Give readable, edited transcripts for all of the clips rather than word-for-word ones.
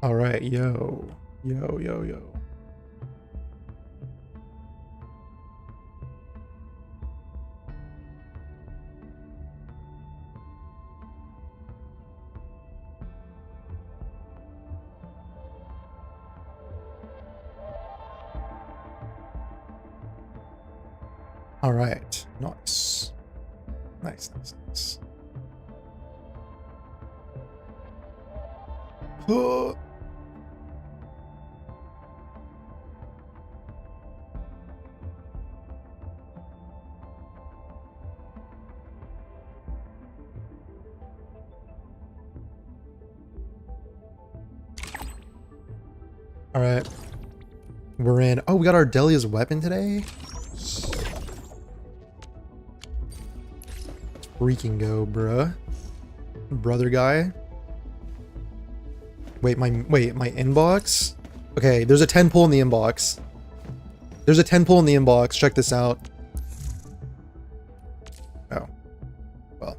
All right, yo. All right, nice. Oh. All right, we're in. Oh, we got our Delia's weapon today. Let's freaking go, bruh. Brother guy. Wait, my inbox? Okay, there's a 10 pull in the inbox. Check this out. Oh. Well.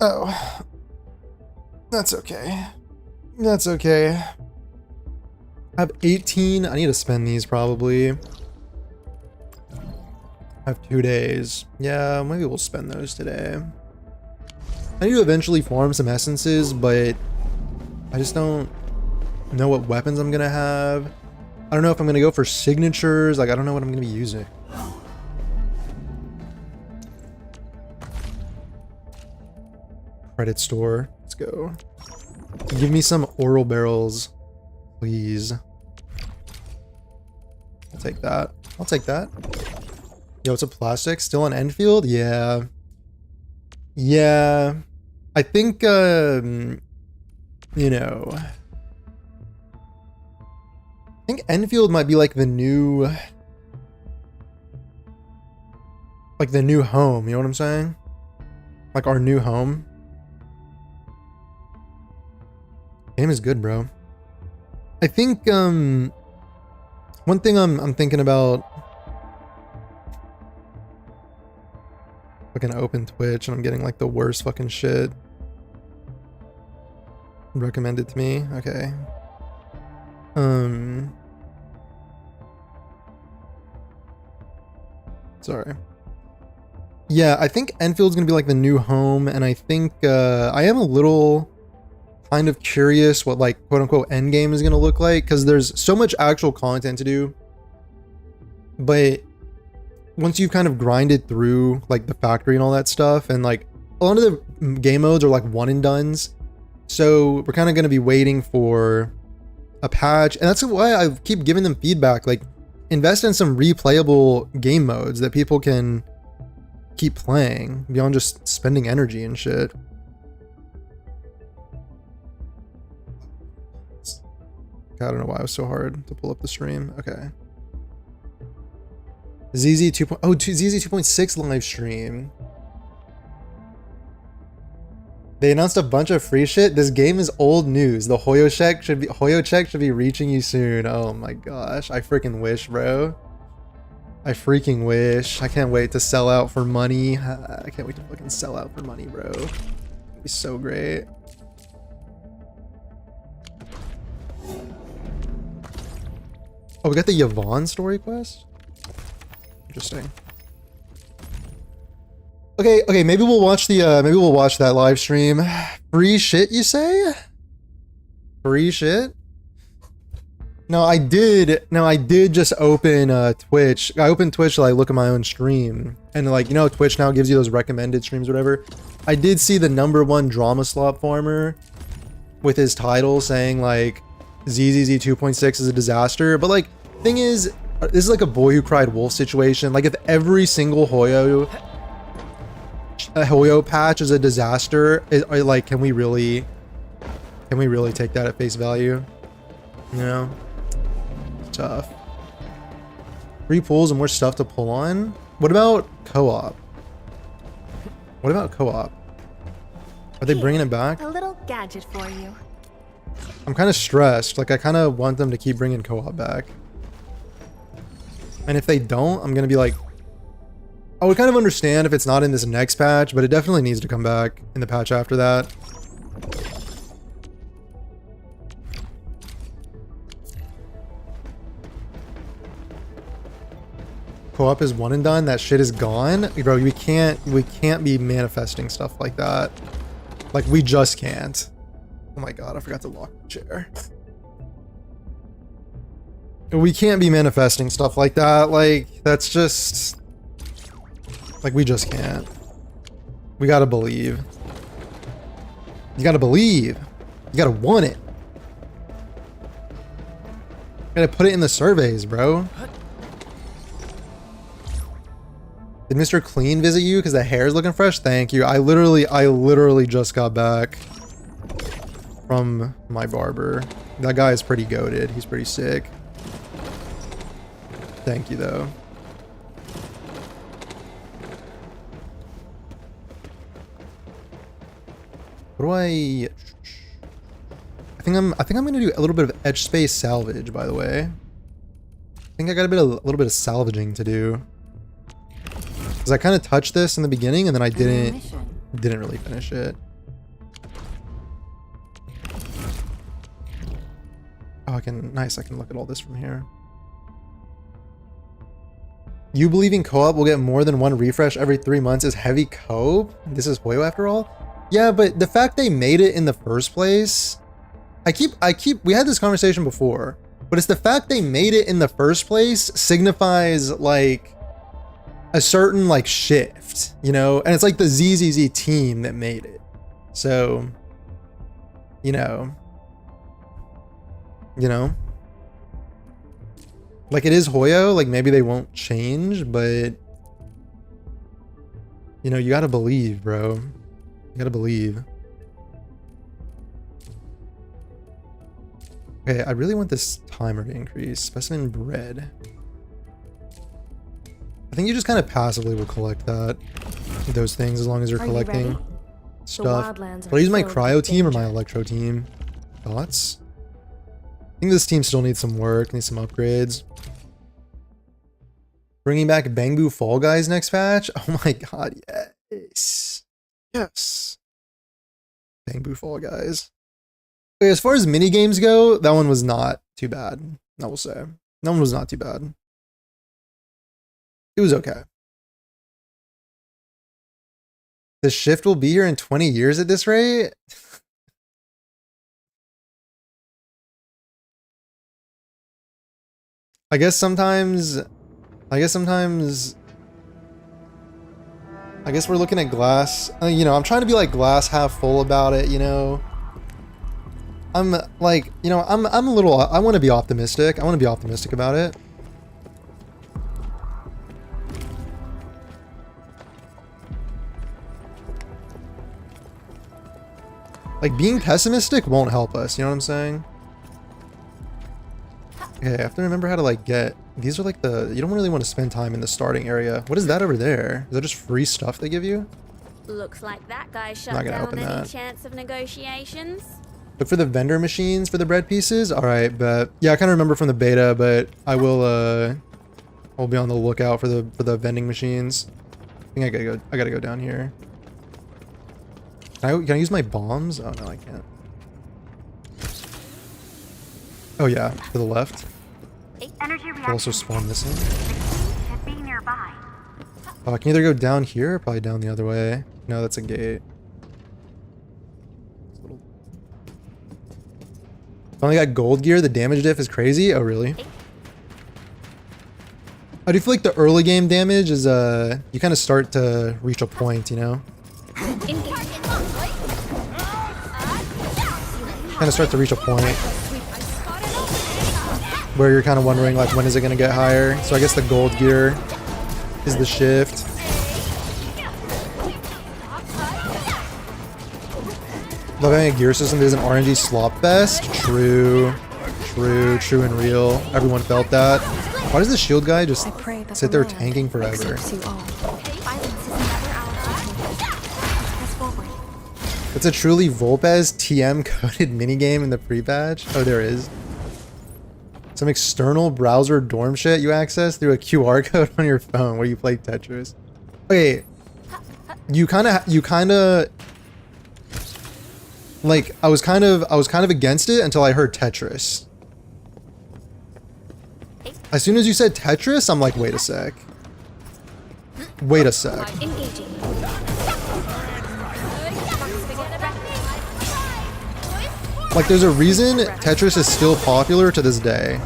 Oh. That's okay. I have 18. I need to spend these probably. I have 2 days. Yeah, maybe we'll spend those today. I need to eventually farm some essences, but I just don't know what weapons I'm gonna have. I don't know if I'm gonna go for signatures. Like, I don't know what I'm gonna be using. Credit store. Let's go. Give me some oral barrels, please. I'll take that. Yo, it's a plastic. Still on Enfield? Yeah. I think, you know, I think Enfield might be like the new home, you know what I'm saying? Like our new home. Game is good, bro. I think, one thing I'm thinking about, fucking open Twitch and I'm getting like the worst fucking shit recommended to me. Okay. Sorry. Yeah, I think Enfield's gonna be like the new home, and I think I am a little kind of curious what like quote unquote endgame is gonna look like, because there's so much actual content to do. But once you've kind of grinded through like the factory and all that stuff, and like a lot of the game modes are like one and dones, so we're kind of going to be waiting for a patch, and that's why I keep giving them feedback, like invest in some replayable game modes that people can keep playing beyond just spending energy and shit. I don't know why it was so hard to pull up the stream. Okay. ZZ 2. Oh, ZZ 2.6 live stream. They announced a bunch of free shit. This game is old news. The Hoyo check should be reaching you soon. Oh my gosh. I freaking wish, bro. I freaking wish. I can't wait to sell out for money. I can't wait to fucking sell out for money, bro. It'd be so great. Oh, we got the Yvonne story quest? Interesting. Okay, maybe we'll watch the maybe we'll watch that live stream. Free shit, you say? Free shit? No, I did just open Twitch. I opened Twitch to like look at my own stream. And like, you know, Twitch now gives you those recommended streams or whatever. I did see the #1 Drama-Slop farmer with his title saying like ZZZ 2.6 is a disaster. But like, thing is, this is like a boy who cried wolf situation. Like if every single Hoyo patch is a disaster, like can we really take that at face value? You know? It's tough. 3 pulls and more stuff to pull on. What about co-op? Are they bringing it back? A little gadget for you. I'm kind of stressed. Like I kind of want them to keep bringing co-op back. And if they don't, I'm gonna be like, I would kind of understand if it's not in this next patch, but it definitely needs to come back in the patch after that. co-op is one and done, that shit is gone. Bro, we can't be manifesting stuff like that. Like, we just can't. Oh my god, I forgot to lock the chair. We can't be manifesting stuff like that. Like, that's just... Like, we just can't. We gotta believe. You gotta believe. You gotta want it. You gotta put it in the surveys, bro. Did Mr. Clean visit you because the hair's looking fresh? Thank you. I literally just got back from my barber. That guy is pretty goated. He's pretty sick. Thank you, though. What do I think I'm gonna do a little bit of edge space salvage, by the way. I think I got a little bit of salvaging to do. Because I kind of touched this in the beginning and then I didn't really finish it. Oh, I can look at all this from here. You believing co-op will get more than one refresh every 3 months is heavy cope? This is Hoyo after all? Yeah, but the fact they made it in the first place, we had this conversation before, but it's the fact they made it in the first place signifies like a certain like shift, you know? And it's like the ZZZ team that made it. So, you know, like it is Hoyo, like maybe they won't change, but you know, you gotta believe, bro. You gotta believe. Okay, I really want this timer to increase. Specimen bread. I think you just kind of passively will collect those things as long as you're collecting stuff. Will I use my cryo team or my electro team? Thoughts? I think this team still needs some work, needs some upgrades. Bringing back Bangbu Fall Guys next patch? Oh my god, yes. Yes. Bangbu Fall Guys. Okay, as far as mini games go, that one was not too bad, I will say. That one was not too bad. It was okay. The shift will be here in 20 years at this rate? I guess sometimes we're looking at glass, you know, I'm trying to be like glass half full about it, you know. I'm like, you know, I'm a little, I want to be optimistic. I want to be optimistic about it. Like being pessimistic won't help us, you know what I'm saying? Okay, I have to remember how to like get, these are like you don't really want to spend time in the starting area. What is that over there? Is that just free stuff they give you? Looks like that guy shut down any chance of negotiations. Look for the vendor machines for the bread pieces? Alright, but yeah, I kind of remember from the beta, but I will, I'll be on the lookout for the vending machines. I think I gotta go down here. Can I use my bombs? Oh no, I can't. Oh yeah, to the left. I'll also spawn this in. Oh, I can either go down here or probably down the other way. No, that's a gate. If I only got gold gear, the damage diff is crazy. Oh really? I do feel like the early game damage is you kind of start to reach a point, you know? Kind of start to reach a point where you're kind of wondering like when is it going to get higher. So I guess the gold gear is the shift. Love having a gear system that isn't RNG slop fest. True and real. Everyone felt that. Why does the shield guy just sit there tanking forever? It's a truly Volpez TM coded minigame in the pre-patch. Oh, there is. Some external browser dorm shit you access through a QR code on your phone where you play Tetris. Okay, you kind of like I was kind of against it until I heard Tetris. As soon as you said Tetris, I'm like, wait a sec. Wait a sec. Engaging. Like, there's a reason Tetris is still popular to this day.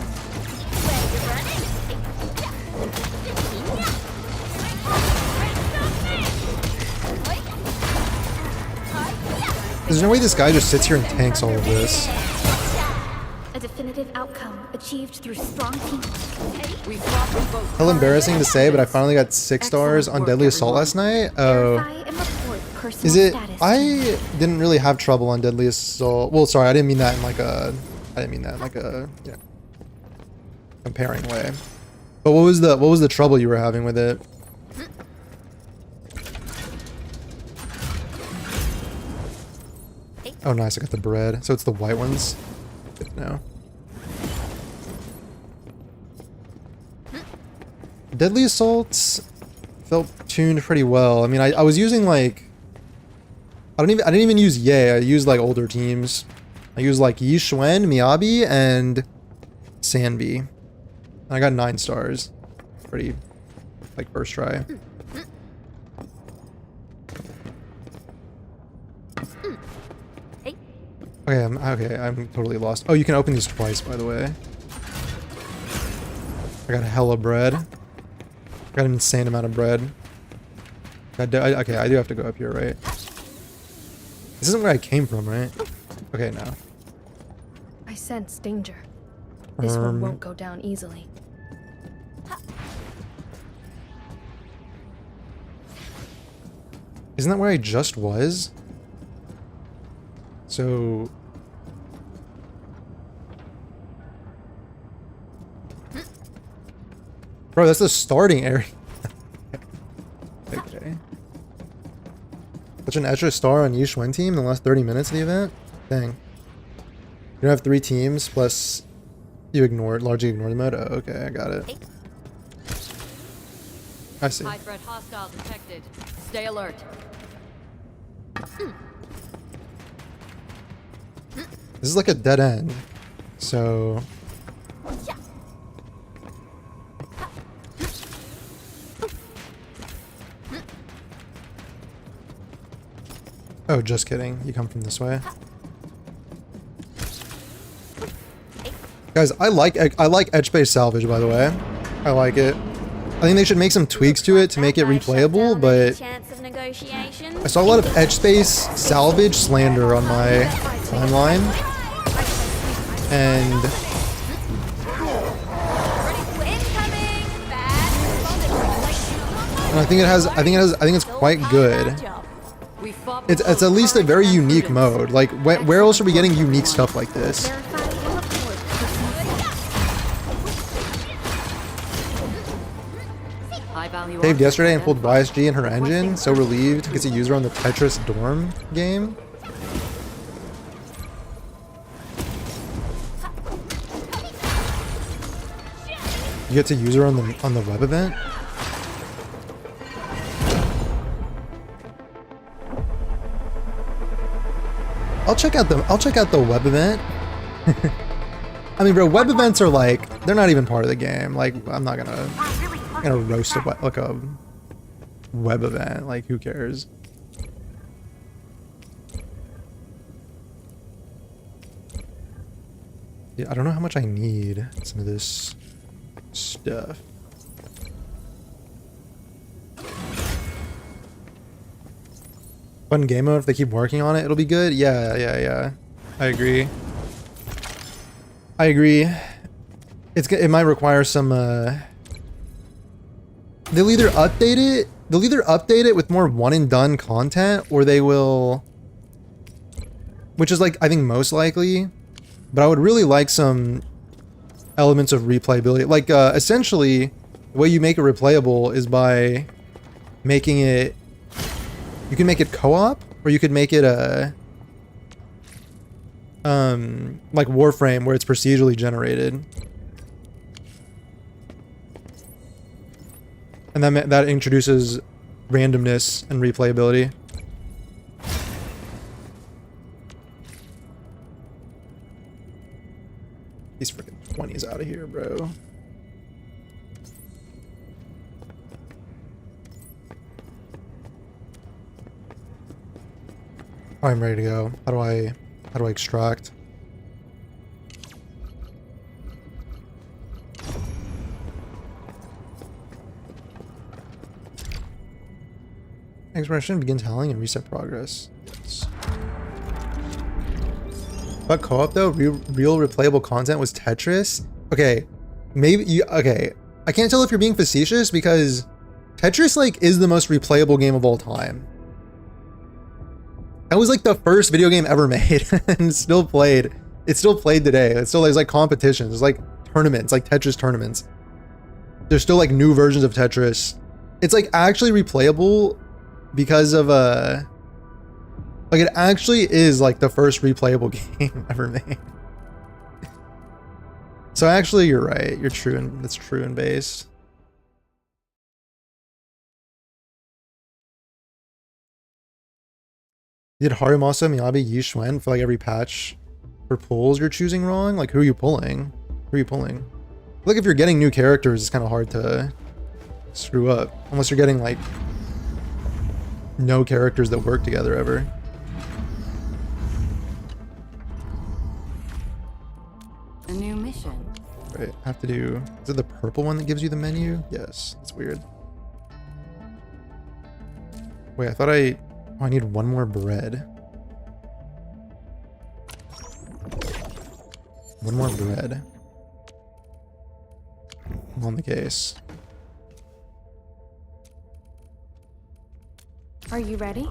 There's no way this guy just sits here and tanks all of this. A definitive outcome achieved through strong teamwork. Hell embarrassing to say, but I finally got 6 stars on Deadly Assault last night. Oh. Is it? I didn't really have trouble on Deadly Assault. Well, sorry, I didn't mean that in like a comparing way. But what was the trouble you were having with it? Oh, nice, I got the bread. So it's the white ones. Good to know. Deadly Assaults felt tuned pretty well. I mean, I was using like I didn't even use Ye. I used like older teams. I used like Yi Xuan, Miyabi, and Sanbi. And I got 9 stars. Pretty like first try. Okay, I'm totally lost. Oh, you can open these twice, by the way. I got a hella bread. I got an insane amount of bread. Okay, I do have to go up here, right? This isn't where I came from, right? Okay, now. I sense danger. This one won't go down easily. Isn't that where I just was? So... Bro, that's the starting area. Okay. Such an extra star on Yi Xuan team in the last 30 minutes of the event? Dang. You don't have 3 teams, plus you largely ignored the mode? Oh, okay, I got it. I see. High threat hostile detected. Stay alert. This is like a dead end. So... Oh, just kidding. You come from this way. Guys, I like edge-based salvage, by the way. I like it. I think they should make some tweaks to it to make it replayable, but I saw a lot of edge space salvage slander on my timeline. And I think it's quite good. It's at least a very unique mode. Like, where else are we getting unique stuff like this? Saved yesterday and pulled YSG in her engine. So relieved. Gets a user on the Tetris Dorm game. You get to user on the web event. I'll check out the web event. I mean, bro, web events are like, they're not even part of the game. Like, I'm not gonna roast a web event. Like, who cares? Yeah, I don't know how much I need some of this stuff. Fun game mode, if they keep working on it, it'll be good. Yeah. I agree. It might require some they'll either update it with more one and done content, or they will, which is like I think most likely, but I would really like some elements of replayability. Like essentially the way you make it replayable is by making it, you can make it co-op, or you could make it a like Warframe, where it's procedurally generated, and that introduces randomness and replayability. These freaking 20s out of here, bro. Oh, I'm ready to go. How do I extract? Expression begin tallying and reset progress. But co-op though, real replayable content was Tetris. Okay, okay. I can't tell if you're being facetious because Tetris like is the most replayable game of all time. That was like the first video game ever made and still played. It's still played today. There's like competitions. There's like tournaments, like Tetris tournaments. There's still like new versions of Tetris. It's like actually replayable because of like it actually is like the first replayable game ever made. So actually you're right. You're true, and that's true in base. Did Harimasa, Miyabi, Yi Shuen for like every patch for pulls you're choosing wrong? Like who are you pulling? Who are you pulling? Like if you're getting new characters, it's kind of hard to screw up. Unless you're getting like no characters that work together ever. A new mission. Right, I have to do... Is it the purple one that gives you the menu? Yes, that's weird. Wait, I thought I... Oh, I need one more bread. One more bread. On the case. Are you ready?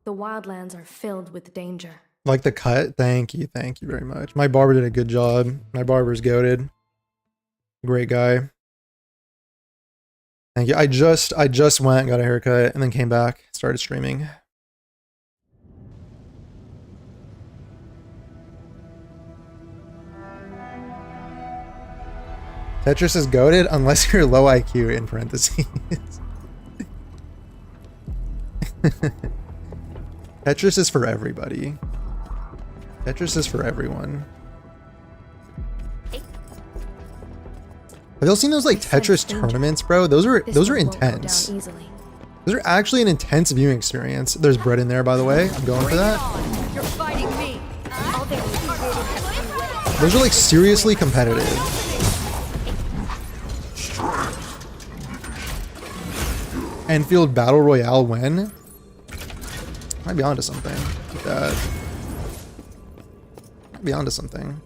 The wildlands are filled with danger. Like the cut? Thank you very much. My barber did a good job. My barber's goated. Great guy. Thank you. I just went and got a haircut and then came back, started streaming. Tetris is goated unless you're low IQ in parentheses. Tetris is for everybody. Tetris is for everyone. Have y'all seen those like Tetris tournaments, bro? Those are intense. Those are actually an intense viewing experience. There's bread in there, by the way. I'm going for that. You're fighting me. Those are like seriously competitive. Enfield Battle Royale win? Might be onto something with that. Might be onto something.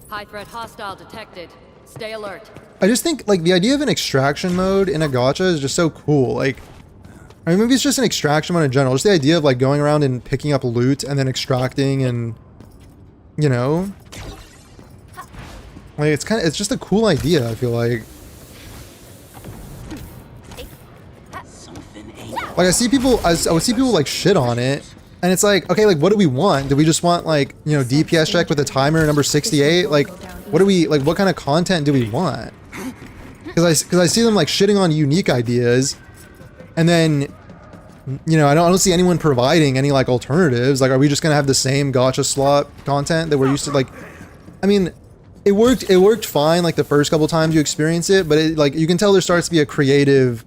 High threat hostile detected. Stay alert. I just think like the idea of an extraction mode in a gacha is just so cool. Like, I mean, maybe it's just an extraction mode in general. Just the idea of like going around and picking up loot and then extracting and, you know, like it's just a cool idea. I feel like. Like I see people, I would see people like shit on it, and it's like, okay, like what do we want? Do we just want like, you know, DPS check with a timer number 68? Like, what do we like? What kind of content do we want? Because I see them like shitting on unique ideas, and then, you know, I don't see anyone providing any like alternatives. Like, are we just gonna have the same gacha slot content that we're used to? Like, I mean, it worked fine like the first couple times you experience it, but it, like you can tell there starts to be a creative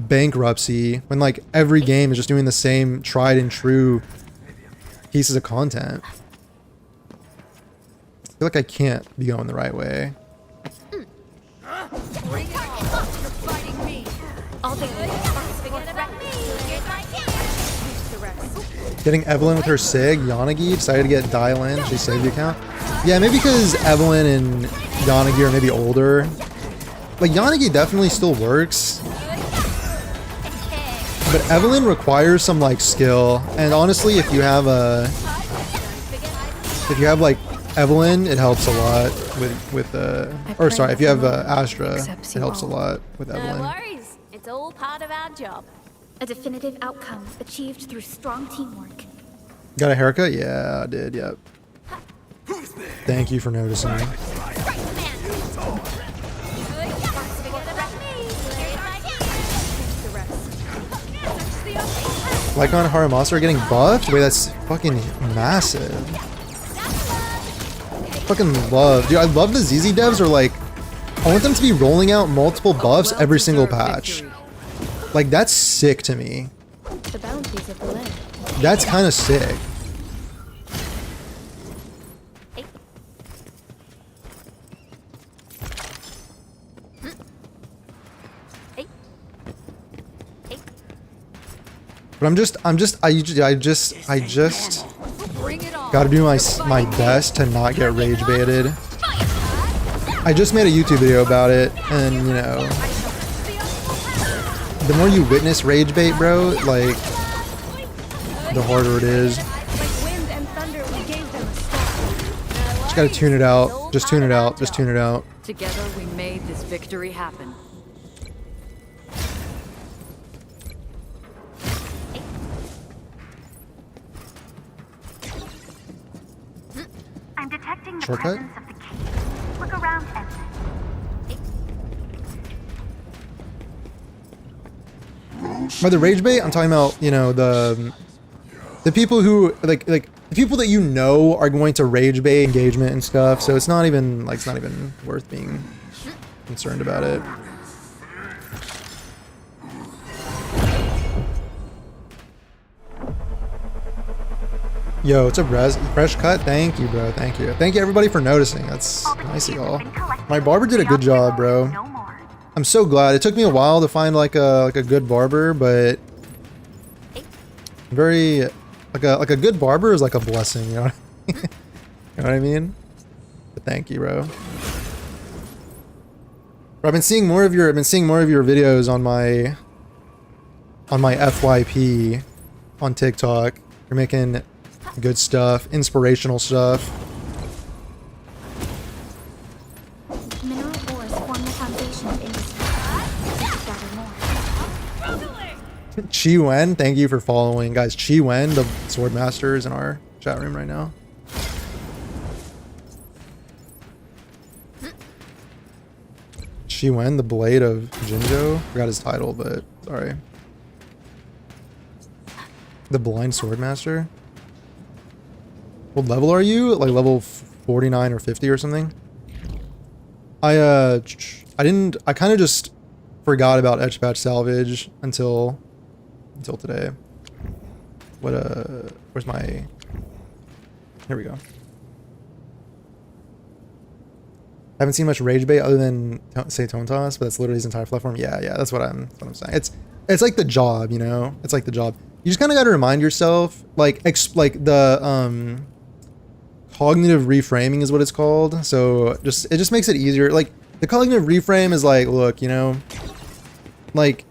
bankruptcy when like every game is just doing the same tried and true pieces of content. I feel like I can't be going the right way. Getting Evelyn with her SIG, Yanagi decided to get dial in. She saved the account. Yeah, maybe because Evelyn and Yanagi are maybe older. Like Yanagi definitely still works. But Evelyn requires some like skill, and honestly, if you have like Evelyn, it helps a lot with or sorry, if you have Astra, it helps a lot with Evelyn. No worries, it's all part of our job. A definitive outcome achieved through strong teamwork. Got a haircut? Yeah, I did. Yep. Thank you for noticing. Lycon and Haramasa are getting buffed? Wait, that's fucking massive. Fucking love. Dude, I love the ZZ devs are like, I want them to be rolling out multiple buffs every single patch. Like, that's sick to me. the bounties of the land. That's kind of sick. But I just gotta do my best to not get rage baited. I just made a YouTube video about it, and you know, the more you witness rage bait, bro, like, the harder it is. Just gotta tune it out. Just tune it out. Just tune it out. Together we made this victory happen. I'm detecting the Shortcut? presence of the key. Look around and By the rage bait, I'm talking about, you know, the people who like the people that you know are going to rage bait engagement and stuff. So it's not even worth being concerned about it. Yo, it's a fresh cut. Thank you, bro. Thank you. Thank you, everybody, for noticing. That's nice of y'all. My barber did a good job, bro. I'm so glad. It took me a while to find like a good barber, but very like a good barber is like a blessing, you know? You know what I mean? But thank you, bro. I've been seeing more of your videos on my FYP on TikTok. You're making good stuff, inspirational stuff. mineral ores form the foundation of industry. Gather more. Chi Wen, thank you for following, guys. Chi Wen, the sword master, is in our chat room right now. Chi Wen, the blade of Jinjo. Forgot his title, but sorry. The blind sword master. What level are you? Like level 49 or 50 or something? I kind of just forgot about Etch Patch Salvage until today. Where's my... Here we go. I haven't seen much rage bait other than say Tone Toss, but that's literally his entire platform. Yeah, that's what I'm saying. It's like the job, you know? It's like the job. You just kind of got to remind yourself, like the cognitive reframing is what it's called. So it just makes it easier. Like the cognitive reframe is like, look, you know, like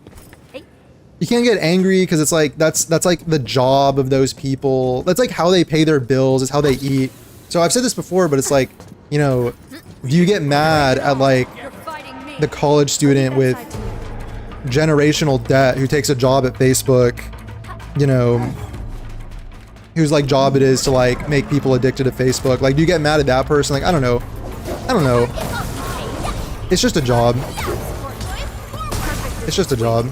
you can't get angry because it's like that's like the job of those people. That's like how they pay their bills. It's how they eat. So I've said this before, but it's like, you know, if you get mad at like the college student with generational debt who takes a job at Facebook, you know, whose like job it is to like make people addicted to Facebook, like do you get mad at that person? Like I don't know. It's just a job. It's just a job.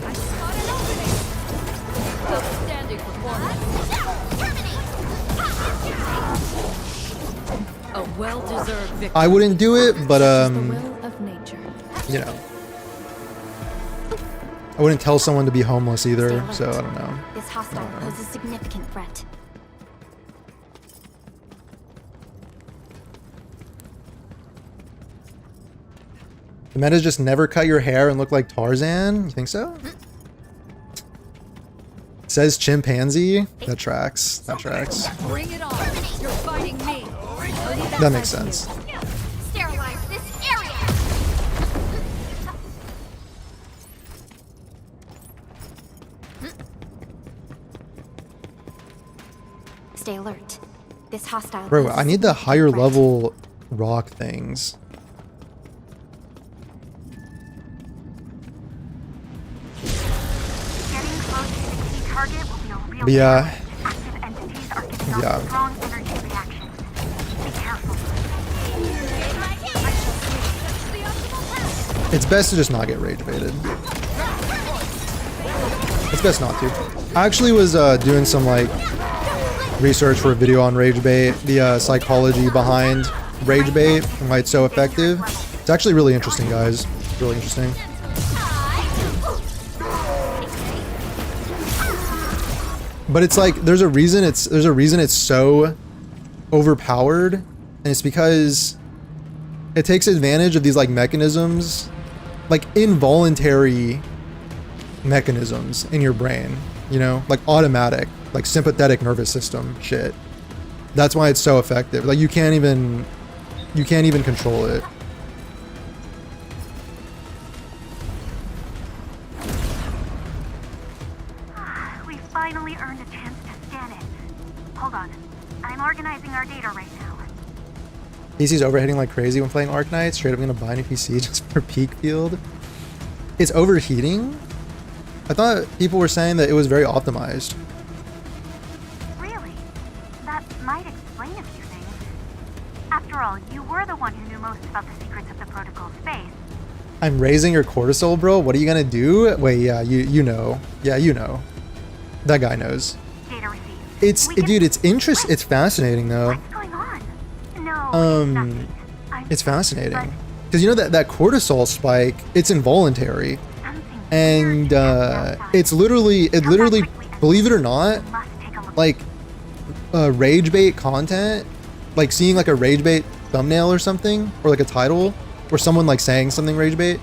A well-deserved victory. I wouldn't do it, but The will of nature. you know, I wouldn't tell someone to be homeless either, so I don't know. This hostile poses a significant threat. The meta just never cut your hair and look like Tarzan? You think so? Says chimpanzee. That tracks. That tracks. Bring it on. You're fighting me. That makes sense. Sterilize this area! Stay alert. This hostile... Bro, I need the higher level rock things. Getting close to the key target will be a real But yeah. active entities are giving off strong energy reactions. Be careful. It's best to just not get rage baited. It's best not to. I actually was doing some like research for a video on rage bait, the psychology behind rage bait and why it's so effective. It's actually really interesting, guys. It's really interesting. But it's like there's a reason it's so overpowered, and it's because it takes advantage of these like mechanisms, like involuntary mechanisms in your brain, you know, like automatic, like sympathetic nervous system shit. That's why it's so effective. Like you can't even control it. We finally earned a chance to scan it. Hold on. I'm organizing our data right now. PC's overheating like crazy when playing Arknights. Straight up gonna buy a new PC just for Peakifled. It's overheating? I thought people were saying that it was very optimized. Really? That might explain a few things. After all, you were the one who knew most about the secrets of the protocol's face. I'm raising your cortisol, bro. What are you gonna do? Wait, yeah, you know. Yeah, you know. That guy knows. Data received. Dude, it's fascinating though. What's going on? No, it's nothing. It's fascinating. Because you know that cortisol spike, it's involuntary. And it literally, believe it or not, like rage bait content, like seeing like a rage bait thumbnail or something, or like a title, or someone like saying something rage bait,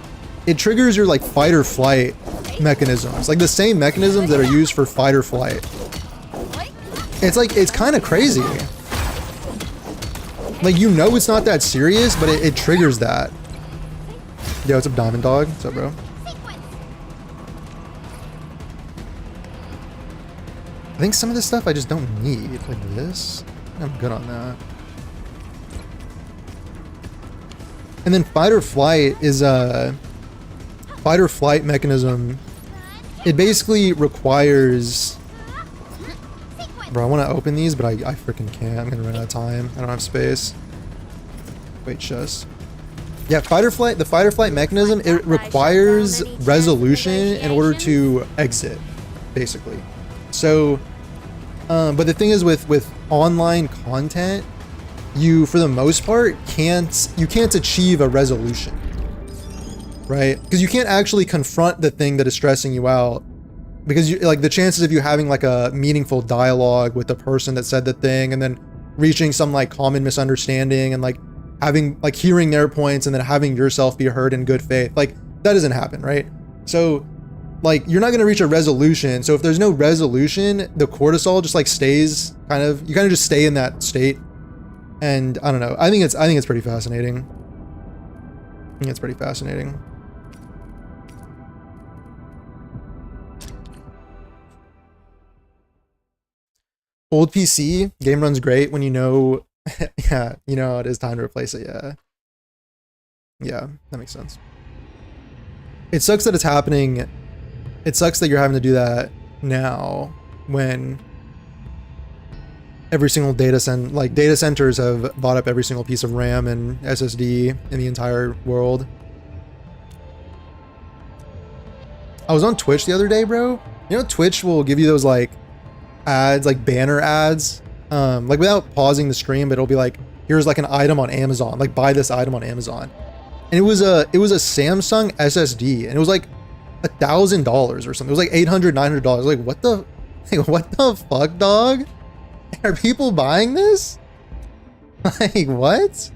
it triggers your like fight or flight mechanisms, like the same mechanisms that are used for fight or flight. It's like, it's kind of crazy. Like, you know it's not that serious, but it triggers that. Yo, what's up, Diamond Dog? What's up, bro? I think some of this stuff I just don't need, like this. I'm good on that. And then fight or flight is a fight or flight mechanism. It basically requires, bro, I want to open these, but I freaking can't. I'm gonna run out of time. I don't have space. Wait, just. Yeah, fight or flight, the fight or flight mechanism, it requires resolution in order to exit, basically. So, but the thing is with online content, you, for the most part, can't achieve a resolution, right? Because you can't actually confront the thing that is stressing you out, because you, like, the chances of you having like a meaningful dialogue with the person that said the thing and then reaching some like common misunderstanding and like having, like, hearing their points and then having yourself be heard in good faith, like, that doesn't happen, right? So, like, you're not going to reach a resolution. So if there's no resolution, the cortisol just like stays kind of, you kind of just stay in that state. And I don't know. I think it's pretty fascinating. I think it's pretty fascinating. Old PC, game runs great when you know, yeah, you know, it is time to replace it. Yeah. Yeah, that makes sense. It sucks that it's happening. It sucks that you're having to do that now when every single data centers have bought up every single piece of RAM and SSD in the entire world. I was on Twitch the other day, bro. You know, Twitch will give you those like ads, like banner ads, like without pausing the stream, but it'll be like, here's like an item on Amazon, like buy this item on Amazon. And it was a Samsung SSD, and it was like $1,000 or something. It was like $800, $900. Like, what the fuck, dog? Are people buying this? Like, what?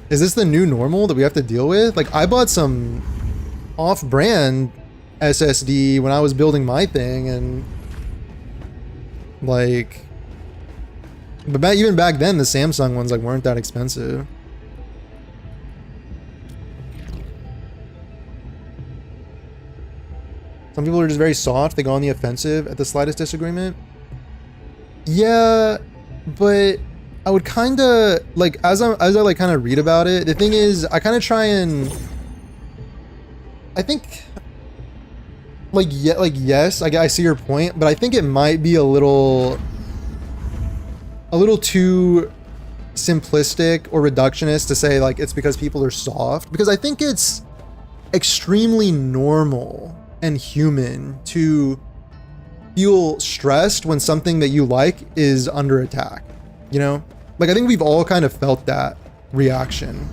Is this the new normal that we have to deal with? Like, I bought some off-brand SSD when I was building my thing, and like, but even back then, the Samsung ones like weren't that expensive. Some people are just very soft. They go on the offensive at the slightest disagreement. Yeah, but I would kind of like, as I like kind of read about it, the thing is, I kind of try and, I think, like, yeah, like, yes, I see your point, but I think it might be a little too simplistic or reductionist to say like it's because people are soft, because I think it's extremely normal and human to feel stressed when something that you like is under attack, you know? Like, I think we've all kind of felt that reaction,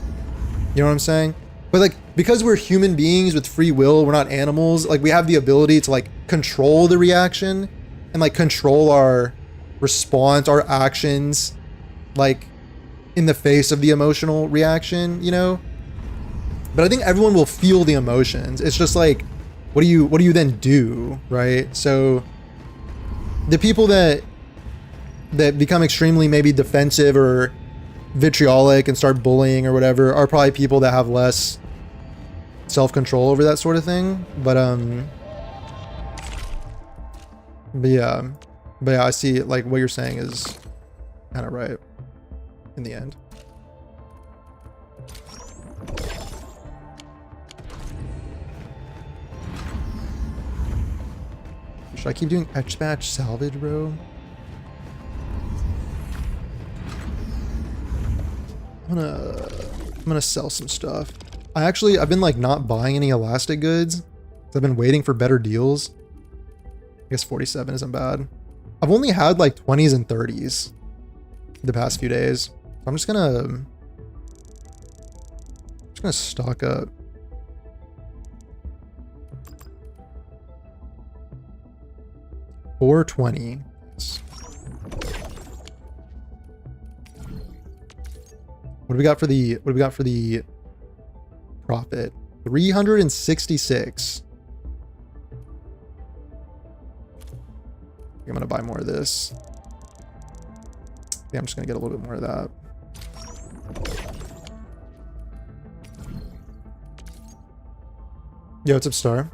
you know what I'm saying? But like, because we're human beings with free will, we're not animals, like we have the ability to like control the reaction and like control our response, our actions, like in the face of the emotional reaction, you know? But I think everyone will feel the emotions. It's just like, what do you then do, right? So the people that become extremely maybe defensive or vitriolic and start bullying or whatever are probably people that have less self-control over that sort of thing. But yeah, I see like what you're saying is kind of right in the end. Should I keep doing etch batch salvage, bro? I'm gonna sell some stuff. I've been like not buying any elastic goods. I've been waiting for better deals. I guess 47 isn't bad. I've only had like 20s and 30s the past few days. I'm just gonna stock up. $420. What do we got for the profit? 366. I'm gonna buy more of this. Yeah, I'm just gonna get a little bit more of that. Yo, what's up, Star?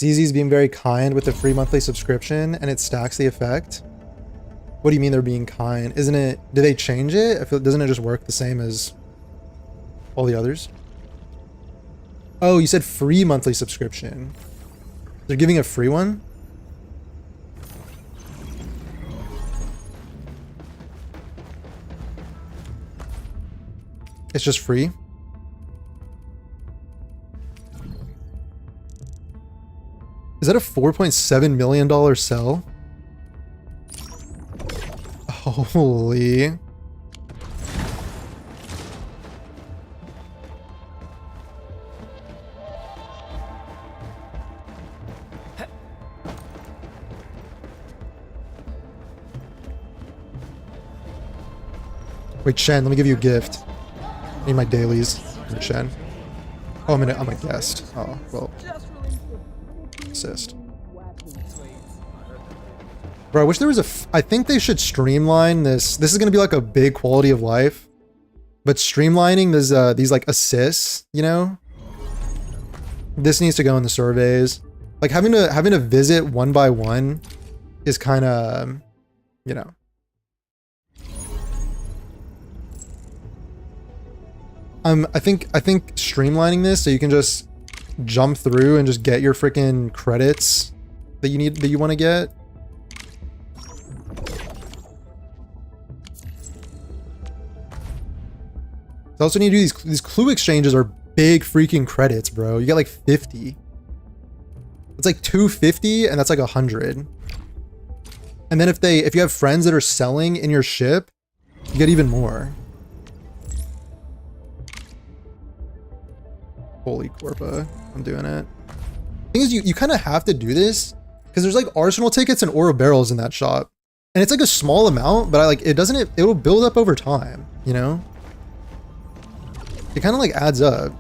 ZZ's being very kind with the free monthly subscription and it stacks the effect. What do you mean they're being kind? Isn't it, do they change it? I feel, doesn't it just work the same as all the others? Oh, you said free monthly subscription. They're giving a free one? It's just free? Is that a $4.7 million sell? Holy. Wait, Shen, let me give you a gift. I need my dailies. Shen. Oh, I'm a guest. Oh, well. Assist. Bro, I wish there was I think they should streamline this. This is going to be like a big quality of life. But streamlining these like assists, you know? This needs to go in the surveys. Like having to visit one by one is kind of, you know. I think streamlining this so you can just jump through and just get your freaking credits that you want to get. So also need to do these clue exchanges are big freaking credits, bro. You get like 50. It's like 250 and that's like 100. And then if you have friends that are selling in your ship, you get even more. Holy Corpa, I'm doing it. Thing is, you kind of have to do this because there's like Arsenal tickets and Oro barrels in that shop, and it's like a small amount, but it'll build up over time, you know. It kind of like adds up.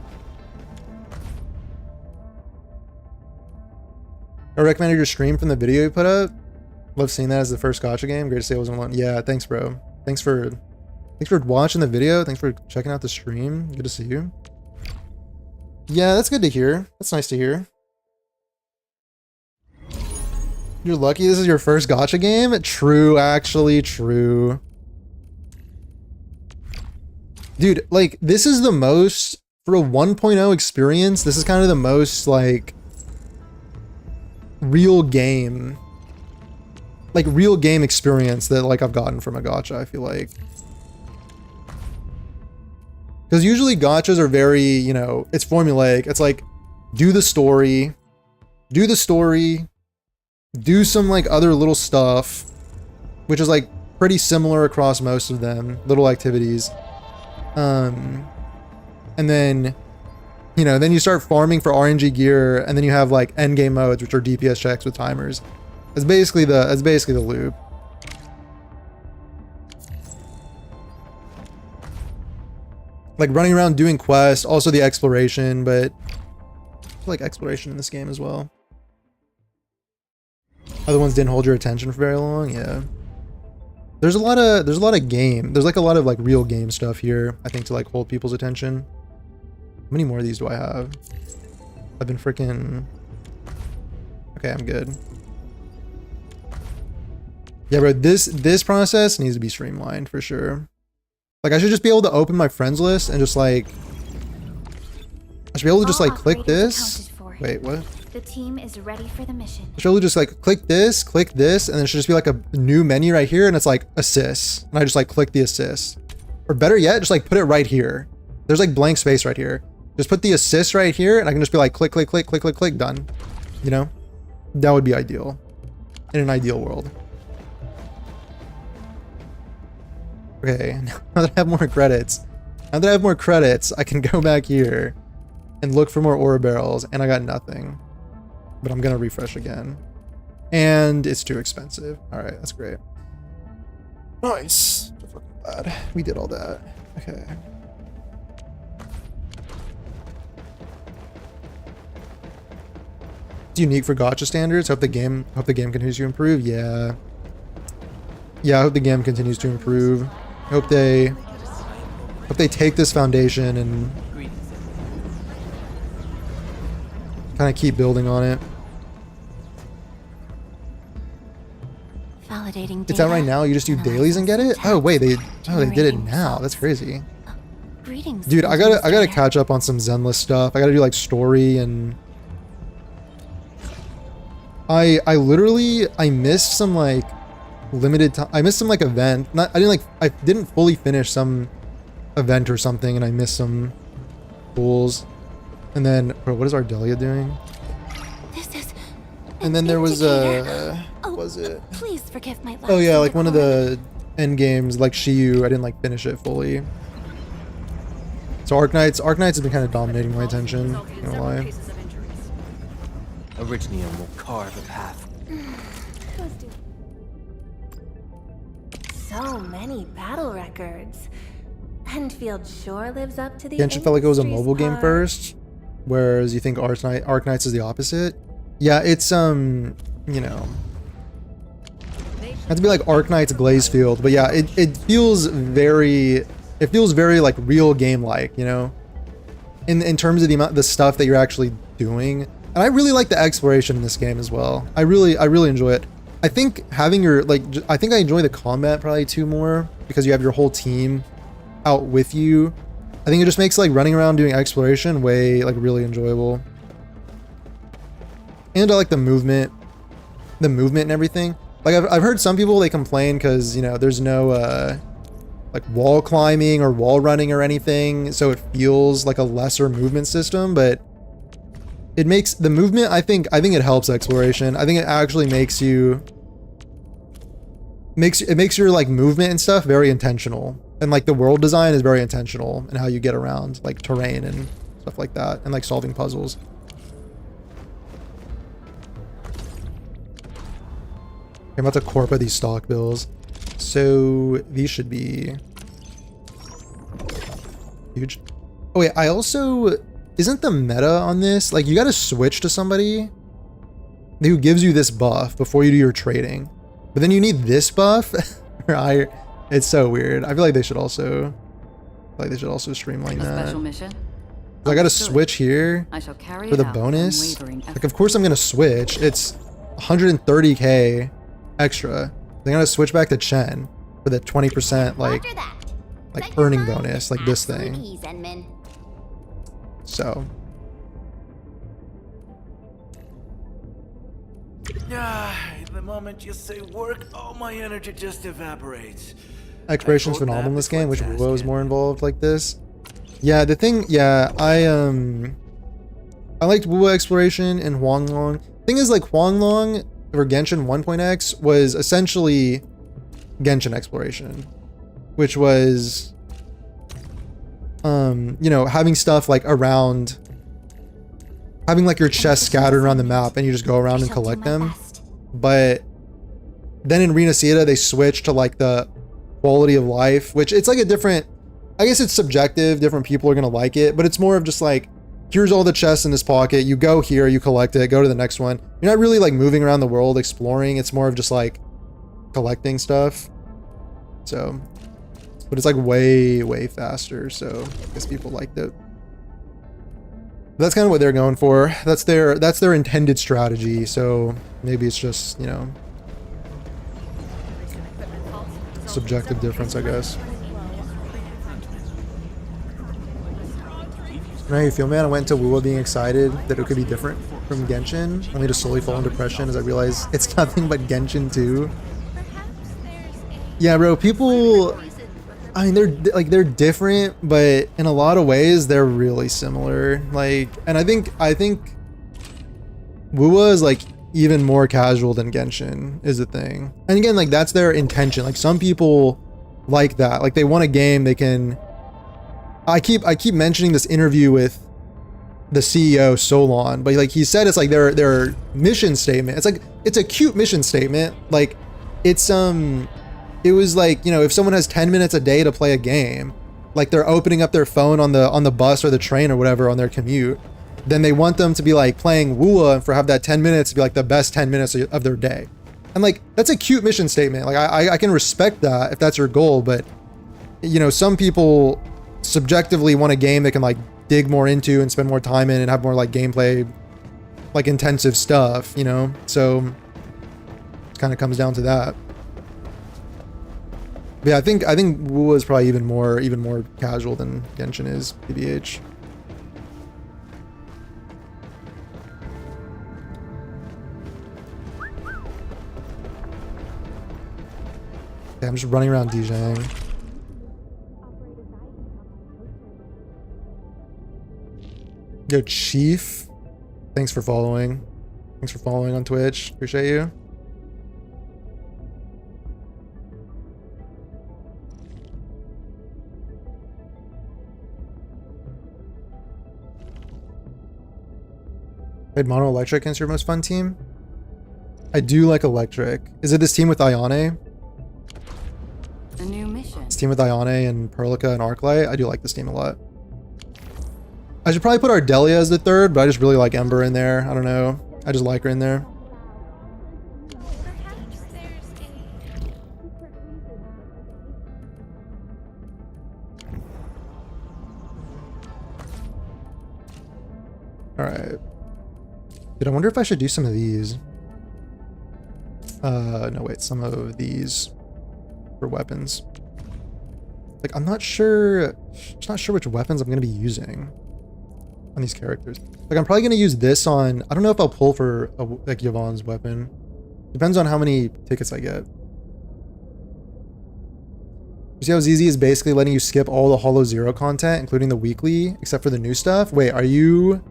I recommended your stream from the video you put up. Love seeing that as the first gacha game. Great to see I wasn't alone. Yeah, thanks, bro. Thanks for watching the video. Thanks for checking out the stream. Good to see you. Yeah, that's good to hear. That's nice to hear. You're lucky this is your first gacha game? True, actually, true. Dude, like, this is the most, for a 1.0 experience, this is kind of the most, like, real game experience that, like, I've gotten from a gacha, I feel like. Because usually gachas are very, you know, it's formulaic. It's like, do the story, do some like other little stuff, which is like pretty similar across most of them, little activities. And then, you know, then you start farming for RNG gear, and then you have like end game modes, which are DPS checks with timers. That's basically the loop. Like running around doing quests, also the exploration, but I feel like exploration in this game as well. Other ones didn't hold your attention for very long, yeah. There's a lot of game. There's like a lot of like real game stuff here, I think, to like hold people's attention. How many more of these do I have? I've been freaking... Okay, I'm good. Yeah, bro, this process needs to be streamlined for sure. Like, I should just be able to open my friends list and just like... I should be able to just like click this. Wait, what? The team is ready for the mission. I should be able to just like click this, and then it should just be like a new menu right here, and it's like assists. And I just like click the assist. Or better yet, just like put it right here. There's like blank space right here. Just put the assist right here, and I can just be like click, click, click, click, click, click, done. You know? That would be ideal. In an ideal world. Okay, now that I have more credits, I can go back here and look for more ore barrels, and I got nothing. But I'm gonna refresh again. And it's too expensive. Alright, that's great. Nice. So fucking glad we did all that. Okay. It's unique for gacha standards. Hope the game continues to improve. Yeah. Yeah, I hope the game continues to improve. Hope they take this foundation and kind of keep building on it. Validating It's out right now. You just do dailies and get it? Oh wait, they did it now. That's crazy. Greetings. Dude, I gotta catch up on some Zenless stuff. I gotta do like story, and I literally missed some like limited time. I missed some like event. I didn't fully finish some event or something, and I missed some pools. And then, bro, what is Ardelia doing? This is And then there was was it? Please forgive my Oh yeah, like one of the end games, like Shiyu. I didn't like finish it fully. So Arknights has been kind of dominating my attention. Not gonna lie. Originium will carve a path. So many battle records. Enfield sure lives up to the Genshin felt like it was a industry's mobile game par. first, whereas you think Arknights is the opposite. Yeah, it's you know, have to be like Arknights Glazefield, but yeah, it feels very like real game like, you know, in terms of the stuff that you're actually doing. And I really like the exploration in this game as well. I really enjoy it. I think having your I think I enjoy the combat probably too more because you have your whole team out with you. I think it just makes like running around doing exploration way like really enjoyable. And I like the movement and everything. Like I've heard some people, they complain because, you know, there's no like wall climbing or wall running or anything, so it feels like a lesser movement system, but it makes the movement, I think it helps exploration. I think it actually makes your like movement and stuff very intentional. And like the world design is very intentional in how you get around like terrain and stuff like that, and like solving puzzles. I'm about to corp these stock bills. So these should be huge. Oh wait, I also, isn't the meta on this, like you gotta switch to somebody who gives you this buff before you do your trading, but then you need this buff? It's so weird. I feel like they should also streamline that. Special mission? I gotta switch here I shall carry for the it out bonus. with unwavering Like, of course I'm gonna switch. It's 130k extra. Then I gotta switch back to Chen for the 20% like earning bonus, like this thing. So The moment you say work, all my energy just evaporates. exploration's phenomenal in this game. Which was more involved like this. Yeah, the thing, yeah, I liked Wu exploration and Huanglong. Thing is, like Huanglong, or Genshin 1.x was essentially Genshin exploration, which was, you know, having stuff like around, having like your chests scattered around the map and you just go around and collect them. But then in Renacida, they switched to like the quality of life, which it's like a different, I guess it's subjective. Different people are going to like it, but it's more of just like, here's all the chests in this pocket. You go here, you collect it, go to the next one. You're not really like moving around the world exploring. It's more of just like collecting stuff. So, but it's like way faster. So I guess people liked it. That's kind of what they're going for. That's their intended strategy. So maybe it's just, you know, subjective difference, I guess. How you feel, man? I went into WoW being excited that it could be different from Genshin, only to slowly fall in depression as I realize it's nothing but Genshin 2. Yeah, bro, people, I mean, they're different, but in a lot of ways they're really similar. Like, and I think WoW is like even more casual than Genshin is the thing. And again, like that's their intention. Like some people like that. Like they want a game they can. I keep mentioning this interview with the CEO Solon, but like he said, it's like their mission statement. It's like it's a cute mission statement. Like it's it was like, you know, if someone has 10 minutes a day to play a game, like they're opening up their phone on the bus or the train or whatever on their commute, then they want them to be like playing WoA for have that 10 minutes to be like the best 10 minutes of their day. And like that's a cute mission statement. Like I can respect that if that's your goal, but you know, some people subjectively want a game they can like dig more into and spend more time in and have more like gameplay, like intensive stuff, you know? So it kind of comes down to that. But yeah, I think WoA is probably even more casual than Genshin is, PBH. Yeah, I'm just running around DJing. Yo, Chief, thanks for following. Thanks for following on Twitch. Appreciate you. Played Mono Electric against your most fun team? I do like Electric. Is it this team with Ayane? A new mission. This team with Ayane and Perlica and Arklight? I do like this team a lot. I should probably put Ardelia as the third, but I just really like Ember in there. I don't know. I just like her in there. Alright. Dude, I wonder if I should do some of these. No, wait. Some of these for weapons. Like, I'm not sure... Just not sure which weapons I'm going to be using on these characters. Like, I'm probably going to use this on... I don't know if I'll pull for, like, Yvonne's weapon. Depends on how many tickets I get. You see how ZZ is basically letting you skip all the Hollow Zero content, including the weekly, except for the new stuff? Wait, are you...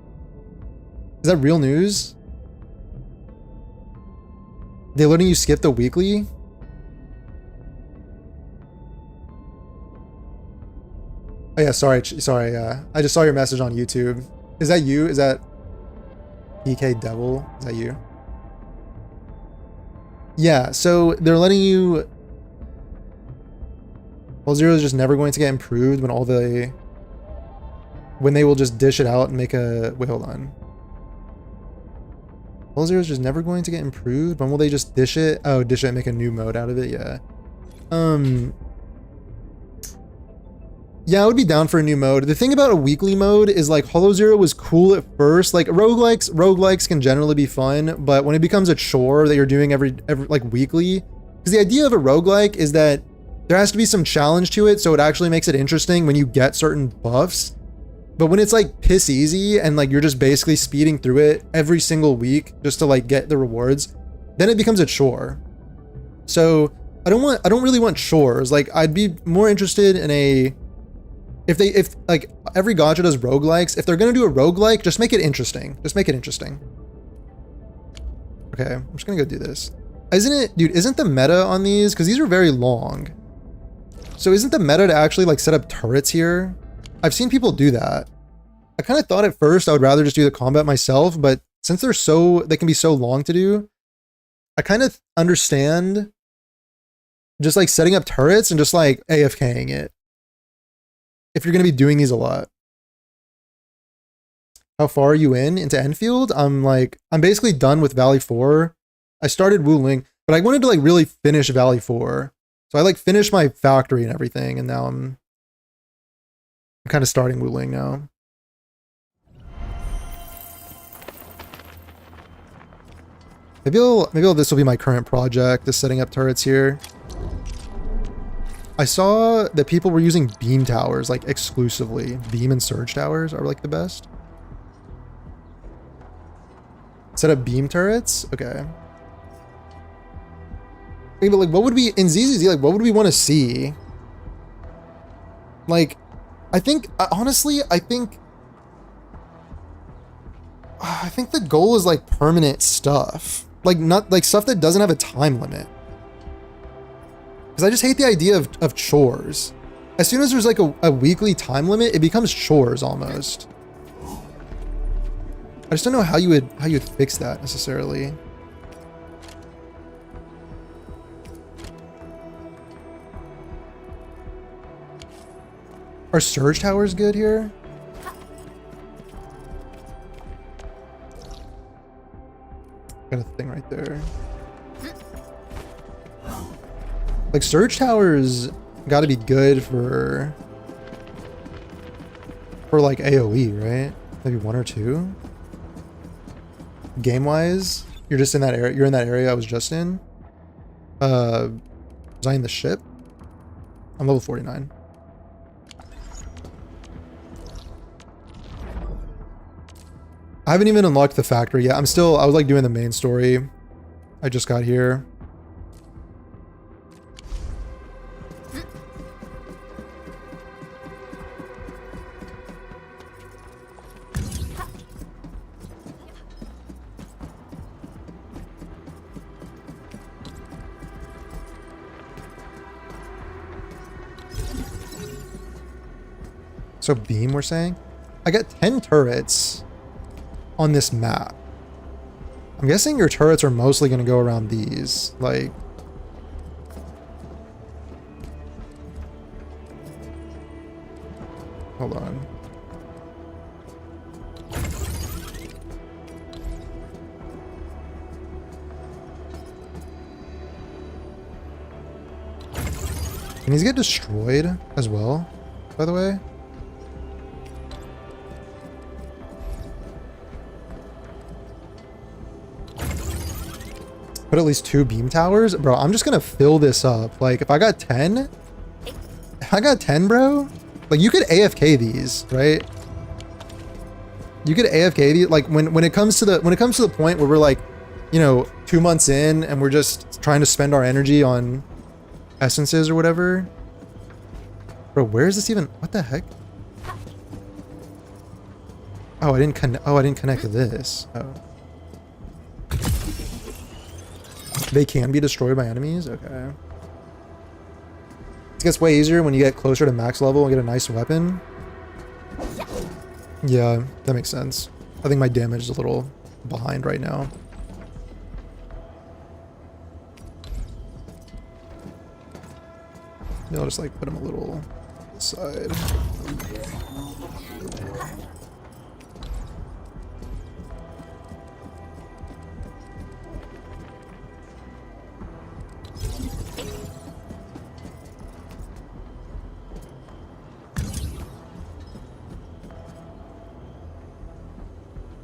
Is that real news? They're letting you skip the weekly? Oh yeah, sorry, I just saw your message on YouTube. Is that you? Is that PK Devil? Is that you? Yeah, so they're letting you... Well, Zero is just never going to get improved when they will just dish it out and make a... Wait, hold on. Well, Zero is just never going to get improved. When will they just dish it? Oh, dish it and make a new mode out of it? Yeah. Yeah, I would be down for a new mode. The thing about a weekly mode is like Hollow Zero was cool at first. Like roguelikes can generally be fun, but when it becomes a chore that you're doing every like weekly, because the idea of a roguelike is that there has to be some challenge to it, so it actually makes it interesting when you get certain buffs. But when it's like piss easy and like you're just basically speeding through it every single week just to like get the rewards, then it becomes a chore. So I don't really want chores. Like I'd be more interested in a... If like every gacha does roguelikes, if they're gonna do a roguelike, just make it interesting. Just make it interesting. Okay, I'm just gonna go do this. Isn't it, dude, isn't the meta on these, because these are very long. So isn't the meta to actually like set up turrets here? I've seen people do that. I kind of thought at first I would rather just do the combat myself, but since they can be so long to do, I kind of understand just like setting up turrets and just like AFKing it. If you're going to be doing these a lot. How far are you into Enfield? I'm basically done with Valley 4. I started Wuling, but I wanted to like really finish Valley 4. So I like finished my factory and everything, and now I'm kind of starting Wuling now. Maybe this will be my current project, is setting up turrets here. I saw that people were using beam towers like exclusively. Beam and surge towers are like the best. Set up beam turrets? Okay. Okay, but like what would we, in ZZZ, like what would we want to see? Like, I think, honestly, I think the goal is like permanent stuff. Like not like stuff that doesn't have a time limit. Because I just hate the idea of chores. As soon as there's like a weekly time limit, it becomes chores almost. I just don't know how you would fix that necessarily. Are surge towers good here? Got a thing right there. Like surge towers got to be good for like AoE, right? Maybe 1 or 2. Game wise, you're just in that area. You're in that area I was just in. Was I in the ship? I'm level 49. I haven't even unlocked the factory yet. I was like doing the main story. I just got here. So beam, we're saying? I got 10 turrets on this map. I'm guessing your turrets are mostly going to go around these. Like, hold on. Can these get destroyed as well, by the way? Put at least 2 beam towers? Bro, I'm just gonna fill this up. Like, if I got 10, bro, like, you could AFK these, right? You could AFK these. Like, when it comes to the point where we're like, you know, 2 months in and we're just trying to spend our energy on essences or whatever. Bro, where is this even? What the heck? Oh, I didn't connect to this. Oh. They can be destroyed by enemies? Okay. It gets way easier when you get closer to max level and get a nice weapon. Yeah, that makes sense. I think my damage is a little behind right now. Maybe I'll just like put him a little aside.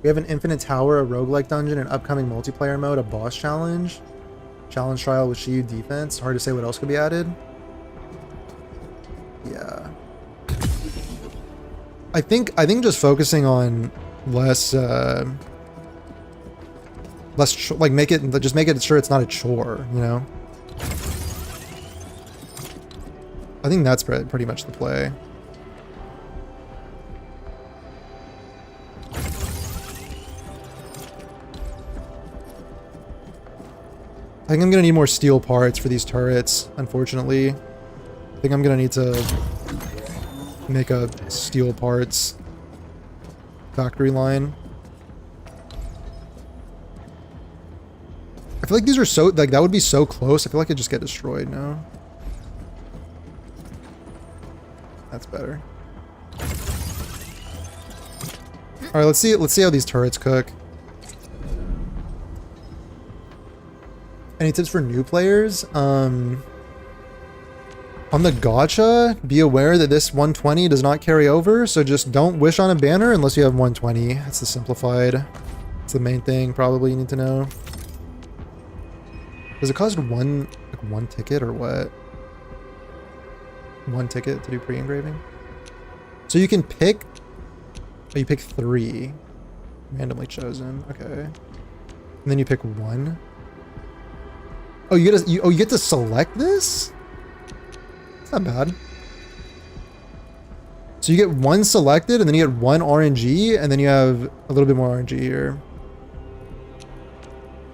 We have an infinite tower, a roguelike dungeon, an upcoming multiplayer mode, a boss challenge, challenge trial with Shiyu defense. Hard to say what else could be added. Yeah. I think just focusing on less like make it sure it's not a chore, you know? I think that's pretty much the play. I think I'm gonna need more steel parts for these turrets, unfortunately. I think I'm gonna need to make a steel parts factory line. I feel like these are so, like, that would be so close. I feel like it'd just get destroyed now. That's better. All right, let's see how these turrets cook. Any tips for new players? On the gacha, be aware that this 120 does not carry over, so just don't wish on a banner unless you have 120. That's the simplified. It's the main thing probably you need to know. Does it cost one ticket or what? One ticket to do pre-engraving? So you can pick, oh, you pick 3. Randomly chosen, okay. And then you pick 1. Oh, you get to select this? It's not bad. So you get 1 selected, and then you get 1 RNG, and then you have a little bit more RNG here.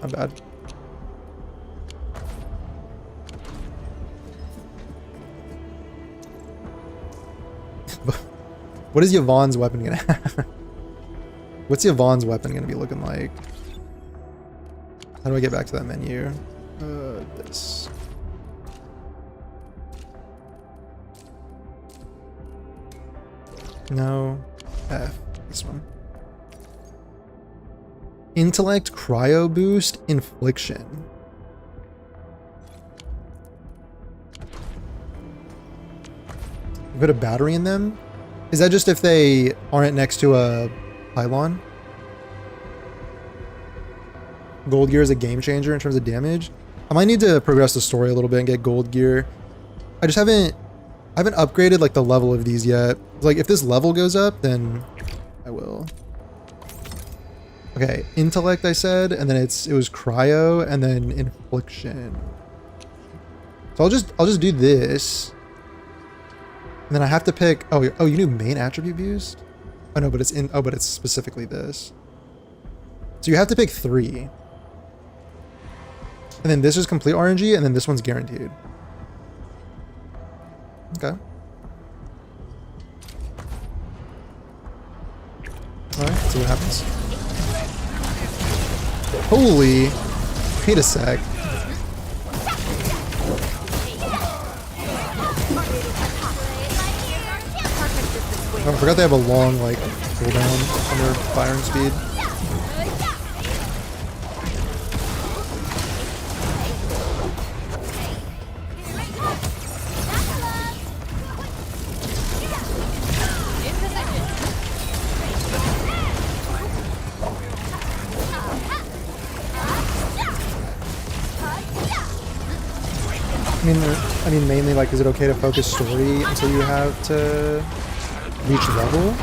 Not bad. What is Yvonne's weapon gonna have? What's Yvonne's weapon gonna be looking like? How do I get back to that menu? This. No. F. This one. Intellect, cryo boost, infliction. Put a battery in them? Is that just if they aren't next to a pylon? Gold gear is a game changer in terms of damage. I might need to progress the story a little bit and get gold gear. I just haven't upgraded like the level of these yet. Like if this level goes up, then I will. Okay, intellect I said, and then it was cryo and then infliction. So I'll just do this. And then I have to pick, oh, you knew main attribute boost? Oh no, but it's specifically this. So you have to pick 3. And then this is complete RNG, and then this one's guaranteed. Okay. Alright, see what happens. Holy, wait a sec. Oh, I forgot they have a long, like, cooldown on their firing speed. I mean, mainly, like, is it okay to focus story until you have to reach level?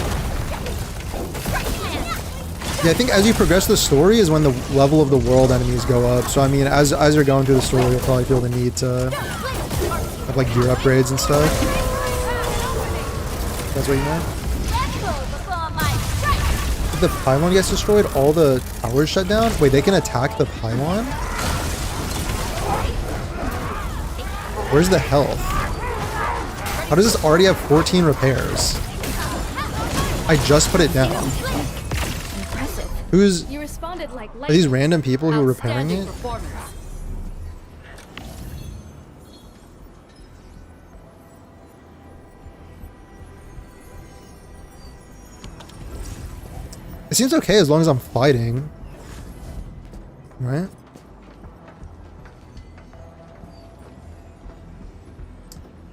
Yeah, I think as you progress the story is when the level of the world enemies go up. So I mean, as you're going through the story, you'll probably feel the need to have like gear upgrades and stuff. That's what you meant? If the pylon gets destroyed, all the towers shut down? Wait, they can attack the pylon? Where's the health? How does this already have 14 repairs? I just put it down. Who's... You responded like Are these random people who are repairing it? It seems okay as long as I'm fighting. Right?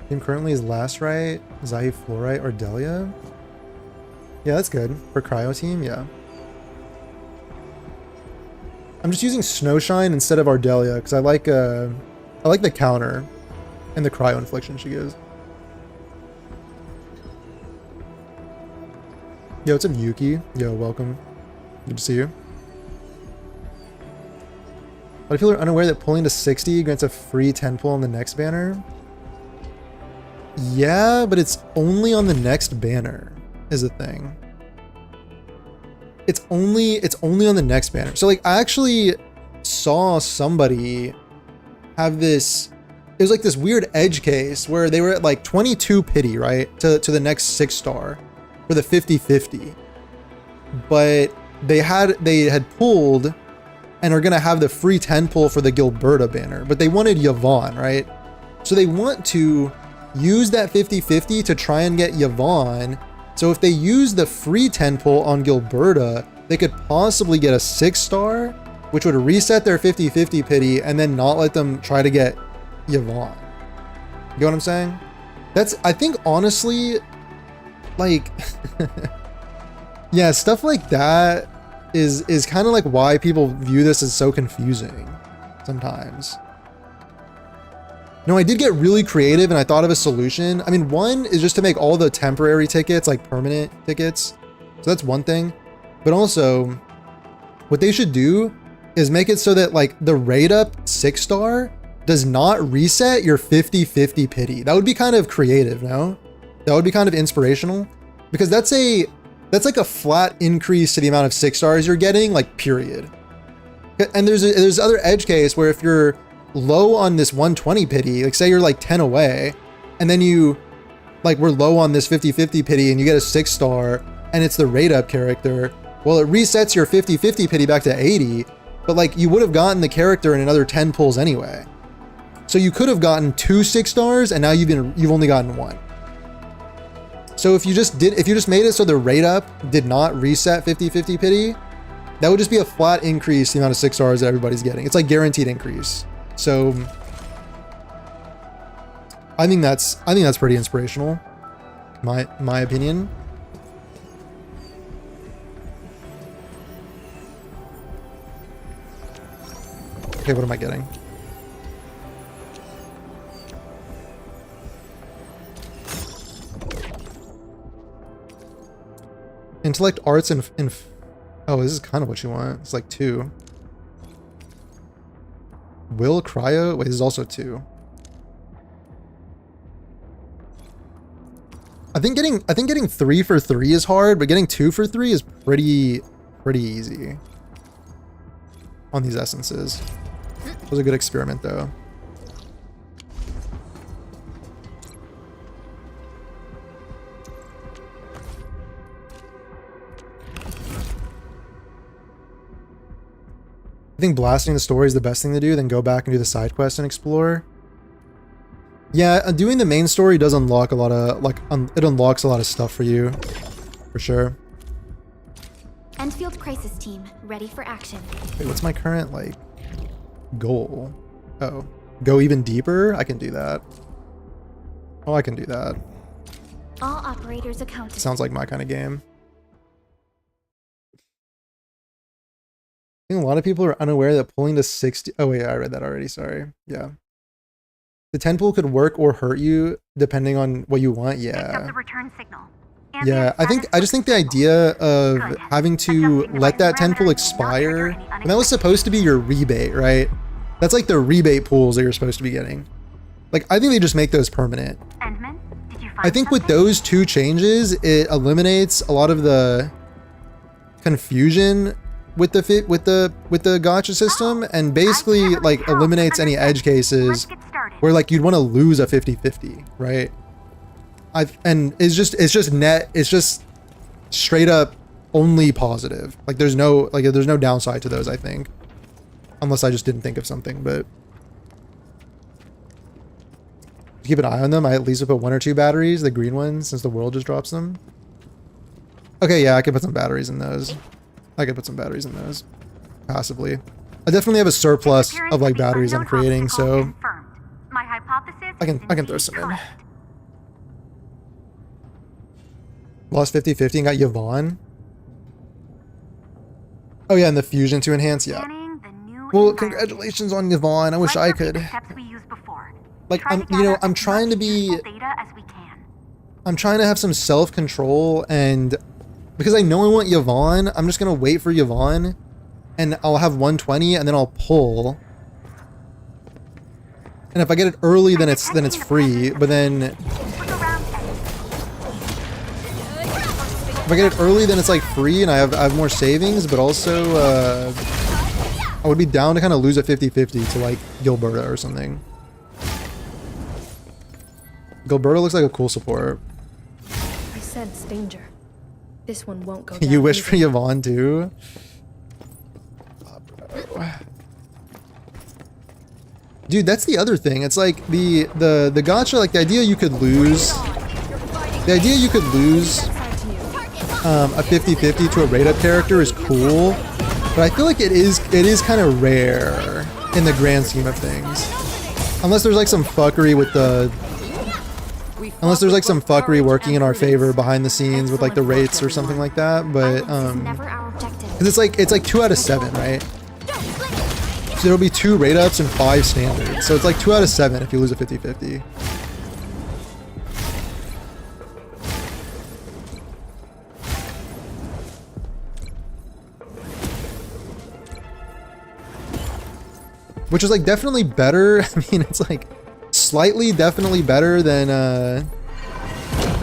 Team currently is Last Right, Zahi Fluorite, or Delia. Yeah, that's good. For cryo team, yeah. I'm just using Snowshine instead of Ardelia because I like the counter and the cryo infliction she gives. Yo, what's up, Yuki? Yo, welcome. Good to see you. A lot of people are unaware that pulling to 60 grants a free 10 pull on the next banner. Yeah, but it's only on the next banner is the thing. It's only on the next banner. So like I actually saw somebody have this, it was like this weird edge case where they were at like 22 pity, right? To the next 6-star for the 50-50. But they had pulled and are gonna have the free 10 pull for the Gilberta banner, but they wanted Yvonne, right? So they want to use that 50-50 to try and get Yvonne. So if they use the free 10 pull on Gilberta, they could possibly get a 6-star, which would reset their 50-50 pity and then not let them try to get Yvonne. You know what I'm saying? That's, I think honestly, like, yeah, stuff like that is kind of like why people view this as so confusing sometimes. No, I did get really creative and I thought of a solution. I mean, one is just to make all the temporary tickets like permanent tickets. So that's one thing. But also, what they should do is make it so that like the rate up 6-star does not reset your 50-50 pity. That would be kind of creative, no? That would be kind of inspirational, because that's like a flat increase to the amount of 6-stars you're getting, like, period. And there's other edge case where if you're low on this 120 pity, like say you're like 10 away, and then you like we're low on this 50-50 pity and you get a 6-star and it's the rate up character, well, it resets your 50-50 pity back to 80, but like you would have gotten the character in another 10 pulls anyway. So you could have gotten 2 6-stars and now you've only gotten 1. So if you just made it so the rate up did not reset 50-50 pity, that would just be a flat increase the amount of 6-stars that everybody's getting. It's like guaranteed increase. So I think that's pretty inspirational, my opinion. Okay, what am I getting? Intellect, arts, and oh, this is kind of what you want. It's like 2. Will, cryo. Wait, this is also 2. I think getting 3 for 3 is hard, but getting 2 for 3 is pretty easy on these essences. It was a good experiment though. I think blasting the story is the best thing to do, then go back and do the side quest and explore. Yeah, doing the main story does unlock a lot of, like, it unlocks a lot of stuff for you, for sure. Enfield Crisis Team, ready for action. Wait, what's my current, like, goal? Oh, go even deeper? I can do that. Oh, I can do that. All operators accounted. Sounds like my kind of game. I think a lot of people are unaware that pulling to 60... Oh wait, I read that already, sorry. Yeah. The 10 pull could work or hurt you depending on what you want, yeah. The return signal. Yeah, I just think the idea of having to let that 10 pull expire, and that was supposed to be your rebate, right? That's like the rebate pools that you're supposed to be getting. Like, I think they just make those permanent. I think with those 2 changes, it eliminates a lot of the confusion with the gacha system, and basically like eliminates any edge cases where like you'd want to lose a 50-50, right? And it's just straight up only positive. Like there's no downside to those, I think, unless I just didn't think of something. But keep an eye on them. I at least would put 1 or 2 batteries, the green ones, since the world just drops them. Okay, yeah, I could put some batteries in those. I could put some batteries in those, passively. I definitely have a surplus of like batteries I'm creating, so I can throw some in. Lost 50-50 and got Yvonne. Oh yeah, and the fusion to enhance, yeah. Well, congratulations on Yvonne. I wish I could. Like, I'm trying to have some self-control, and because I know I want Yvonne, I'm just gonna wait for Yvonne, and I'll have 120, and then I'll pull. And if I get it early, then it's free. But then if I get it early, then it's like free, and I have more savings. But also, I would be down to kind of lose a 50-50 to like Gilberta or something. Gilberta looks like a cool support. I sense danger. This one won't go down. You wish for easily. Yvonne too? Dude, that's the other thing. It's like the gacha, like the idea you could lose. The idea you could lose a 50-50 to a rate up character is cool, but I feel like it is kind of rare in the grand scheme of things. Unless there's like some fuckery with the unless there's like some fuckery working in our favor behind the scenes with like the rates or something like that, but because it's like 2 out of 7, right? So there'll be 2 rate ups and 5 standards. So it's like 2 out of 7 if you lose a 50-50. Which is like definitely better. I mean, it's like slightly definitely better than,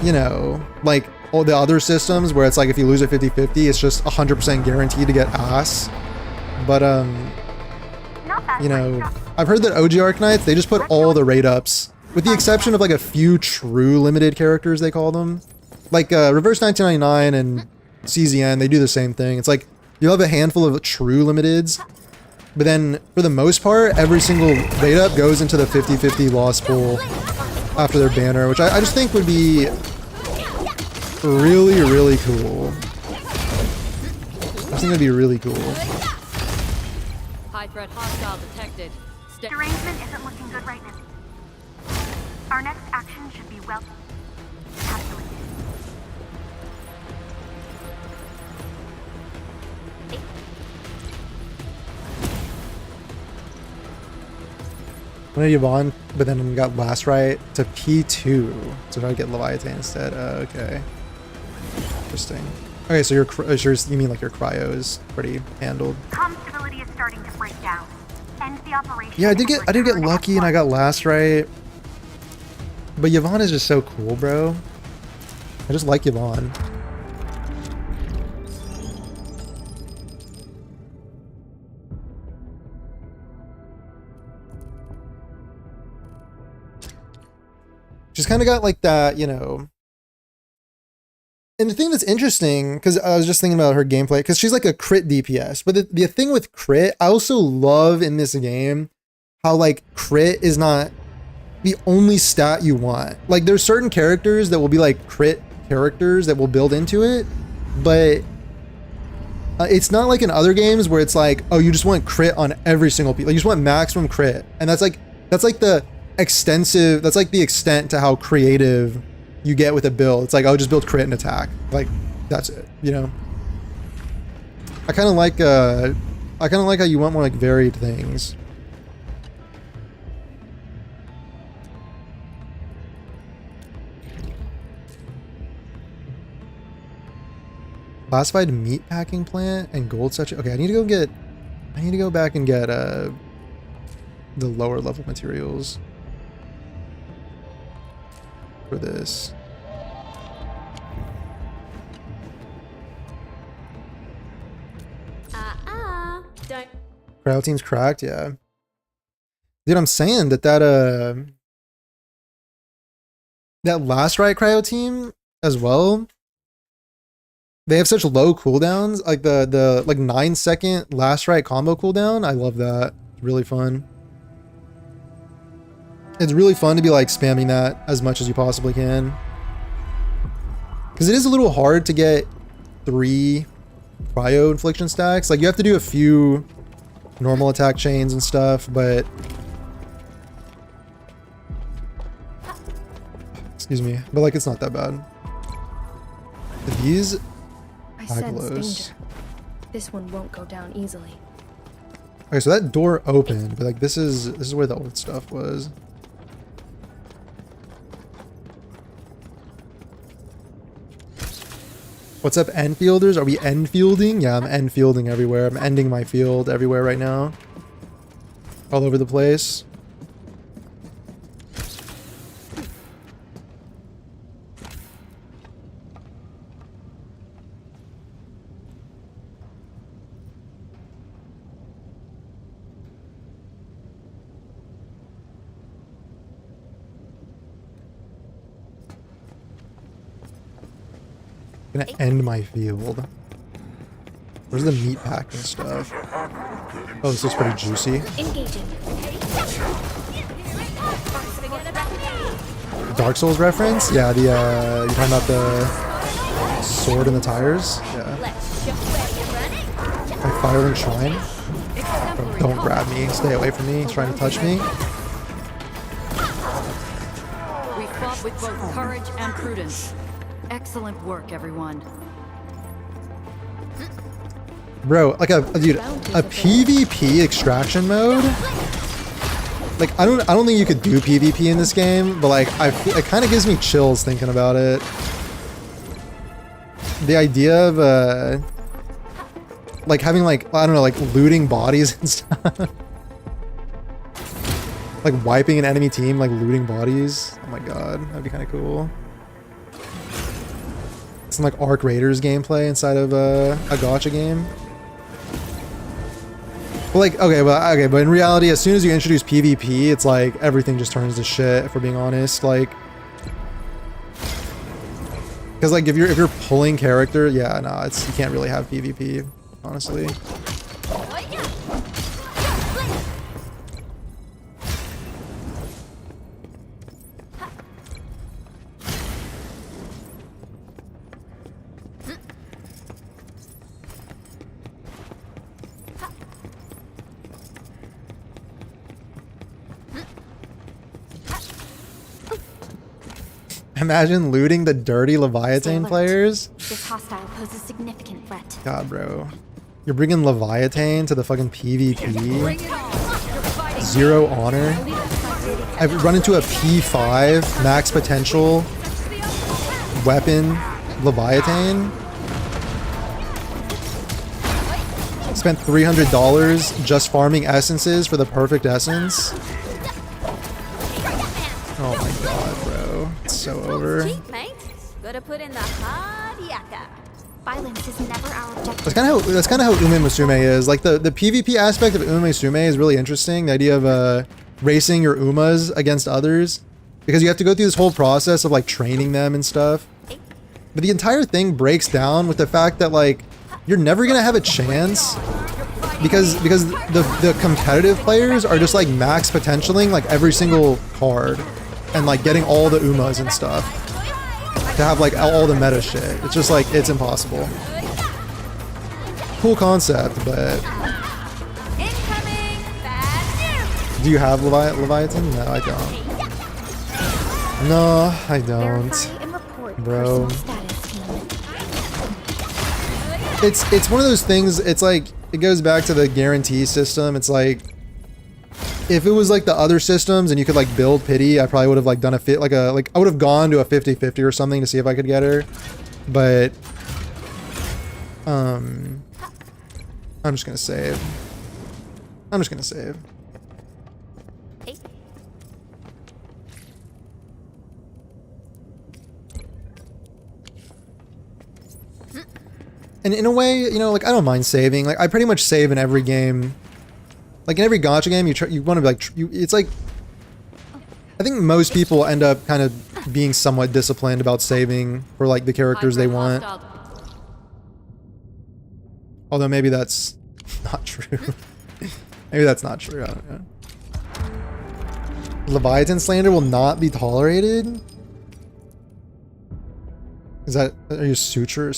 you know, like all the other systems where it's like if you lose a 50-50, it's just 100% guaranteed to get ass. But, you know, I've heard that OG Arknights, they just put all the rate ups, with the exception of like a few true limited characters, they call them. Like Reverse 1999 and CZN, they do the same thing. It's like you'll have a handful of true limiteds, but then for the most part, every single rate up goes into the 50-50 loss pool after their banner, which I just think would be really, really cool. I think it'd be really cool. High threat hostile detected. Derangement isn't looking good right now. Our next action should be well calculated. I'm gonna Yvonne, but then got last right to P2. So if I get Leviathan instead, okay. Interesting. Okay, so you mean like your cryo is pretty handled. Comm stability is starting to break down. End the operation. Yeah, I did get lucky and I got last right. But Yvonne is just so cool, bro. I just like Yvonne. She's kind of got like that, you know. And the thing that's interesting, because I was just thinking about her gameplay, because she's like a crit DPS. But the thing with crit, I also love in this game how like crit is not the only stat you want. Like there's certain characters that will be like crit characters that will build into it, but it's not like in other games where it's like, oh, you just want crit on every single piece. Like you just want maximum crit, and that's like the extensive. That's like the extent to how creative you get with a build. It's like, oh, just build crit and attack. Like that's it, you know. I kind of like how you want more like varied things. Classified meat packing plant and gold statue. Okay, I need to go back and get the lower level materials for this. Don't. Cryo team's cracked, yeah. Dude, I'm saying that last right cryo team as well. They have such low cooldowns, like the like 9-second last right combo cooldown. I love that. It's really fun. It's really fun to be like spamming that as much as you possibly can. Because it is a little hard to get 3 cryo infliction stacks. Like you have to do a few normal attack chains and stuff, but excuse me, but like it's not that bad. These I sense danger. This one won't go down easily. Okay, so that door opened, but like this is where the old stuff was. What's up, Enfielders? Are we Enfielding? Yeah, I'm Enfielding everywhere. I'm ending my field everywhere right now. All over the place. Gonna end my field. Where's the meat packing stuff? Oh, this looks pretty juicy. Engaging. Dark Souls reference? Yeah, the you're talking about the sword and the tires? Yeah. Like Firelink Shrine? Oh, don't grab me. Stay away from me. He's trying to touch me. We fought with both courage and prudence. Excellent work, everyone. Bro, like a PvP extraction mode? Like I don't think you could do PvP in this game, but like it kind of gives me chills thinking about it. The idea of like having like, I don't know, like looting bodies and stuff. Like wiping an enemy team, like looting bodies. Oh my god, that'd be kind of cool. Some like Arc Raiders gameplay inside of a gacha game. But like, okay, but in reality, as soon as you introduce PvP, it's like everything just turns to shit, if we're being honest. Like, because like if you're pulling character, yeah, no, it's, you can't really have PvP, honestly. Imagine looting the dirty Leviathan players. This hostile poses significant threat. God, bro. You're bringing Leviathan to the fucking PvP. Zero honor. I've run into a P5 max potential weapon Leviathan. Spent $300 just farming essences for the perfect essence. Oh my god, bro. It's so over. Cheap, mate. Gotta put in the hard yakka. Violence is never our objective. That's kind of how Ume Musume is. Like the PvP aspect of Ume Musume is really interesting. The idea of racing your Umas against others, because you have to go through this whole process of like training them and stuff. But the entire thing breaks down with the fact that like you're never gonna have a chance because the competitive players are just like max potentialing like every single card and like getting all the Umas and stuff to have like all the meta shit. It's just like, it's impossible. Cool concept, but do you have Leviathan? No, I don't. No, I don't, bro. It's one of those things. It's like, it goes back to the guarantee system. It's like, if it was like the other systems and you could like build pity, I probably would have like done a fit, like I would have gone to a 50-50 or something to see if I could get her. But I'm just gonna save. I'm just gonna save. And in a way, you know, like I don't mind saving. Like I pretty much save in every game. Like in every gacha game, you want to be like, it's like, I think most people end up kind of being somewhat disciplined about saving for like the characters they want. Although maybe that's not true. Maybe that's not true. I don't know. Leviathan slander will not be tolerated. Is that, are you suitor?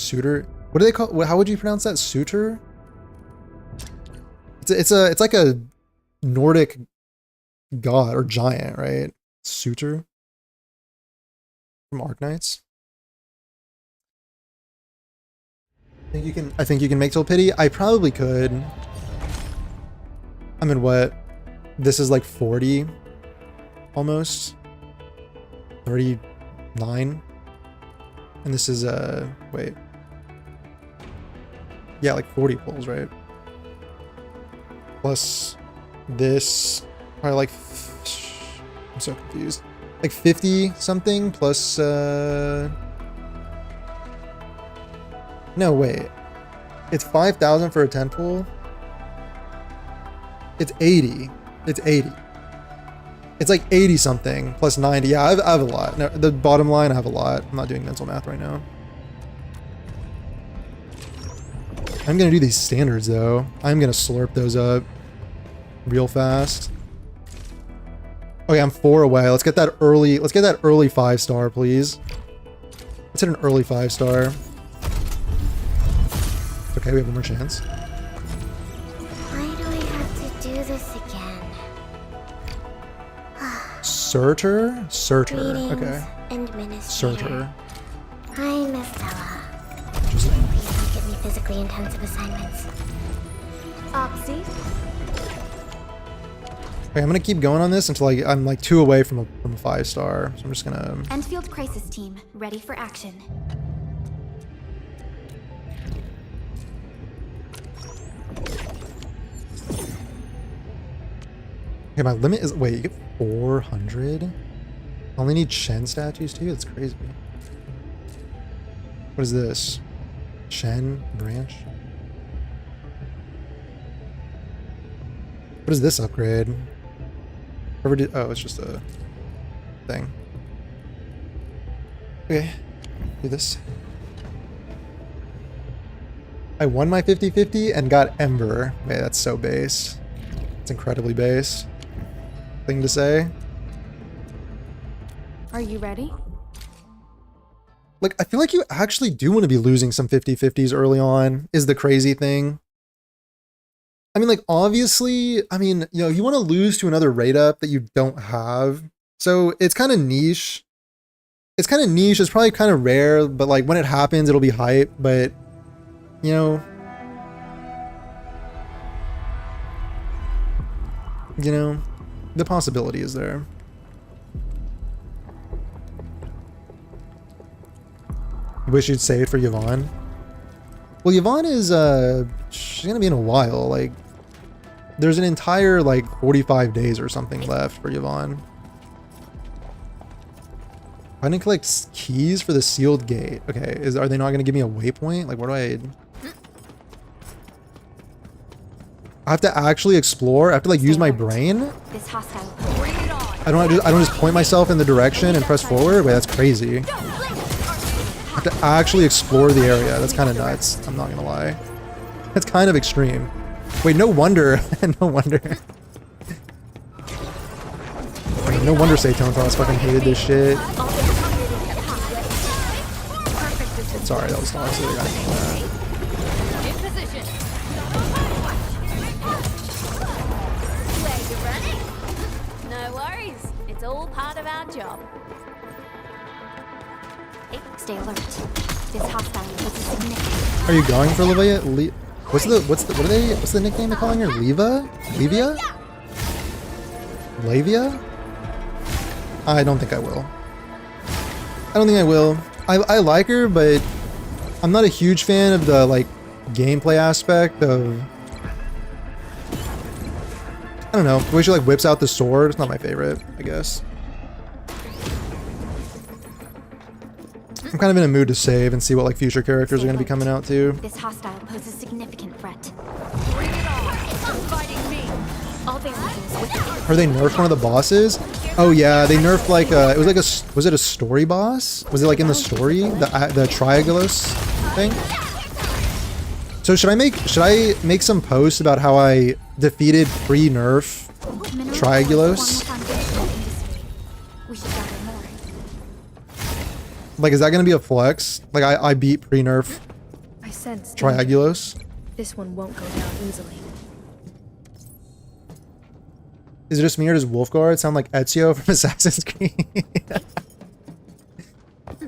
What do they call? How would you pronounce that? Suitor? It's like a Nordic god or giant, right? Suitor from Arknights. I think you can make Till Pity. I probably could. I mean, what? This is like 40 almost. 39. And this is wait. Yeah, like 40 pulls, right? Plus this, probably like, I'm so confused. Like 50 something plus, no, wait. It's 5,000 for a 10 pull. It's 80. It's 80. It's like 80 something plus 90. Yeah, I have a lot. No, the bottom line, I have a lot. I'm not doing mental math right now. I'm gonna do these standards though. I'm gonna slurp those up real fast. Okay, I'm 4 away. Let's get that early 5-star, please. Let's hit an early 5-star. Okay, we have one more chance. Why do I have to do this again? Surtur? Surtur. Greetings, Okay. Administrator. Surtur. I'm Estella. Interesting. Please don't give me physically intensive assignments. Oxy? Okay, I'm gonna keep going on this until I'm like 2 away from a 5-star. So I'm just gonna. Enfield Crisis Team, ready for action. Okay, my limit is. Wait, you get 400? I only need Shen statues too? That's crazy. What is this? Shen branch? What is this upgrade? Whoever did. Oh, it's just a thing. Okay, do this. I won my 50-50 and got Ember. Man, that's so base. It's incredibly base. Thing to say. Are you ready? Like, I feel like you actually do want to be losing some 50-50s early on, is the crazy thing. I mean, like, obviously, I mean, you know, you want to lose to another rate up that you don't have. So it's kind of niche. It's kind of niche. It's probably kind of rare, but like when it happens, it'll be hype. But, you know, the possibility is there. Wish you'd say it for Yvonne. Well, Yvonne is, she's gonna be in a while. Like, there's an entire, like, 45 days or something left for Yvonne. I didn't collect keys for the sealed gate. Okay, are they not gonna give me a waypoint? Like, what do I have to actually explore? I have to, like, use my brain? This hostile. I don't just point myself in the direction and press forward? Wait, that's crazy. I have to actually explore the area. That's kind of nuts. I'm not gonna lie. That's kind of extreme. Wait, no wonder. No wonder. No wonder Satontos fucking hated this shit. Sorry, that was toxic. I didn't mean that. No worries. It's all part of our job. Stay alert. This hostile was a significant. Are you going for Livia? What's the nickname they're calling her? Leva? Levia? Lavia? I don't think I will. I don't think I will. I like her, but I'm not a huge fan of the, like, gameplay aspect of... I don't know. The way she, like, whips out the sword. It's not my favorite, I guess. I'm kind of in a mood to save and see what, like, future characters are going to be coming out too. This hostile poses a significant threat. Bring it on! Fighting me! All they want is with Or they nerfed one of the bosses? Oh yeah, they nerfed like it was like was it a story boss? Was it like in the story? The Triagolos thing? So should I make some posts about how I defeated pre-nerf Triagolos? We should gather more. Like, is that gonna be a flex? Like I beat pre-nerf I sense danger. Triagolos? This one won't go down easily. Is it just me or does Wolfguard sound like Ezio from Assassin's Creed?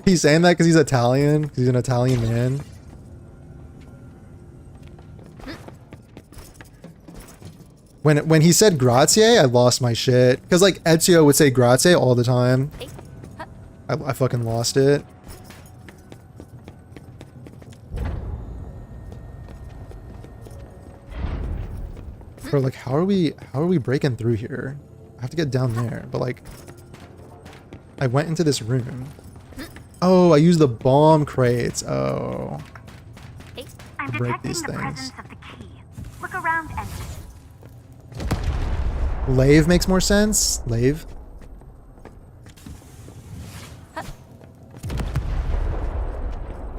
He's saying that because he's Italian, because he's an Italian man. When he said grazie, I lost my shit. Because like Ezio would say grazie all the time. I fucking lost it. Bro, like, how are we breaking through here? I have to get down there, but like, I went into this room. Oh, I used the bomb crates. Oh, I'm break detecting these the things. presence of the key. Look around and Lave makes more sense. Lave.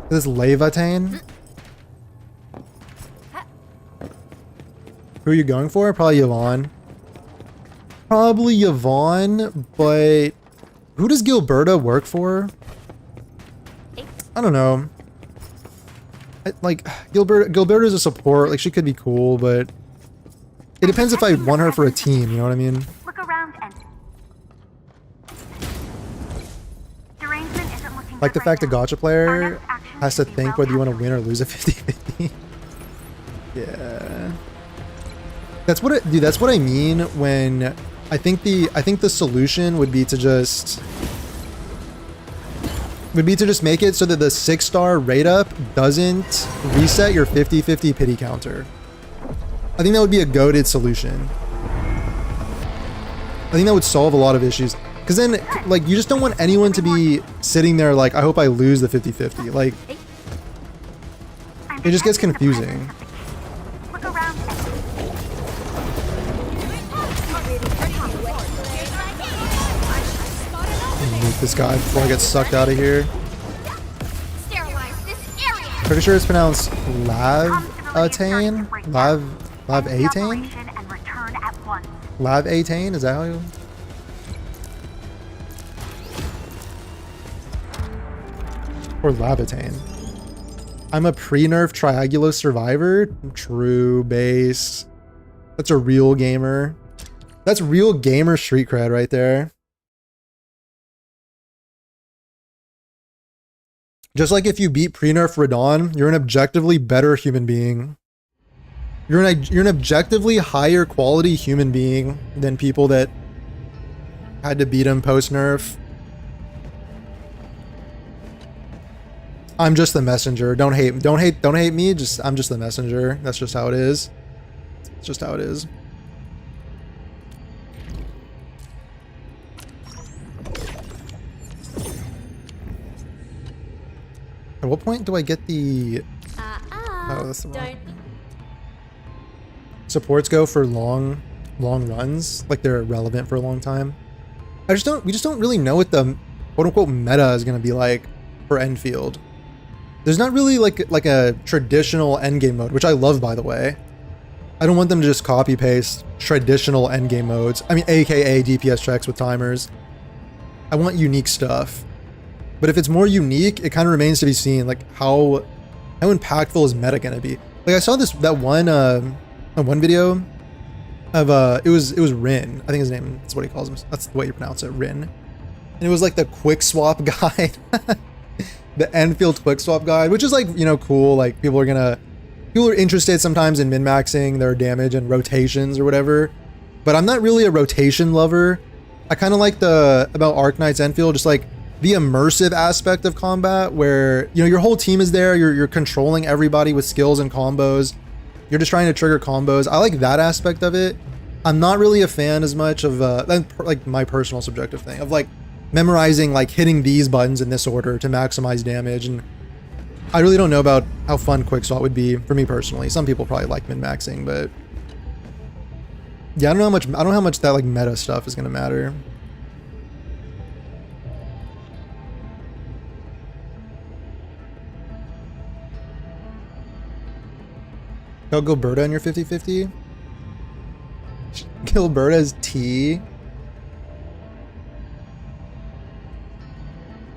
This Levatane. Who are you going for? Probably Yvonne. Probably Yvonne, but who does Gilberta work for? I don't know. Like, Gilberta's a support. Like, she could be cool, but it depends if I want her for a team, you know what I mean? Look around and... Derangement isn't looking Like the good fact a right now. gacha Our player next action has to should be think well whether you want to calculated. win or lose a 50-50. Yeah. That's what it, dude, that's what I mean when I think the solution would be to just make it so that the 6-star rate up doesn't reset your 50-50 pity counter. I think that would be a goated solution. I think that would solve a lot of issues. Because then, like, you just don't want anyone to be sitting there like, I hope I lose the 50-50. Like, it just gets confusing. Look around and... Nuke this guy before I get sucked out of here. Sterilize this area. Pretty sure it's pronounced Lav-Atane? Lav-Atane? And return at once. Lav-Atane? Is that how you... Or Labatane. I'm a pre-nerf Triangular survivor. True base. That's a real gamer. That's real gamer street cred right there. Just like if you beat pre-nerf Radon, you're an objectively better human being. You're an objectively higher quality human being than people that had to beat him post-nerf. I'm just the messenger. Don't hate me. I'm just the messenger. That's just how it is. It's just how it is. At what point do I get the... Oh, that's the wrong. Supports go for long runs, like they're relevant for a long time. We just don't really know what the quote unquote meta is gonna be like for Enfield. There's not really like a traditional endgame mode, which I love, by the way. I don't want them to just copy paste traditional endgame modes. I mean, AKA DPS checks with timers. I want unique stuff. But if it's more unique, it kind of remains to be seen, like how impactful is meta gonna be. Like I saw that one video of it was Rin. I think his name is what he calls him. That's the way you pronounce it, Rin. And it was like the quick swap guide. The Enfield quick swap guide, which is like, you know, cool. Like people are interested sometimes in min-maxing their damage and rotations or whatever. But I'm not really a rotation lover. I kind of like about Arknights Enfield, just like the immersive aspect of combat where, you know, your whole team is there. You're controlling everybody with skills and combos. You're just trying to trigger combos. I like that aspect of it. I'm not really a fan as much of like my personal subjective thing of like memorizing, like hitting these buttons in this order to maximize damage. And I really don't know about how fun quickswap would be for me personally. Some people probably like min-maxing, but yeah, I don't know how much that like meta stuff is gonna matter. Oh, Gilberta in your 50-50? Gilberta's T.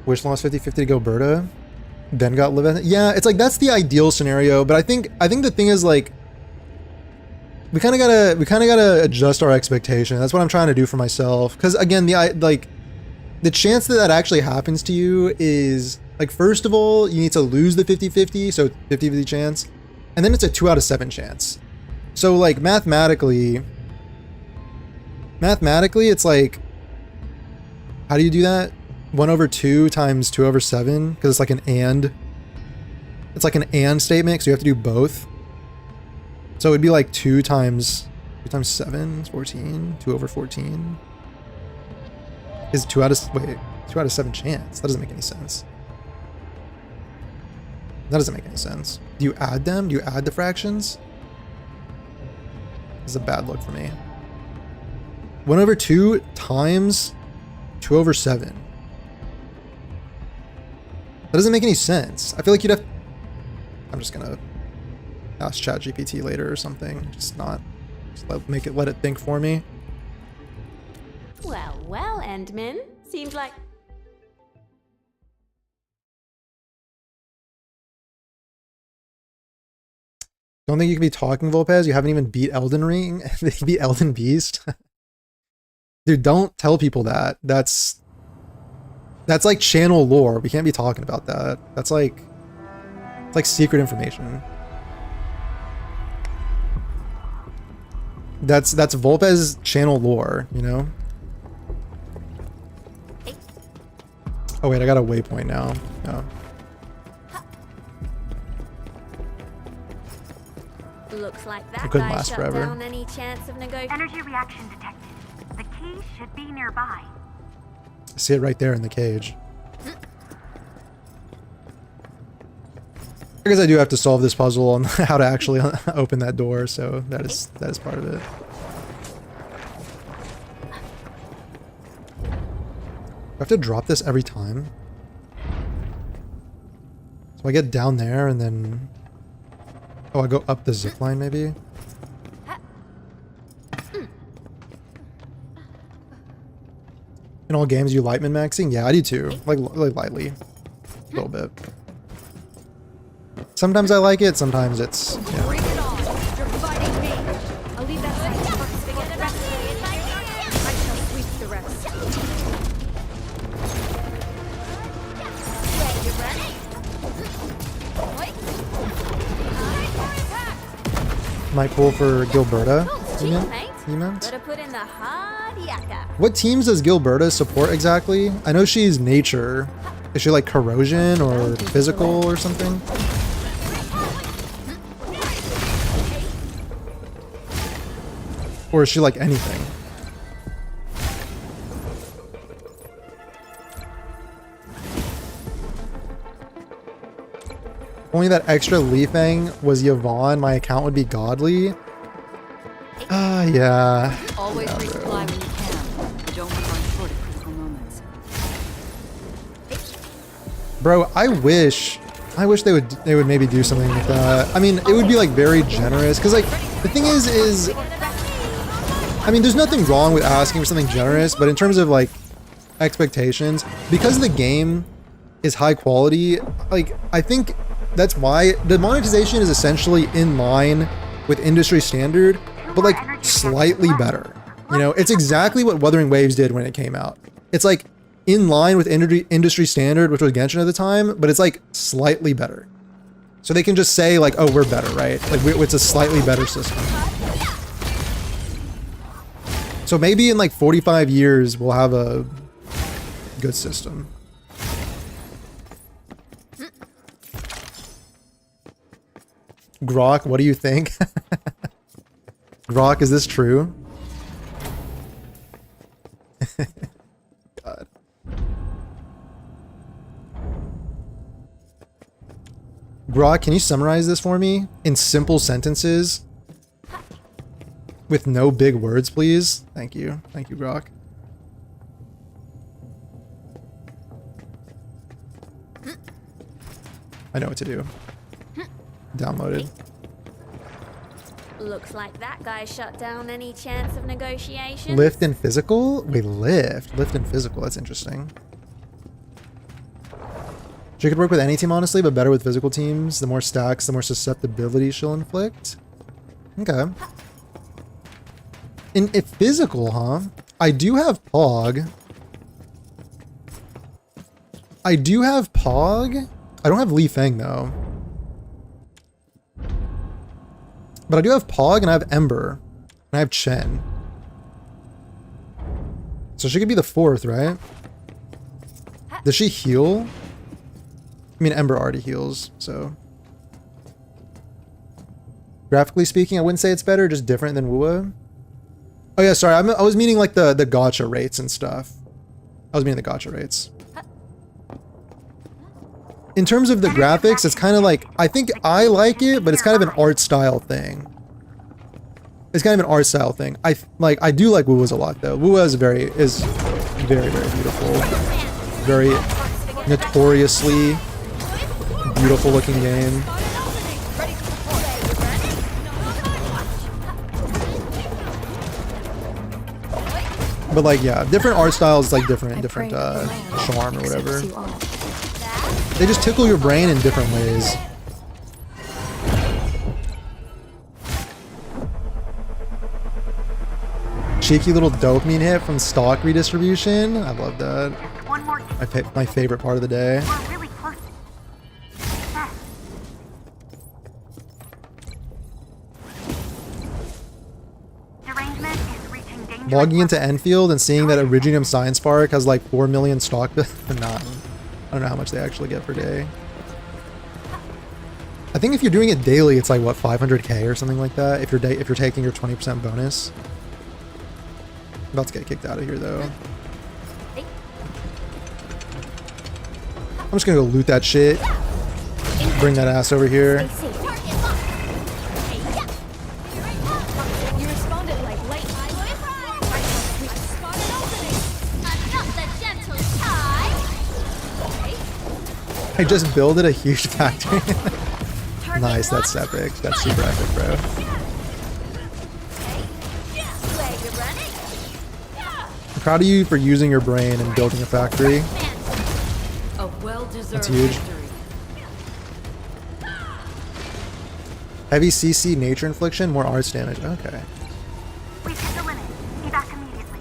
Wish lost 50-50 to Gilberta, then got live. Yeah, it's like that's the ideal scenario, but I think the thing is like we kind of gotta adjust our expectation. That's what I'm trying to do for myself. Because again, the chance that actually happens to you is like, first of all, you need to lose the 50-50, so 50-50 chance. And then it's a 2 out of 7 chance. So like mathematically, it's like, how do you do that? 1/2 times 2/7, because it's like an and. It's like an and statement, so you have to do both. So it'd be like 2 times 7 is 14. 2/14 is 2 out of 7 chance. That doesn't make any sense. That doesn't make any sense. Do you add them? Do you add the fractions? This is a bad look for me. 1/2 times 2/7. That doesn't make any sense. I feel like you'd have... I'm just gonna ask ChatGPT later or something. Just not Just let it think for me. Well, well, Endman. Seems like... Don't think you can be talking, Volpez. You haven't even beat Elden Ring. They beat Elden Beast. Dude, don't tell people that. That's like channel lore. We can't be talking about that. It's like secret information. That's Volpez channel lore, you know? Oh wait, I got a waypoint now. Oh. Looks like that couldn't guy last shut forever. down any chance of negotiation. Energy reaction detected. The key should be nearby. I see it right there in the cage. I guess I do have to solve this puzzle on how to actually open that door, so that is part of it. Do I have to drop this every time? So I get down there and then... Oh, I go up the zipline maybe? In all games you light min-maxing? Yeah, I do too. Like lightly. A little bit. Sometimes I like it, sometimes it's... Yeah. Bring it on. You're fighting me. I'll leave that side to work to get it back. I shall sweep the rest. Might pull for Gilberta. Gee, You mate. meant? Better put in the hard yakka. What teams does Gilberta support exactly? I know she's nature. Is she like corrosion or physical or something? Or is she like anything? If only that extra Leafang was Yvonne, my account would be godly. Yeah. Always resupply when you can. Don't run short at critical moments. Bro, I wish they would maybe do something with that. I mean, it would be like very generous, because like the thing is I mean, there's nothing wrong with asking for something generous, but in terms of like expectations, because the game is high quality, like I think that's why the monetization is essentially in line with industry standard, but like slightly better. You know, it's exactly what Wuthering Waves did when it came out. It's like in line with industry standard, which was Genshin at the time, but it's like slightly better. So they can just say like, oh, we're better, right? Like it's a slightly better system. So maybe in like 45 years, we'll have a good system. Grok, what do you think? Grok, is this true? God. Grok, can you summarize this for me in simple sentences? With no big words, please. Thank you. Thank you, Grok. I know what to do. Downloaded. Looks like that guy shut down any chance of negotiation. Lift and physical? Wait, lift. Lift and physical. That's interesting. She could work with any team, honestly, but better with physical teams. The more stacks, the more susceptibility she'll inflict. Okay. In physical, huh? I do have Pog. I do have Pog. I don't have Li Feng, though. But I do have Pog, and I have Ember. And I have Chen. So she could be the fourth, right? Does she heal? I mean, Ember already heals, so... Graphically speaking, I wouldn't say it's better, just different than Wua. Oh yeah, sorry, I was meaning like the gacha rates and stuff. I was meaning the gacha rates. In terms of the graphics, it's kind of like, I think I like it, but it's kind of an art style thing. It's kind of an art style thing. I do like Wua's a lot though. Wua is very, very beautiful. Very notoriously beautiful looking game. But like, yeah, different art styles, like different charm or whatever. They just tickle your brain in different ways. Cheeky little dopamine hit from stock redistribution. I love that. One more. My favorite part of the day. We're really close to success. Derangement is reaching danger. Logging into Enfield and seeing that Iridium Science Park has like 4 million stock. Not. I don't know how much they actually get per day. I think if you're doing it daily, it's like what, 500k or something like that. If you're taking your 20% bonus. I'm about to get kicked out of here though. I'm just gonna go loot that shit. Bring that ass over here. You responded like late. I just builded a huge factory. Nice, that's epic. That's super epic, bro. I'm proud of you for using your brain and building a factory. That's huge. Heavy CC nature infliction, more arts damage. Okay. We've hit the limit. Be back immediately.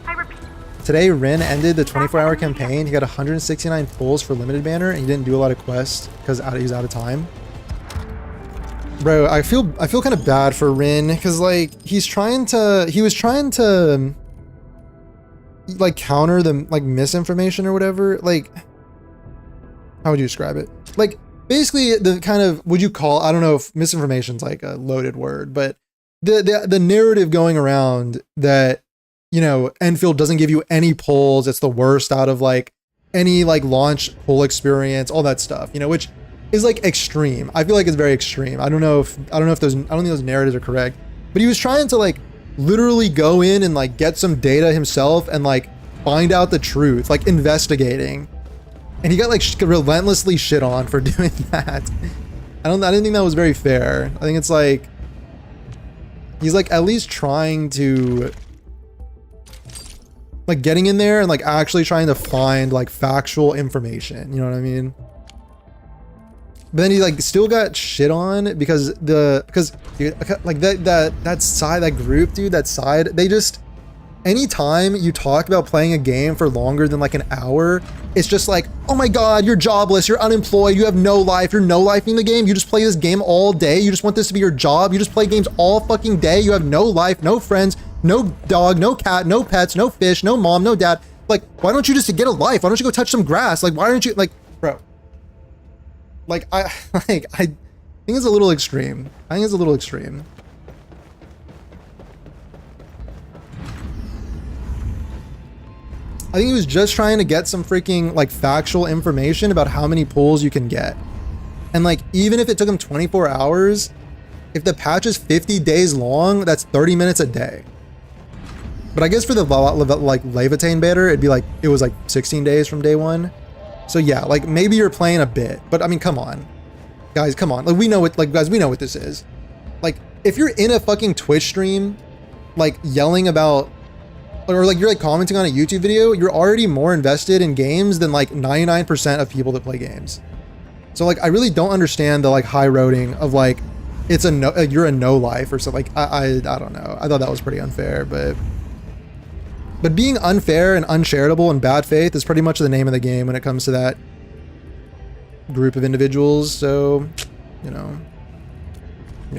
I repeat. Today, Rin ended the 24-hour campaign. He got 169 pulls for limited banner, and he didn't do a lot of quests because he was out of time. Bro, I feel kind of bad for Rin because like he was trying to like counter the like misinformation or whatever. Like, how would you describe it? Like, basically the kind of, would you call, I don't know if misinformation's like a loaded word, but the narrative going around that, you know, Enfield doesn't give you any pulls, it's the worst out of like any like launch pull experience, all that stuff, you know, which is like extreme. I feel like it's very extreme. I don't think those narratives are correct, but he was trying to like literally go in and like get some data himself and like find out the truth, like investigating. And he got like relentlessly shit on for doing that. I didn't think that was very fair. I think it's like, he's like at least trying to like getting in there and like actually trying to find like factual information. You know what I mean? But then he like still got shit on because dude, like that side, that group, dude, that side, they just, anytime you talk about playing a game for longer than like an hour, it's just like, oh my god, you're jobless, you're unemployed, you have no life, you're no lifing the game, you just play this game all day, you just want this to be your job, you just play games all fucking day, you have no life, no friends, no dog, no cat, no pets, no fish, no mom, no dad. Like, why don't you just get a life? Why don't you go touch some grass? Like, why don't you, like, bro, like, I think it's a little extreme. I think it's a little extreme. I think he was just trying to get some freaking like factual information about how many pulls you can get. And like, even if it took him 24 hours, if the patch is 50 days long, that's 30 minutes a day. But I guess for the like Levitain beta, it'd be like, it was like 16 days from day one. So yeah, like maybe you're playing a bit, but I mean, come on, guys, come on. Like we know what, like guys, we know what this is. Like if you're in a fucking Twitch stream, like yelling about, or like you're like commenting on a YouTube video, you're already more invested in games than like 99% of people that play games. So like, I really don't understand the like high roading of like, it's a no, you're a no life or something. Like I don't know. I thought that was pretty unfair, but being unfair and uncharitable and bad faith is pretty much the name of the game when it comes to that group of individuals. So, you know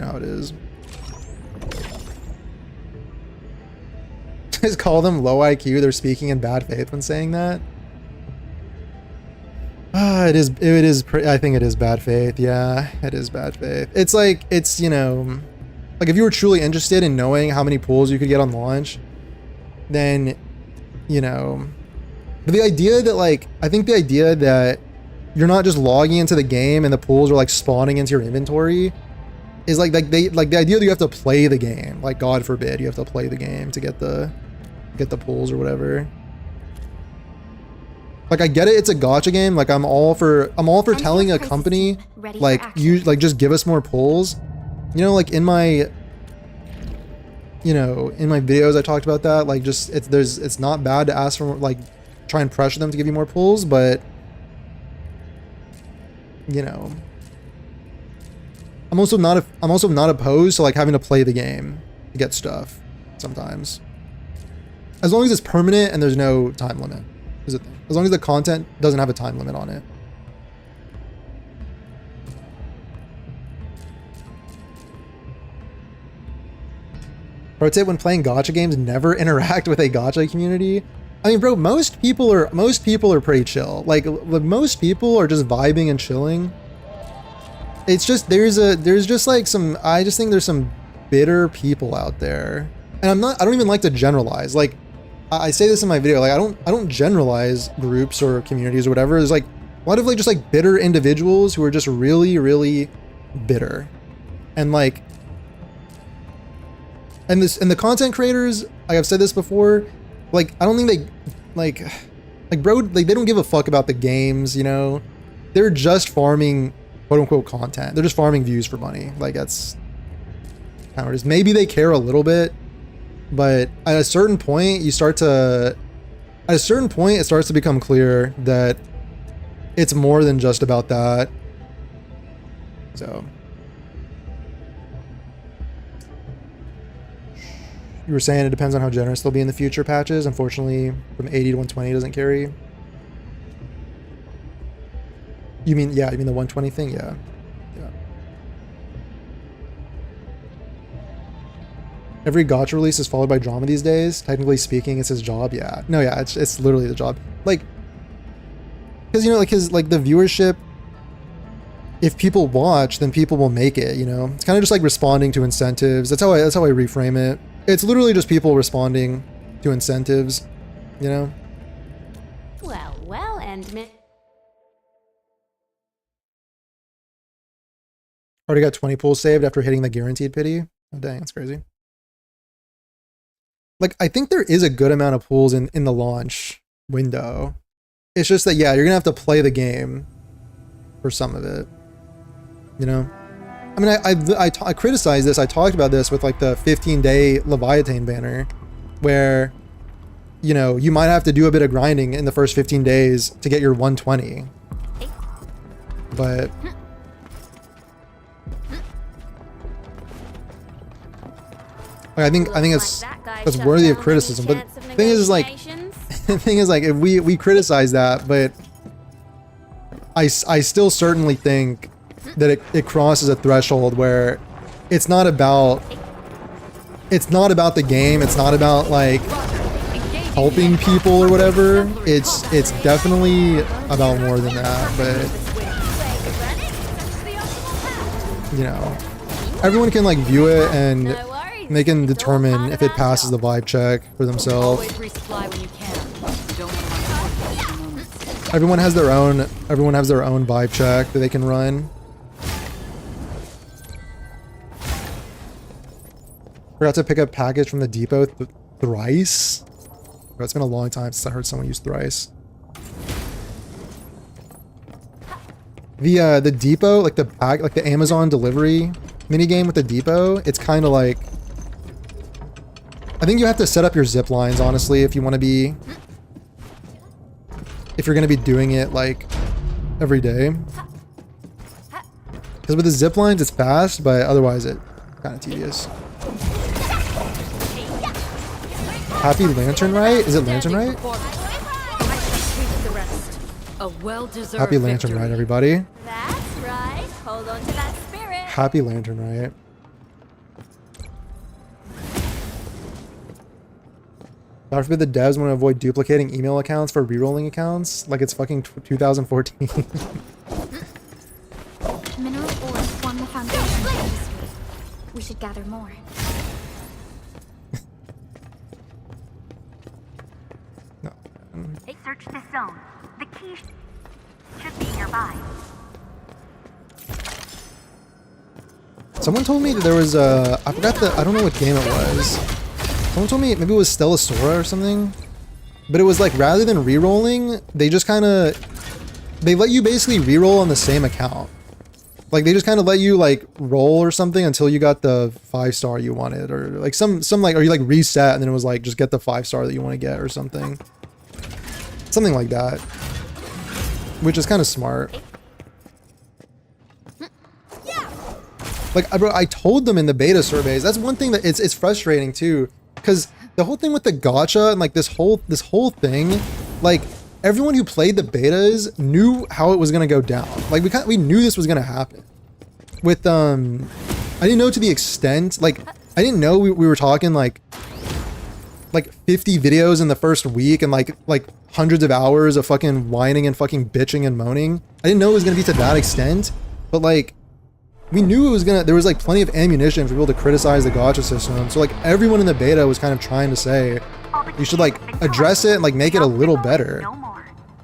how it is. Just call them low IQ. They're speaking in bad faith when saying that. It is. I think it is bad faith. Yeah, it is bad faith. It's like, it's, you know, like if you were truly interested in knowing how many pulls you could get on launch, then, you know, but the idea that like, I think the idea that you're not just logging into the game and the pulls are like spawning into your inventory is like the idea that you have to play the game, like God forbid you have to play the game to get the pulls or whatever. Like I get it, it's a gacha game. Like I'm all for telling a company like, you like just give us more pulls. You know, like in my you know, in my videos I talked about that. Like, just it's not bad to ask for, like, try and pressure them to give you more pulls, but you know, I'm also not opposed to like having to play the game to get stuff sometimes, as long as it's permanent and there's no time limit. Is it? As long as the content doesn't have a time limit on it. Pro tip when playing gacha games, never interact with a gacha community. I mean, bro, most people are pretty chill. Like most people are just vibing and chilling. It's just I just think there's some bitter people out there. And I don't even like to generalize. Like I say this in my video, like I don't generalize groups or communities or whatever. There's like a lot of like just like bitter individuals who are just really, really bitter. And like and the content creators, like I've said this before, like I don't think they like bro, like they don't give a fuck about the games, you know? They're just farming quote unquote content. They're just farming views for money. Like that's kind of what it is. Maybe they care a little bit, but at a certain point it starts to become clear that it's more than just about that. So you were saying it depends on how generous they'll be in the future patches. Unfortunately, from 80 to 120 doesn't carry. You mean the 120 thing? Yeah. Every gacha release is followed by drama these days. Technically speaking, it's his job. Yeah. No, yeah, it's literally the job. Like, because you know, like the viewership. If people watch, then people will make it. You know, it's kind of just like responding to incentives. That's how I reframe it. It's literally just people responding to incentives. You know. Well, and Already got 20 pulls saved after hitting the guaranteed pity. Oh dang, that's crazy. Like, I think there is a good amount of pulls in the launch window. It's just that, yeah, you're gonna have to play the game for some of it. You know? I mean, I criticized this. I talked about this with like the 15-day Leviathan banner, where, you know, you might have to do a bit of grinding in the first 15 days to get your 120. But I think that's worthy of criticism. But the thing is like if we criticize that, but I still certainly think that it crosses a threshold where it's not about the game, it's not about like helping people or whatever. It's definitely about more than that, but you know, everyone can like view it and they can determine if it passes the vibe check for themselves. Everyone has their own vibe check that they can run. Forgot to pick up package from the depot thrice. Bro, it's been a long time since I heard someone use thrice. The depot, like the Amazon delivery minigame with the depot, it's kind of like, I think you have to set up your zip lines, honestly, if you're going to be doing it like every day. Because with the zip lines, it's fast, but otherwise it's kind of tedious. Happy Lantern Rite? Is it Lantern Rite? Happy Lantern Rite, everybody. that's right. Hold on to that spirit. Happy Lantern Rite. God forbid the devs want to avoid duplicating email accounts for rerolling accounts, like it's fucking 2014. Mineral ores form the foundation of the industry. We should gather more. No. Search this zone. The key should be nearby. Someone told me that there was a, I don't know what game it was. Someone told me maybe it was Stellasora or something, but it was like rather than re-rolling, they just kind of, they let you basically re-roll on the same account. Like they just kind of let you like roll or something until you got the 5-star you wanted, or like some like, or you like reset and then it was like just get the 5-star that you want to get or something like that, which is kind of smart. Like bro, I told them in the beta surveys, that's one thing that it's frustrating too, because the whole thing with the gacha and like this whole thing, like everyone who played the betas knew how it was going to go down. Like we knew this was going to happen with I didn't know to the extent, like I didn't know we were talking like 50 videos in the first week and like hundreds of hours of fucking whining and fucking bitching and moaning. I didn't know it was going to be to that extent, but like we knew it was there was like plenty of ammunition for people to criticize the gacha system. So like everyone in the beta was kind of trying to say you should like address it and like make it a little better.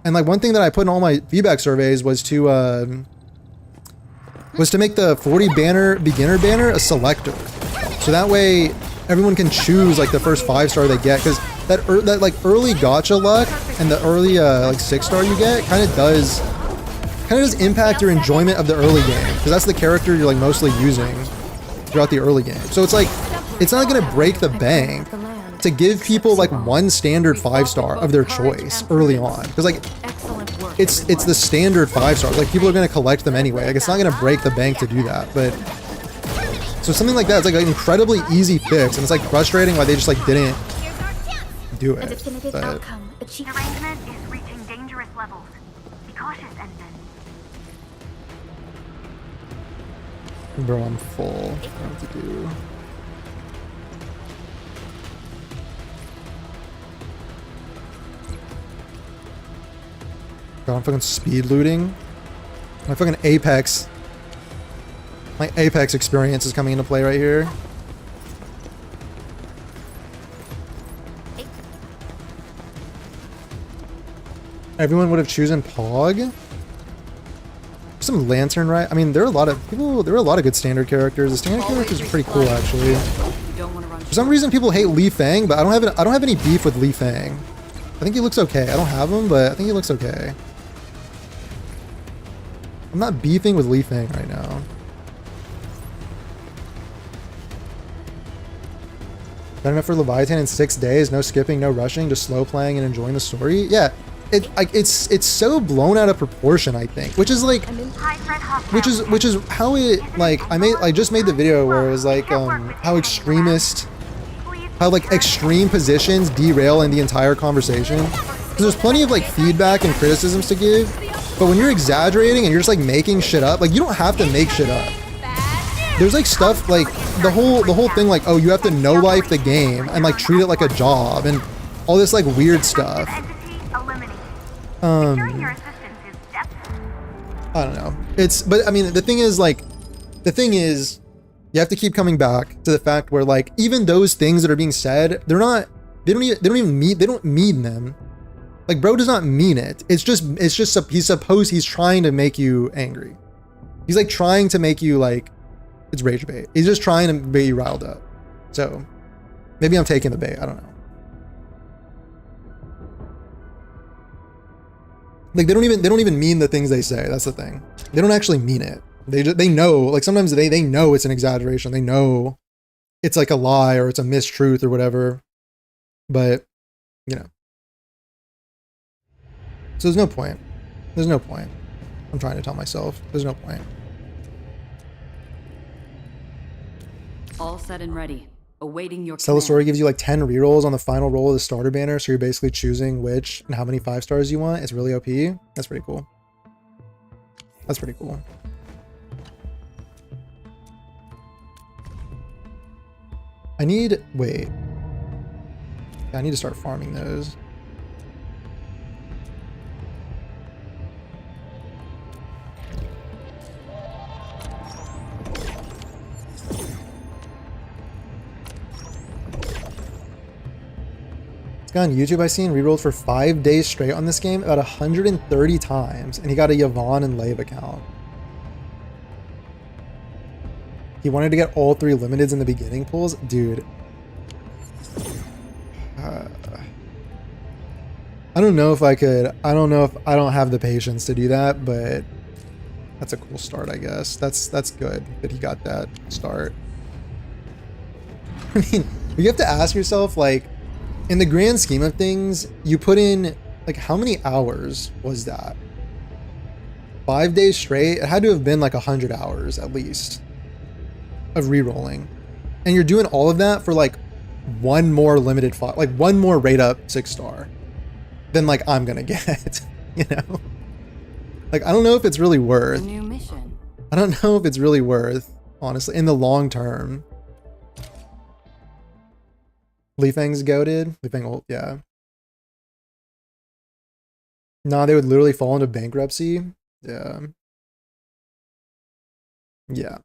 And like one thing that I put in all my feedback surveys was to make the 40 banner beginner banner a selector, so that way everyone can choose like the first 5-star they get, because that like early gacha luck and the early like 6-star you get kind of does impact your enjoyment of the early game, because that's the character you're like mostly using throughout the early game. So it's like it's not gonna break the bank to give people like one standard 5-star of their choice early on, because like it's the standard 5-stars, like people are going to collect them anyway, like it's not going to break the bank to do that. But so something like that is like an incredibly easy fix, and it's like frustrating why they just like didn't do it. But The arrangement is reaching dangerous levels. Be cautious, Ensign. bro, I'm full. What do I have to do? God, I'm fucking speed looting. My fucking Apex. My Apex experience is coming into play right here. Everyone would have chosen Pog. Some Lantern, right? I mean, there are a lot of people. There are a lot of good standard characters. The standard characters are pretty cool, actually. For some reason, people hate Li Fang, but I don't have any beef with Li Fang. I think he looks okay. I don't have him, but I think he looks okay. I'm not beefing with Li Fang right now. Done enough for Leviathan in 6 days. No skipping, no rushing, just slow playing and enjoying the story. Yeah, it's so blown out of proportion, I think, which is like, which is how it, like, I just made the video where it was like how extreme positions derail in the entire conversation. Because there's plenty of like feedback and criticisms to give, but when you're exaggerating and you're just like making shit up, like you don't have to make shit up. There's like stuff like the whole thing, like, oh, you have to no life the game and like treat it like a job and all this like weird stuff. I don't know. But I mean, the thing is, you have to keep coming back to the fact where like even those things that are being said, they don't mean them. Like, bro does not mean it. It's just he's trying to make you angry. He's like trying to make you like, it's rage bait. He's just trying to get you riled up. So maybe I'm taking the bait. I don't know. Like they don't even mean the things they say. That's the thing. They don't actually mean it. They know, like sometimes they know it's an exaggeration. They know it's like a lie or it's a mistruth or whatever. But, you know. So there's no point. There's no point. I'm trying to tell myself. There's no point. All set and ready. Awaiting your Stella Story gives you like 10 rerolls on the final roll of the starter banner, so you're basically choosing which and how many 5-stars you want. It's really OP. That's pretty cool. That's pretty cool. I need to start farming those. On YouTube, I seen rerolled for 5 days straight on this game about 130 times, and he got a Yvonne and Lave account. He wanted to get all 3 limiteds in the beginning pools. Dude. I don't know if I could. I don't know if I don't have the patience to do that, but That's a cool start, I guess. That's good that he got that start. I mean, you have to ask yourself, like, in the grand scheme of things, you put in, like, how many hours was that? 5 days straight? It had to have been like 100 hours at least of re-rolling. And you're doing all of that for like one more limited file, like one more rate up 6-star than like I'm gonna get, you know? Like, I don't know if it's really worth. New mission. I don't know if it's really worth, honestly, in the long term. Li Feng's goated. Li Feng ult, yeah. Nah, they would literally fall into bankruptcy. Yeah. Yeah.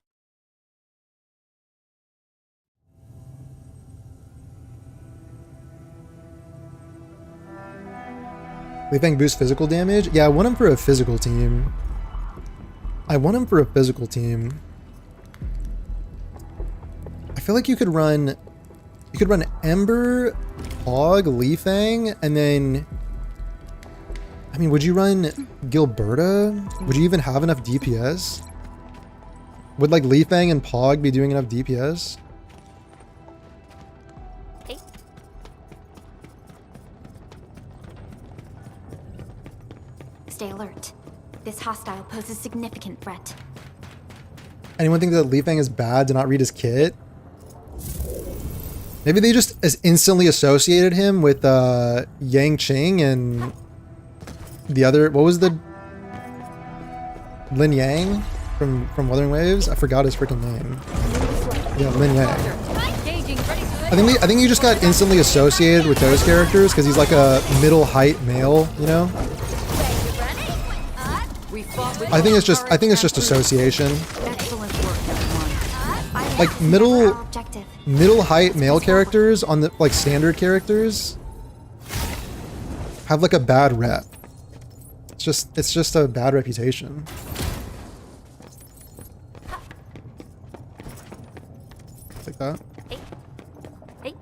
Li Feng boosts physical damage? Yeah, I want him for a physical team. I want him for a physical team. I feel like you could run Ember, Hog, Li Feng, and then I mean, would you run Gilberta? Would you even have enough DPS? Would like Li Feng and Pog be doing enough DPS? Hey. Stay alert. This hostile poses significant threat. Anyone think that Li Feng is bad to not read his kit? Maybe they just as instantly associated him with Yang Qing and the other, what was the Lin Yang from Wuthering Waves? I forgot his freaking name. Yeah, Lin Yang. I think you just got instantly associated with those characters because he's like a middle height male, you know? I think it's just association. Like middle height male characters on the like standard characters have like a bad rep. It's just a bad reputation. Like that. Hey.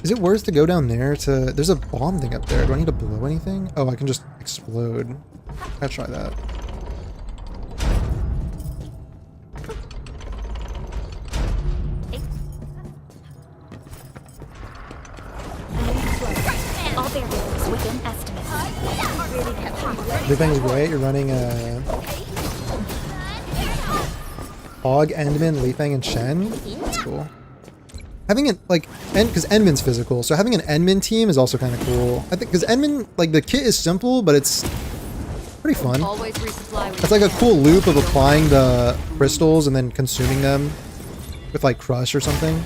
Is it worth to go down there to... There's a bomb thing up there. Do I need to blow anything? Oh, I can just explode. I'll try that. All variables within estimate. Li Feng's great. You're running Hog, Endman, Li Feng, and Shen. That's cool. Having it like, because Endman's physical, so having an Endman team is also kind of cool. I think because Endman, like the kit is simple, but it's pretty fun. It's like a cool loop of applying the crystals and then consuming them with like Crush or something.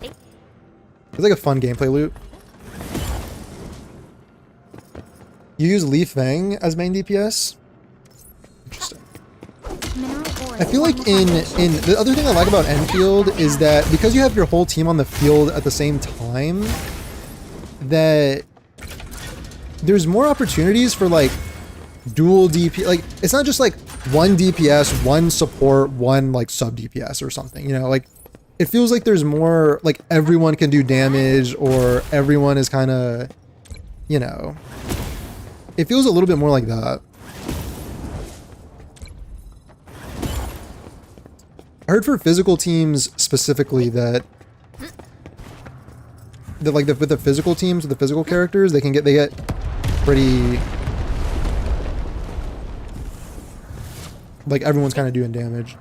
It's like a fun gameplay loop. You use Li Feng as main DPS? Interesting. I feel like in the other thing I like about Enfield is that because you have your whole team on the field at the same time, that there's more opportunities for like dual DP. Like it's not just like one DPS, one support, one like sub DPS or something, you know, like it feels like there's more like everyone can do damage or everyone is kind of, you know, it feels a little bit more like that. I heard for physical teams specifically that like with the physical teams, with the physical characters, they get pretty, like everyone's kind of doing damage.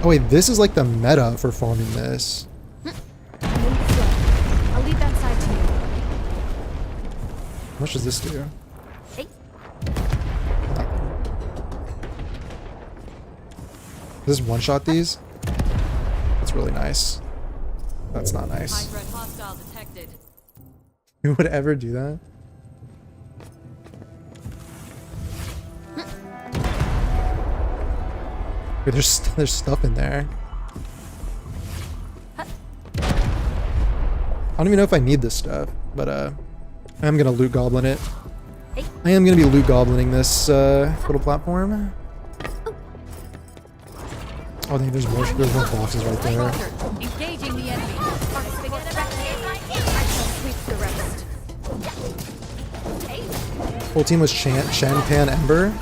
Oh wait, this is like the meta for farming this. I'll leave that side to you. How much does this do? Hey. Does this one-shot these? That's really nice. That's not nice. Who would ever do that? Wait, there's stuff in there. I don't even know if I need this stuff, but I'm gonna loot goblin it. I am gonna be loot goblining this little platform. Oh, dang, there's more boxes right there. Engaging the enemy. I shall sweep the rest. Whole team was Shantan Ember.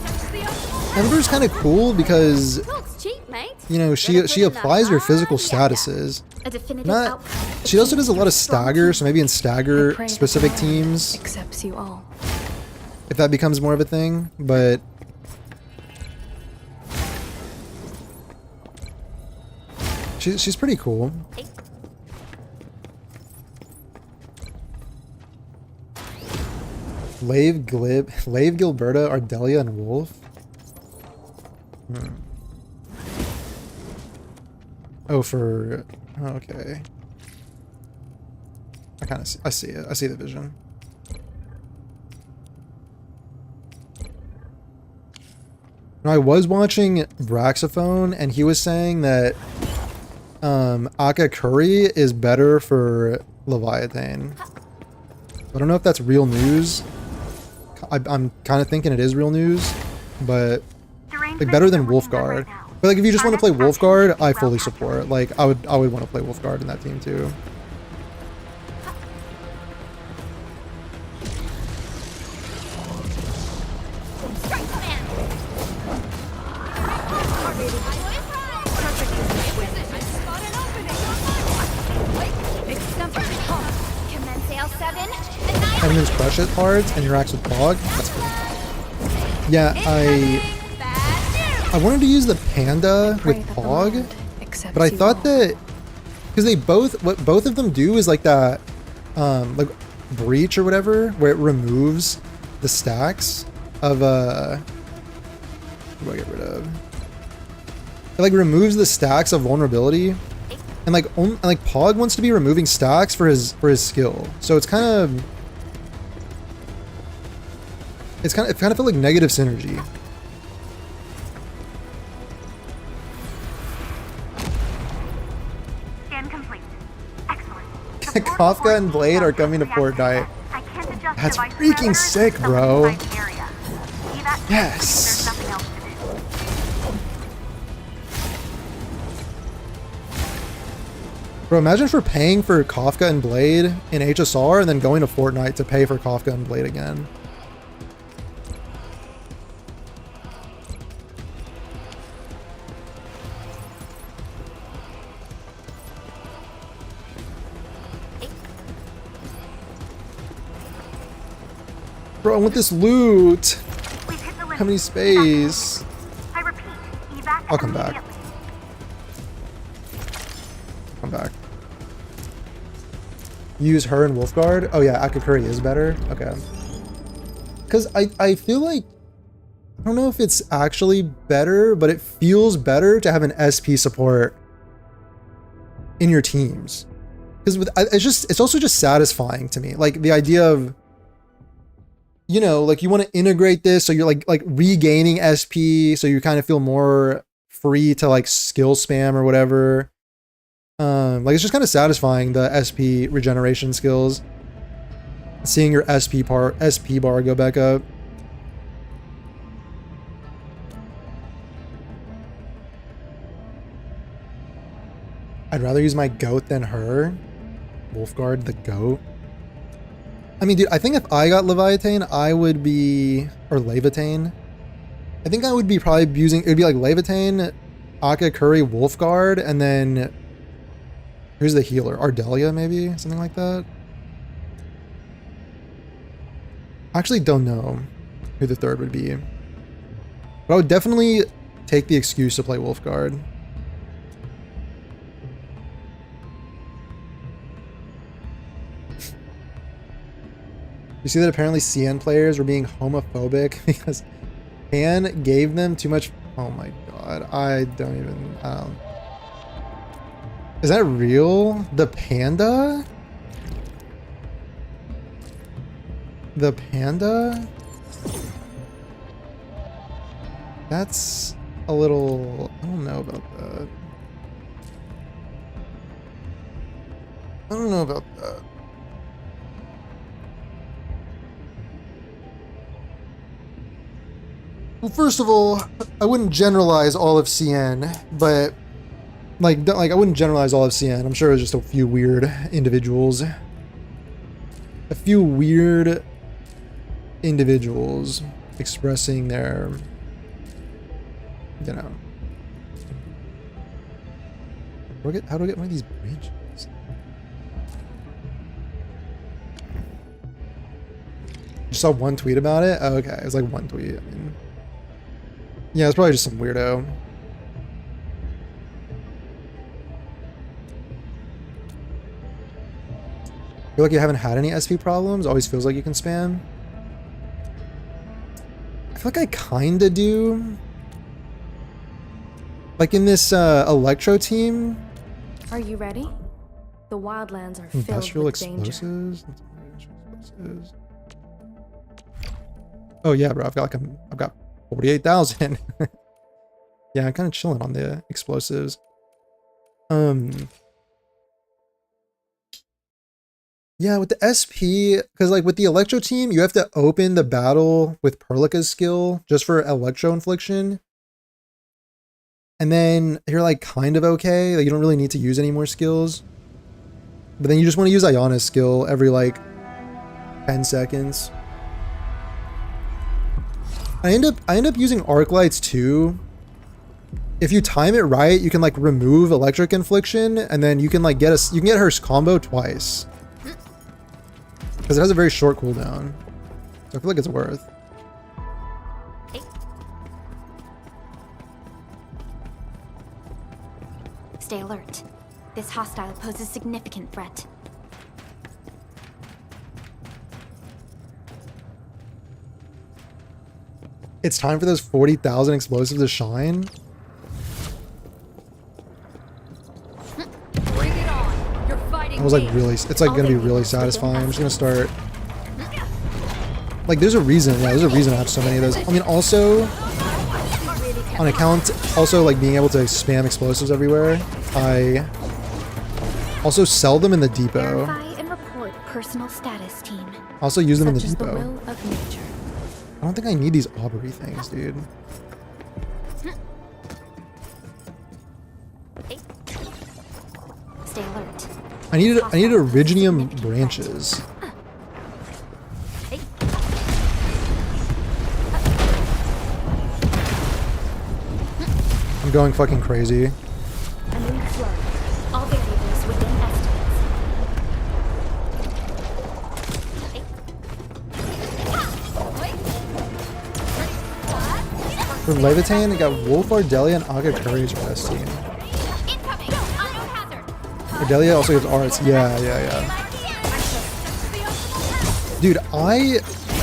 Ember's kind of cool because, Talk's cheap, mate. you know, she applies your physical statuses. A definitive Not. outcome. She also does a lot of stagger, so maybe in stagger specific teams, Accepts you all. if that becomes more of a thing. But she's pretty cool. Lave Gilberta, Ardelia, and Wolf. Oh, for... Oh, okay. I kind of see, I see it. I see the vision. Now, I was watching Braxophone, and he was saying that Aka Curry is better for Leviathan. I don't know if that's real news. I'm kind of thinking it is real news, but like better than Wolfguard. But like if you just want to play Wolfguard, I fully support. Like I would want to play Wolfguard in that team too. Enemies crush it cards and interacts with Pog. That's cool. Yeah, I wanted to use the Panda with Pog, but I thought that because they what both of them do is like that, like breach or whatever, where it removes the stacks of what do I get rid of? It like removes the stacks of vulnerability, and like Pog wants to be removing stacks for his skill, so it kind of felt like negative synergy. Scan complete. Excellent. Kafka and Blade are coming to Fortnite. That's freaking sick, bro. Yes. Bro, imagine for paying for Kafka and Blade in HSR and then going to Fortnite to pay for Kafka and Blade again. Bro, I want this loot. How many space? I repeat, evac I'll come back. Come back. Use her and Wolfguard? Oh yeah, Akakuri is better? Okay. Because I feel like, I don't know if it's actually better, but it feels better to have an SP support in your teams. Because it's also just satisfying to me. Like the idea of, you know, like you want to integrate this so you're like regaining SP so you kind of feel more free to like skill spam or whatever. Like it's just kind of satisfying, the SP regeneration skills. Seeing your SP bar go back up. I'd rather use my goat than her. Wolfguard the goat. I mean, dude, I think if I got Leviathan, I would be, or Leviathan. I think I would be probably using, it would be like Leviathan, Aka, Curry, Wolfguard, and then who's the healer? Ardelia, maybe? Something like that? I actually don't know who the third would be. But I would definitely take the excuse to play Wolfguard. You see that apparently CN players were being homophobic because Han gave them too much. Oh my god, I don't even. Is that real? The panda? The panda? That's a little. I don't know about that. I don't know about that. Well, first of all, I wouldn't generalize all of CN, but like I wouldn't generalize all of CN. I'm sure it was just a few weird individuals. A few weird individuals expressing their, you know. How do I get one of these branches? Just saw one tweet about it? Oh, okay, it was like one tweet. I mean, yeah, it's probably just some weirdo. Feel like you haven't had any SP problems? Always feels like you can spam? I feel like I kinda do. Like in this Electro team. Are you ready? The wildlands are filled Industrial with danger. explosives? Oh yeah, bro, I've got 48,000. Yeah, I'm kind of chilling on the explosives. Yeah, with the SP, because like with the Electro team, you have to open the battle with Perlica's skill just for Electro infliction. And then you're like kind of okay. Like you don't really need to use any more skills. But then you just want to use Ayana's skill every like 10 seconds. I end up using Arknights too. If you time it right, you can like remove electric infliction, and then you can like get her combo twice. Because it has a very short cooldown. So I feel like it's worth. Stay alert. This hostile poses significant threat. It's time for those 40,000 explosives to shine. Bring it on. You're fighting I was like really, it's like gonna be really satisfying. I'm just gonna start. Like there's a reason, yeah, there's a reason I have so many of those. I mean also, on account, also like being able to spam explosives everywhere, I also sell them in the depot. Verify and report personal status team. I also use them in the Such is depot. will of nature. I don't think I need these Aubrey things, dude. Stay alert. I needed Originium branches. I'm going fucking crazy. A new flow. All variables within estimates. For Levitan, I got Wolf, Ardelia, and Aga Courage for this team. Incoming. Unknown hazard. Ardelia also gives arts. Yeah. Dude,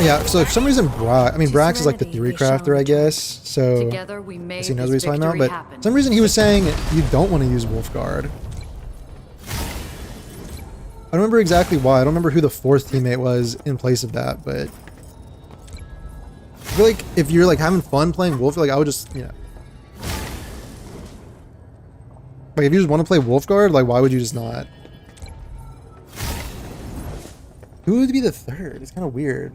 yeah, so for some reason Brax is like the theory crafter, I guess. So Together we made he knows this what he's talking about, victory but happen. for some reason he was saying you don't want to use Wolfguard. I don't remember exactly why. I don't remember who the fourth teammate was in place of that, but I feel like if you're like having fun playing Wolf, like I would just, you know. Like if you just want to play Wolfguard, like why would you just not? Who would be the third? It's kind of weird.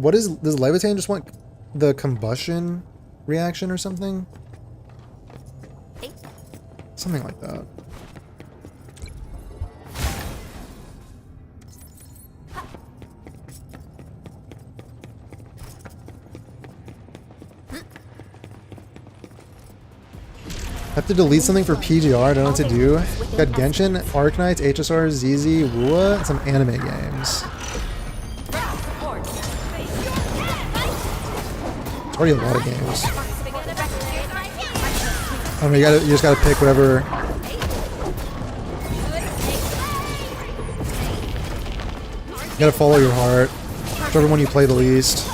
Does Levitan just want the combustion reaction or something? Something like that. Have to delete something for PGR, I don't know what to do. Got Genshin, Arknights, HSR, ZZ, Wua, and some anime games. It's already a lot of games. I mean, you just gotta pick whatever. You gotta follow your heart. Whichever one you play the least.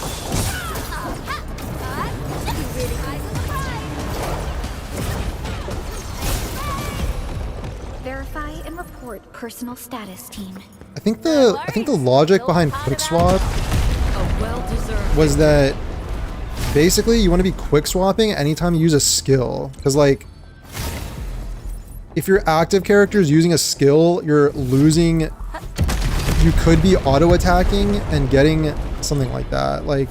Verify and report personal status team. I think the logic behind quick swap was that basically you want to be quick swapping anytime you use a skill, because like if your active character is using a skill, you're losing. You could be auto attacking and getting something like that. Like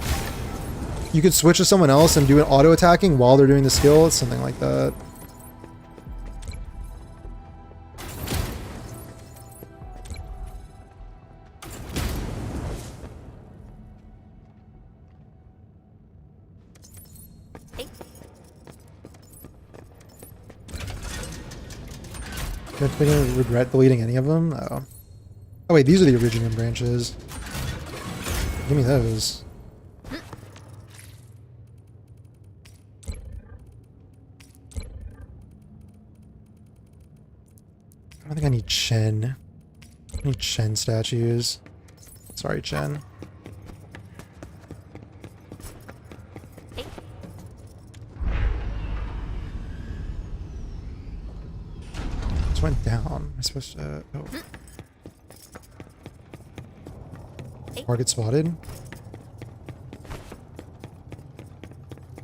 you could switch to someone else and do an auto attacking while they're doing the skill. It's something like that. Don't think I regret deleting any of them? Oh. Oh wait, these are the originium branches. Give me those. I don't think I need Chen. I need Chen statues. Sorry, Chen. This went down. Am I supposed to... oh. Target spotted.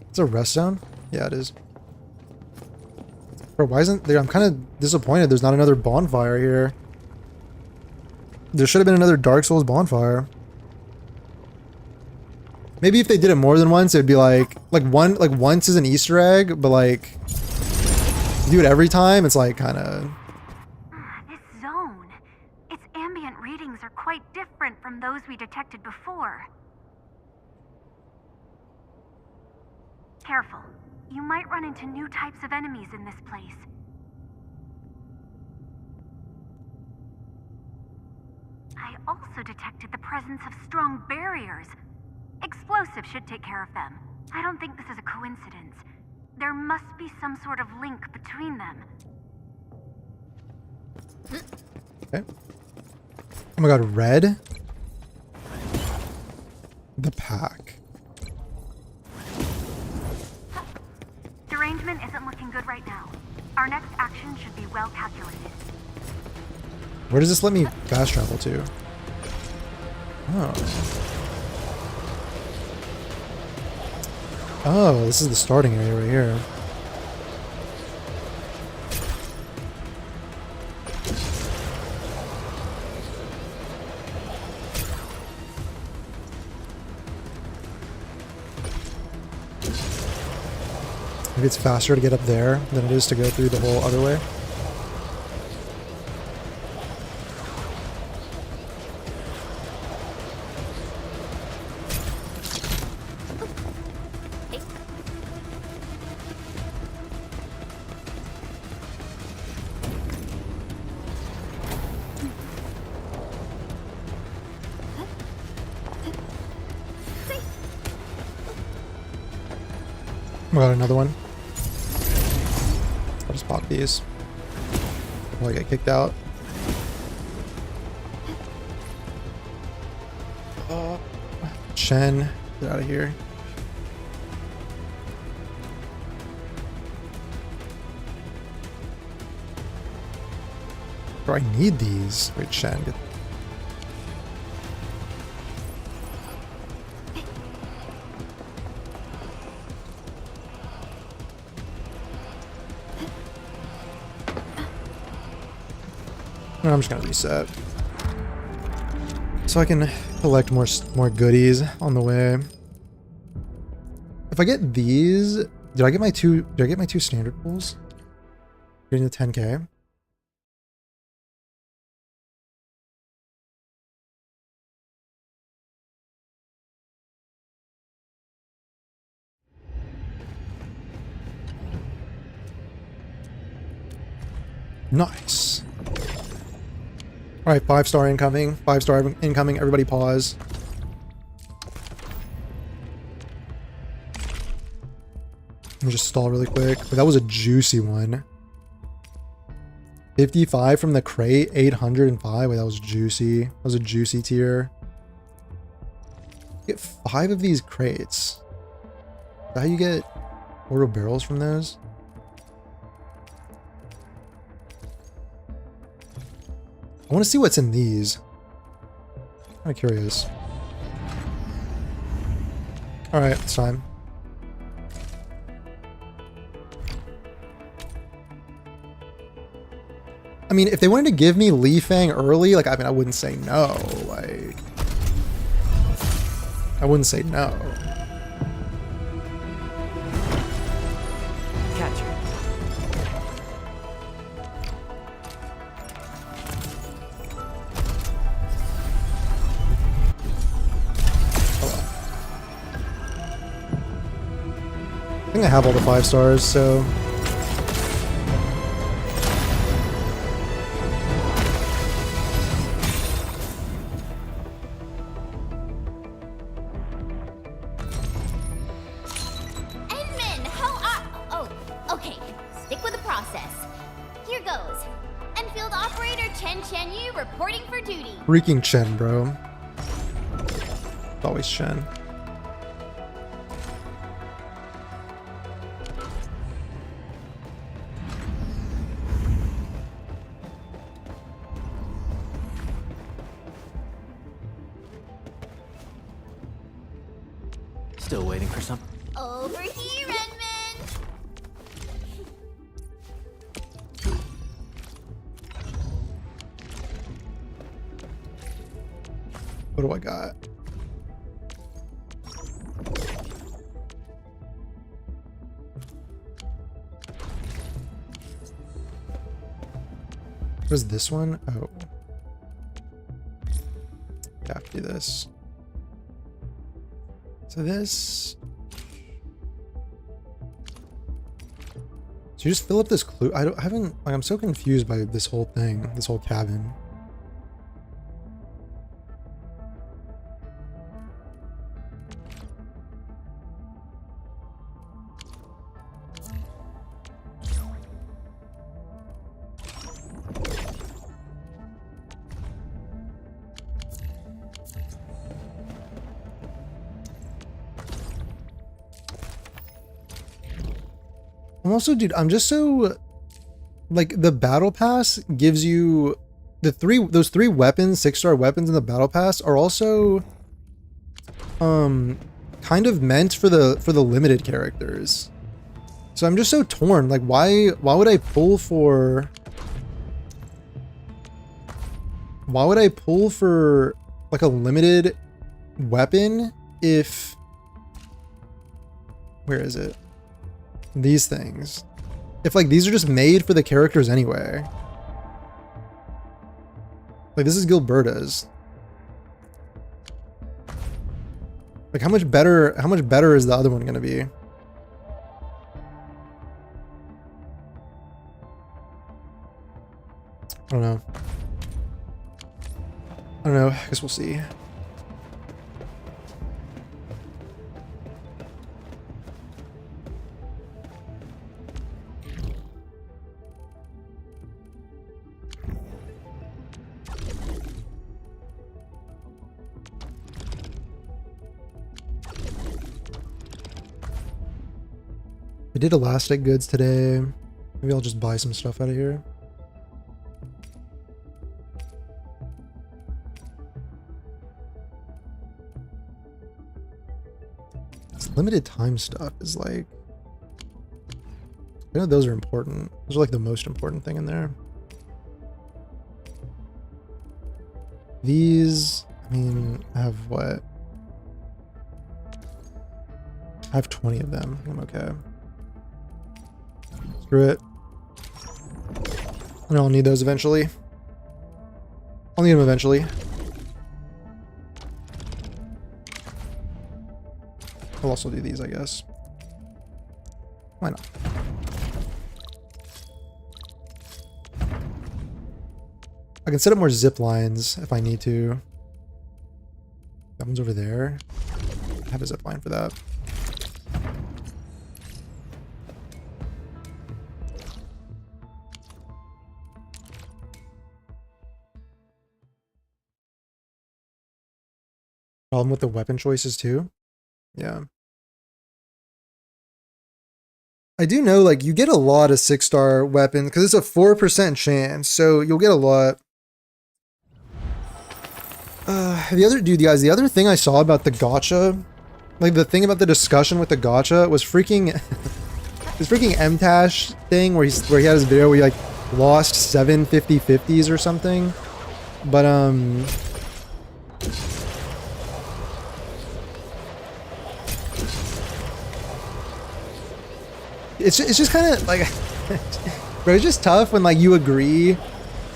It's a rest zone? Yeah, it is. Bro, why isn't there? I'm kind of disappointed there's not another bonfire here. There should have been another Dark Souls bonfire. Maybe if they did it more than once, it'd be like once is an Easter egg, but like you do it every time, it's like kind of. This zone, its ambient readings are quite different from those we detected before. Careful. You might run into new types of enemies in this place. I also detected the presence of strong barriers. Explosives should take care of them. I don't think this is a coincidence. There must be some sort of link between them. Okay. Oh my god, red? The pack. Derangement isn't looking good right now. Our next action should be well calculated. Where does this let me fast travel to? Oh. Oh, this is the starting area right here. Maybe it's faster to get up there than it is to go through the whole other way. We got another one. I'll just pop these before I get kicked out. Chen, get out of here. Bro, I need these. Wait, Chen, get... I'm just gonna reset so I can collect more goodies on the way. If I get these, did I get my two standard pulls? Getting the 10k. Nice. Alright, 5-star incoming. 5-star incoming. Everybody pause. Let me just stall really quick. But that was a juicy one. 55 from the crate. 805. Wait, that was juicy. That was a juicy tier. Get 5 of these crates. Is that how you get auto barrels from those? I want to see what's in these. I'm curious. Alright, it's time. I mean, if they wanted to give me Li Fang early, like, I mean, I wouldn't say no. Like, I wouldn't say no. Catch her. I think I have all the 5 stars, so. Edmund, how are... Oh, okay. Stick with the process. Here goes. Enfield operator Chen Yu reporting for duty. Freaking Chen, bro. It's always Chen. Still waiting for some. Over here, Edmund. What do I got? What is this one? Oh. I have to do this. So this. So you just fill up this clue. I haven't, like, I'm so confused by this whole thing, this whole cabin. Also, dude, I'm just so, like, the battle pass gives you those 3 weapons, 6-star weapons in the battle pass are also kind of meant for the limited characters. So I'm just so torn. Like, why would I pull for like a limited weapon if, where is it? These things. If, like, these are just made for the characters anyway. Like, this is Gilberta's. Like, how much better is the other one gonna be? I don't know. I guess we'll see. I did elastic goods today. Maybe I'll just buy some stuff out of here. This limited time stuff is like, I know those are important. Those are like the most important thing in there. These, I mean, I have what? I have 20 of them. I'm okay. Screw it. I know I'll need those eventually. I'll need them eventually. I'll also do these, I guess. Why not? I can set up more zip lines if I need to. That one's over there. I have a zip line for that. Problem with the weapon choices too? Yeah. I do know, like, you get a lot of 6-star weapons because it's a 4% chance, so you'll get a lot. The other thing I saw about the gacha, like the thing about the discussion with the gacha was freaking this freaking MTash thing where he had his video where he like lost 7 50/50s or something. But it's just kind of like bro, it's just tough when like you agree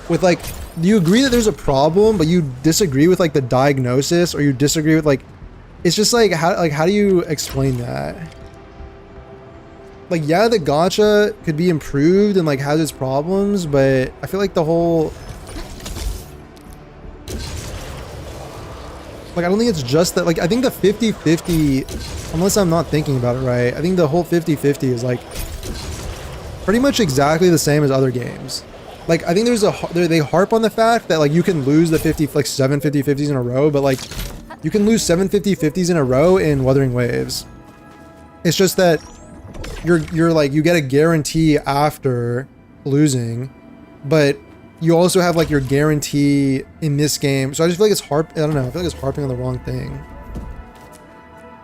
with like you agree that there's a problem but you disagree with like the diagnosis, or you disagree with like, it's just like how do you explain that? like, yeah, the gacha could be improved and like has its problems, but I feel like the whole, like, I don't think it's just that. Like, I think the 50-50, unless I'm not thinking about it right, I think the whole 50-50 is like pretty much exactly the same as other games. Like, I think they harp on the fact that like you can lose the 7 50-50s in a row, but like you can lose 7 50-50s in a row in Wuthering Waves. It's just that you're like, you get a guarantee after losing, but you also have like your guarantee in this game. So I just feel like I don't know, I feel like it's harping on the wrong thing.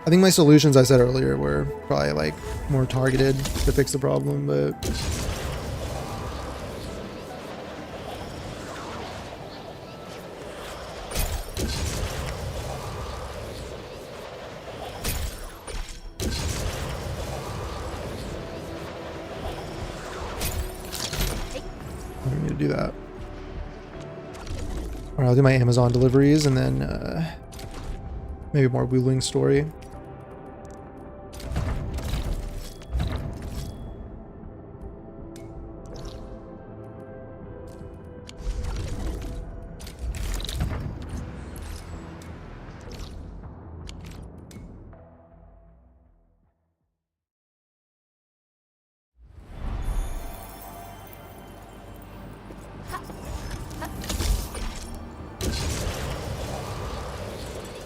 I think my solutions I said earlier were probably like more targeted to fix the problem, but I don't need to do that. All right, I'll do my Amazon deliveries and then maybe more Wuling story.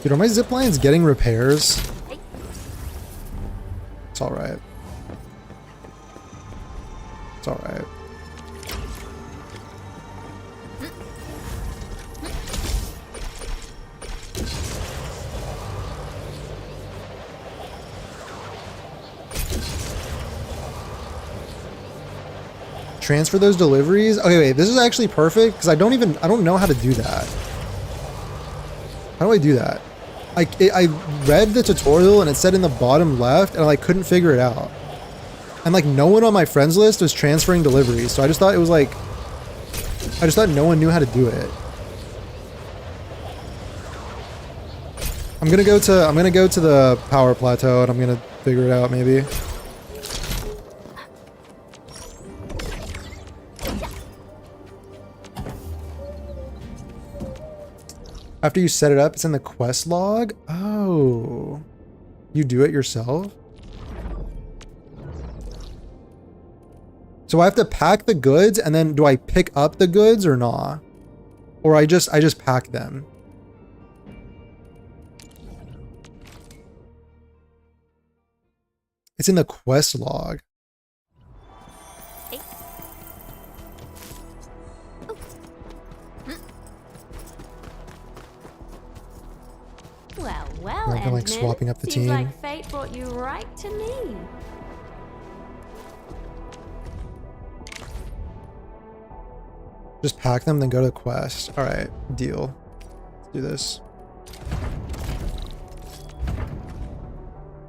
Dude, are my zip lines getting repairs? It's alright. It's alright. Transfer those deliveries? Okay, wait, this is actually perfect because I don't know how to do that. How do I do that? I read the tutorial and it said in the bottom left and I like couldn't figure it out. And like no one on my friends list was transferring deliveries, so I just thought it was like, I just thought no one knew how to do it. I'm gonna go to the power plateau and I'm gonna figure it out maybe. After you set it up, it's in the quest log? Oh. You do it yourself? So I have to pack the goods and then do I pick up the goods or not? Or I just pack them? It's in the quest log. Well, I'm like swapping up the seems team. like fate brought you right to me. Just pack them, then go to the quest. All right, deal. Let's do this.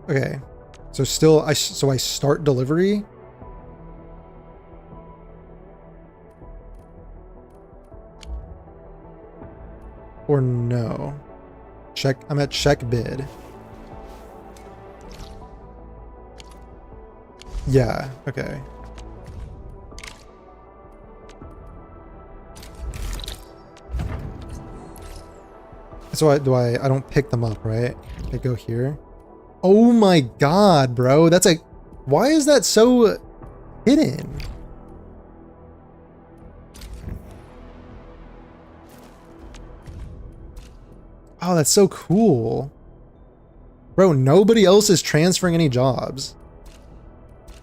Okay, so still, I start delivery. Or no? Check. I'm at check bid. Yeah. Okay. So I don't pick them up, right? I go here. Oh my god, bro. That's like, why is that so hidden? Oh, that's so cool. Bro, nobody else is transferring any jobs.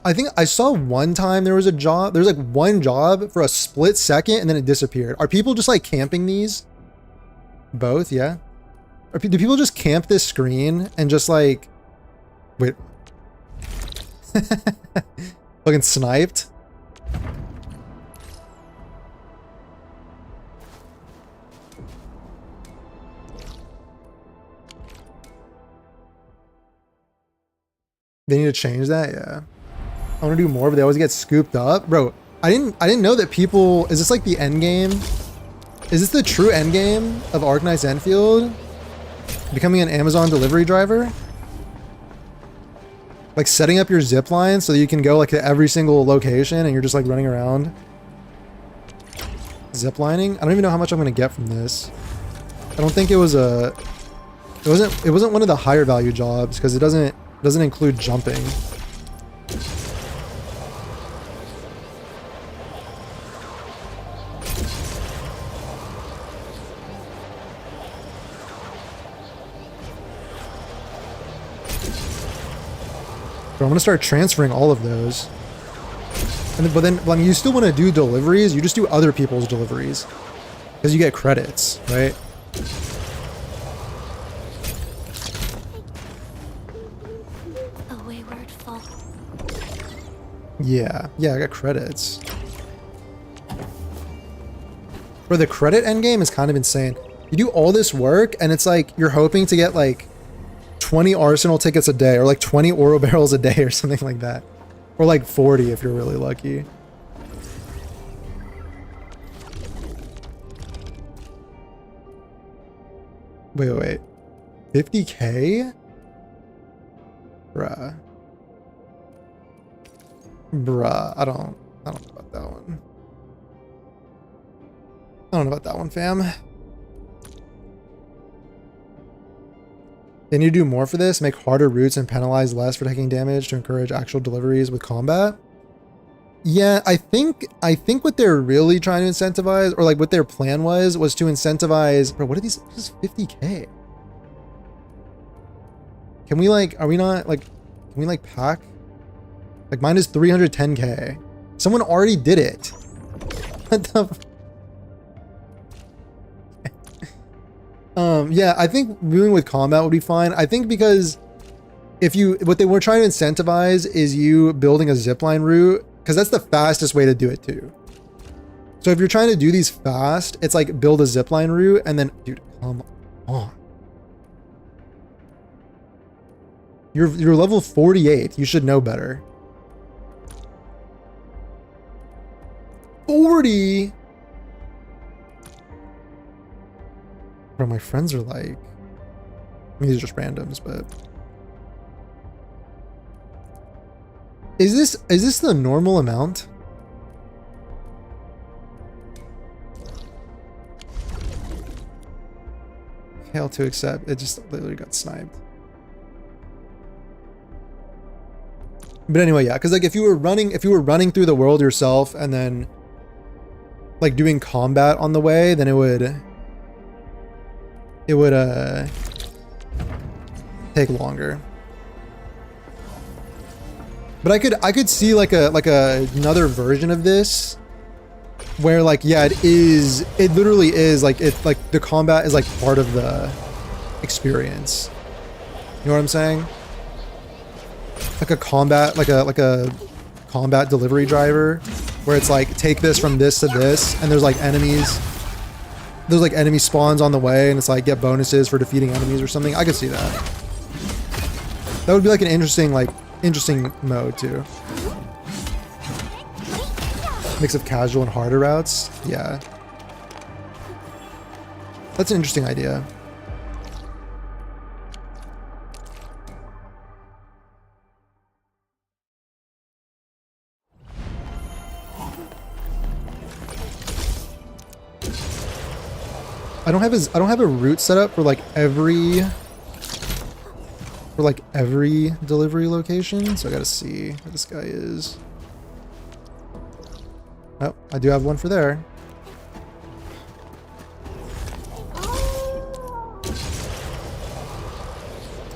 I think I saw one time there was a job. There was like one job for a split second and then it disappeared. Are people just like camping these? Both, yeah. Do people just camp this screen and just like, wait. Fucking sniped. They need to change that, yeah. I want to do more, but they always get scooped up. Bro, I didn't know that people, is this like the end game? Is this the true end game of Arknights Enfield? Becoming an Amazon delivery driver? Like setting up your zip line so that you can go like to every single location and you're just like running around. Zip lining? I don't even know how much I'm gonna get from this. I don't think it was a... It wasn't one of the higher value jobs because it doesn't include jumping. So I'm gonna start transferring all of those. But then I mean, you still want to do deliveries, you just do other people's deliveries. Because you get credits, right? A wayward fall. Yeah, I got credits. Bro, the credit endgame is kind of insane. You do all this work and it's like you're hoping to get like 20 arsenal tickets a day or like 20 oro barrels a day or something like that. Or like 40 if you're really lucky. Wait. 50k? Bruh. I don't know about that one. I don't know about that one, fam. They need to do more for this, make harder routes and penalize less for taking damage to encourage actual deliveries with combat. Yeah, I think what they're really trying to incentivize, or like what their plan was to incentivize. Bro, what are these? This is 50k. Can we like? Are we not like? Can we like pack? Like mine is 310k. Someone already did it. What the? Yeah, I think moving with combat would be fine. I think because what they were trying to incentivize is you building a zipline route, because that's the fastest way to do it too. So if you're trying to do these fast, it's like build a zipline route and then, dude, come on. You're level 48. You should know better. 40. Bro, my friends are like, I mean, these are just randoms, but is this the normal amount? Fail to accept. It just literally got sniped. But anyway, yeah, because like if you were running through the world yourself and then like doing combat on the way, then it would take longer. But I could see like another version of this where like, yeah, it literally is like, the combat is like part of the experience. You know what I'm saying? Like a combat delivery driver where it's like, take this from this to this, and there's like enemies. There's like enemy spawns on the way and it's like get bonuses for defeating enemies or something. I could see that. That would be like an interesting mode too. Mix of casual and harder routes. Yeah. That's an interesting idea. I don't have a route set up for like every delivery location, so I gotta see where this guy is. Oh, I do have one for there.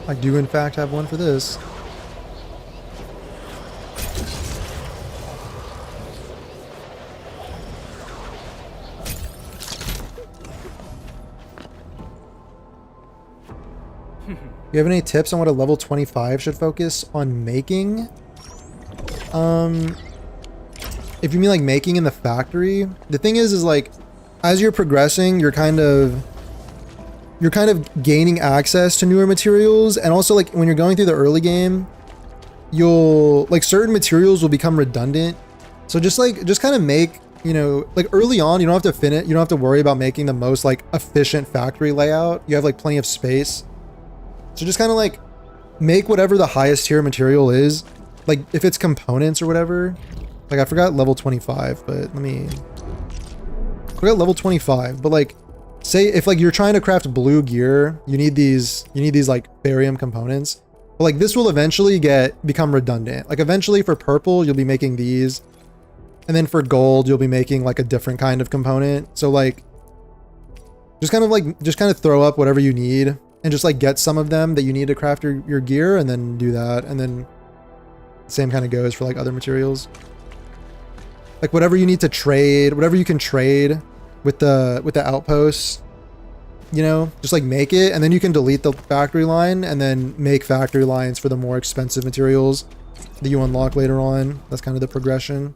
I do in fact have one for this. Do you have any tips on what a level 25 should focus on making? If you mean like making in the factory, the thing is like, as you're progressing, you're kind of gaining access to newer materials, and also like when you're going through the early game, you'll like certain materials will become redundant. So just kind of make, you know, like early on, you don't have to you don't have to worry about making the most like efficient factory layout. You have like plenty of space. So just kind of like make whatever the highest tier material is. Like if it's components or whatever. Like I forgot level 25, but I forgot level 25, but like say if like you're trying to craft blue gear, you need these like barium components. But like this will eventually become redundant. Like eventually for purple, you'll be making these. And then for gold, you'll be making like a different kind of component. So like just kind of throw up whatever you need and just like get some of them that you need to craft your gear and then do that. And then the same kind of goes for like other materials. Like whatever you need to trade, whatever you can trade with the outposts, you know, just like make it, and then you can delete the factory line and then make factory lines for the more expensive materials that you unlock later on. That's kind of the progression.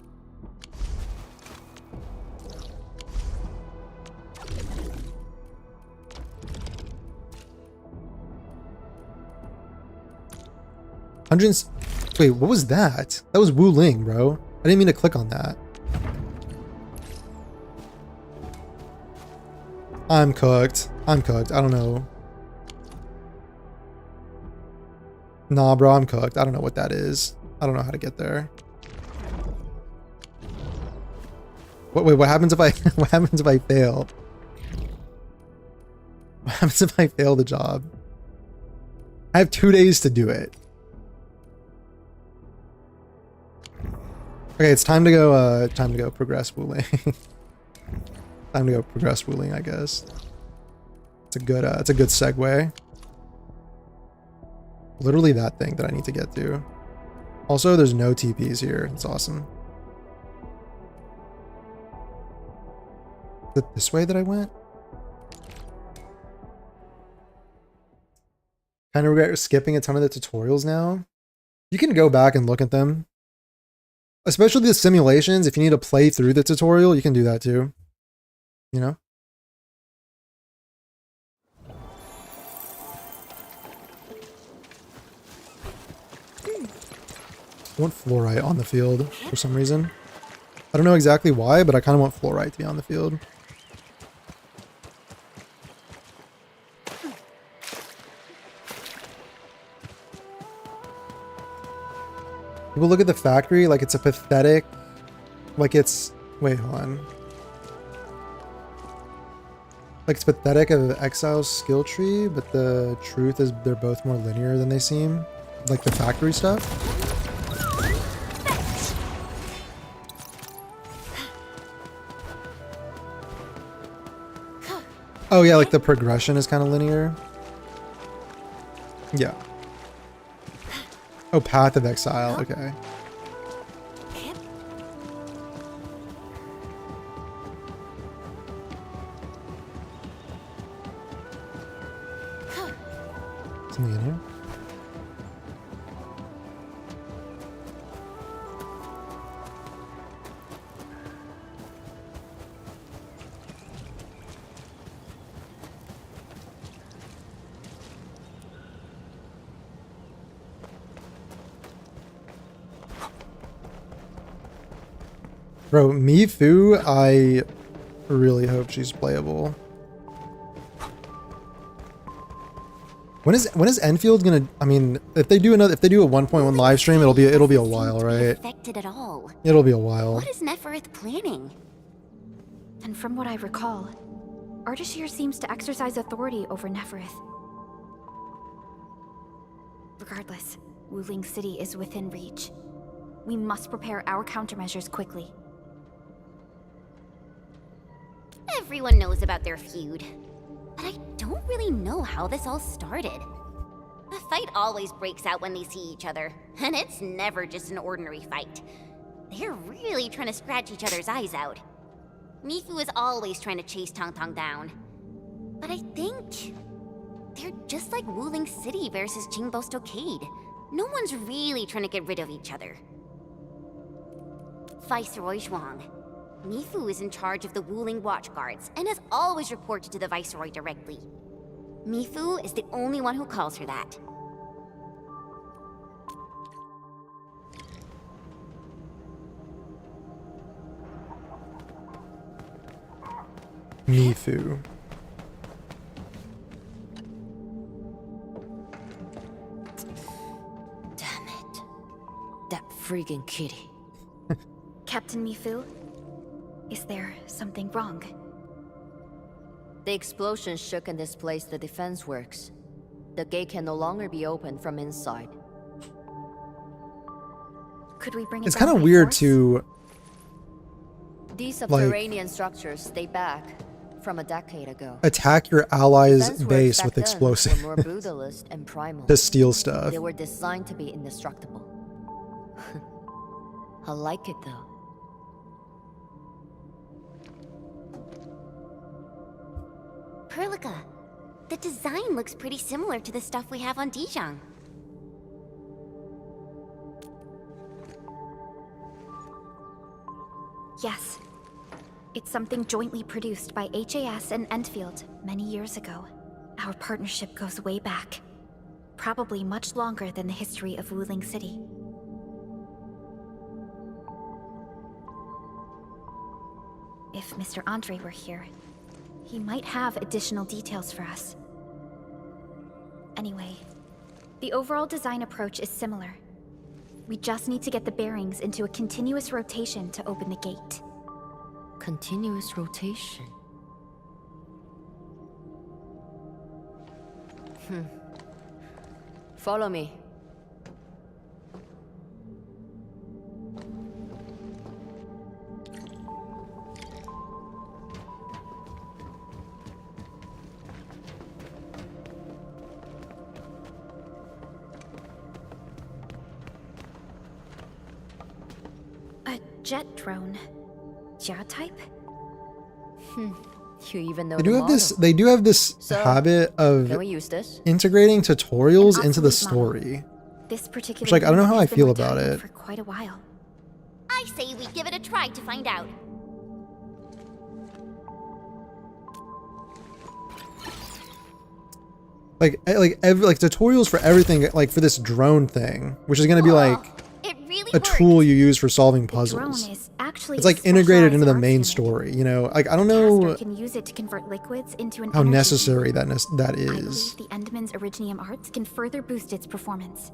Wait, what was that? That was Wu Ling, bro. I didn't mean to click on that. I'm cooked. I'm cooked. I don't know. Nah, bro, I'm cooked. I don't know what that is. I don't know how to get there. Wait, what happens if I what happens if I fail? What happens if I fail the job? I have 2 days to do it. Okay, it's time to go progress Wuling. Time to go progress Wuling, I guess. It's a good segue. Literally that thing that I need to get to. Also, there's no TPs here. It's awesome. Is it this way that I went? Kind of regret skipping a ton of the tutorials now. You can go back and look at them. Especially the simulations, if you need to play through the tutorial, you can do that too. You know? I want fluorite on the field for some reason. I don't know exactly why, but I kind of want fluorite to be on the field. People look at the factory like it's a pathetic, like it's, wait, hold on. Like it's pathetic of Exile's skill tree, but the truth is they're both more linear than they seem. Like the factory stuff. Oh yeah, like the progression is kind of linear. Yeah. Oh, Path of Exile, okay. Something in here? Bro, Mifu, I really hope she's playable. When is Enfield gonna? I mean, if they do a 1.1 live stream, it'll be a while, right? Affected at all. It'll be a while. What is Neferith planning? And from what I recall, Ardashir seems to exercise authority over Neferith. Regardless, Wuling City is within reach. We must prepare our countermeasures quickly. Everyone knows about their feud, but I don't really know how this all started. The fight always breaks out when they see each other, and it's never just an ordinary fight. They're really trying to scratch each other's eyes out. Mifu is always trying to chase Tong Tong down. But I think they're just like Wuling City versus Jingbo Stockade. No one's really trying to get rid of each other. Viceroy Zhuang. Mifu is in charge of the Wuling Watch Guards and has always reported to the Viceroy directly. Mifu is the only one who calls her that. Mifu. freaking kitty. Captain Mifu, is there something wrong? The explosion shook and displaced the defense works. The gate can no longer be opened from inside. Could we bring it It's down kind of by weird force? to These subterranean structures date back from a decade ago. attack your allies' Defense works base back with then explosives were more brutalist and primal. to steal stuff. They were designed to be indestructible. I like it though. Perlica, the design looks pretty similar to the stuff we have on Dijon. Yes. It's something jointly produced by HAS and Enfield many years ago. Our partnership goes way back. Probably much longer than the history of Wuling City. If Mr. Andre were here, he might have additional details for us. Anyway, the overall design approach is similar. We just need to get the bearings into a continuous rotation to open the gate. Continuous rotation. Follow me. A jet drone. Jia type? You even know They the do have this. model. They do have this So, habit of Can we use this? integrating tutorials An into the obsolete model. story. This particular Which, like, I don't know unit how has I been feel about retired it. for quite a while. I say we give it a try to find out. Like tutorials for everything, like for this drone thing, which is going to be like It really a worked. tool you use for solving The drone puzzles. is actually It's a like integrated into the specialized main arts unit. story, you know. Like I don't Castor know can use it to convert liquids into an how energy. necessary that I is. believe the Endman's Originium arts can further boost its performance.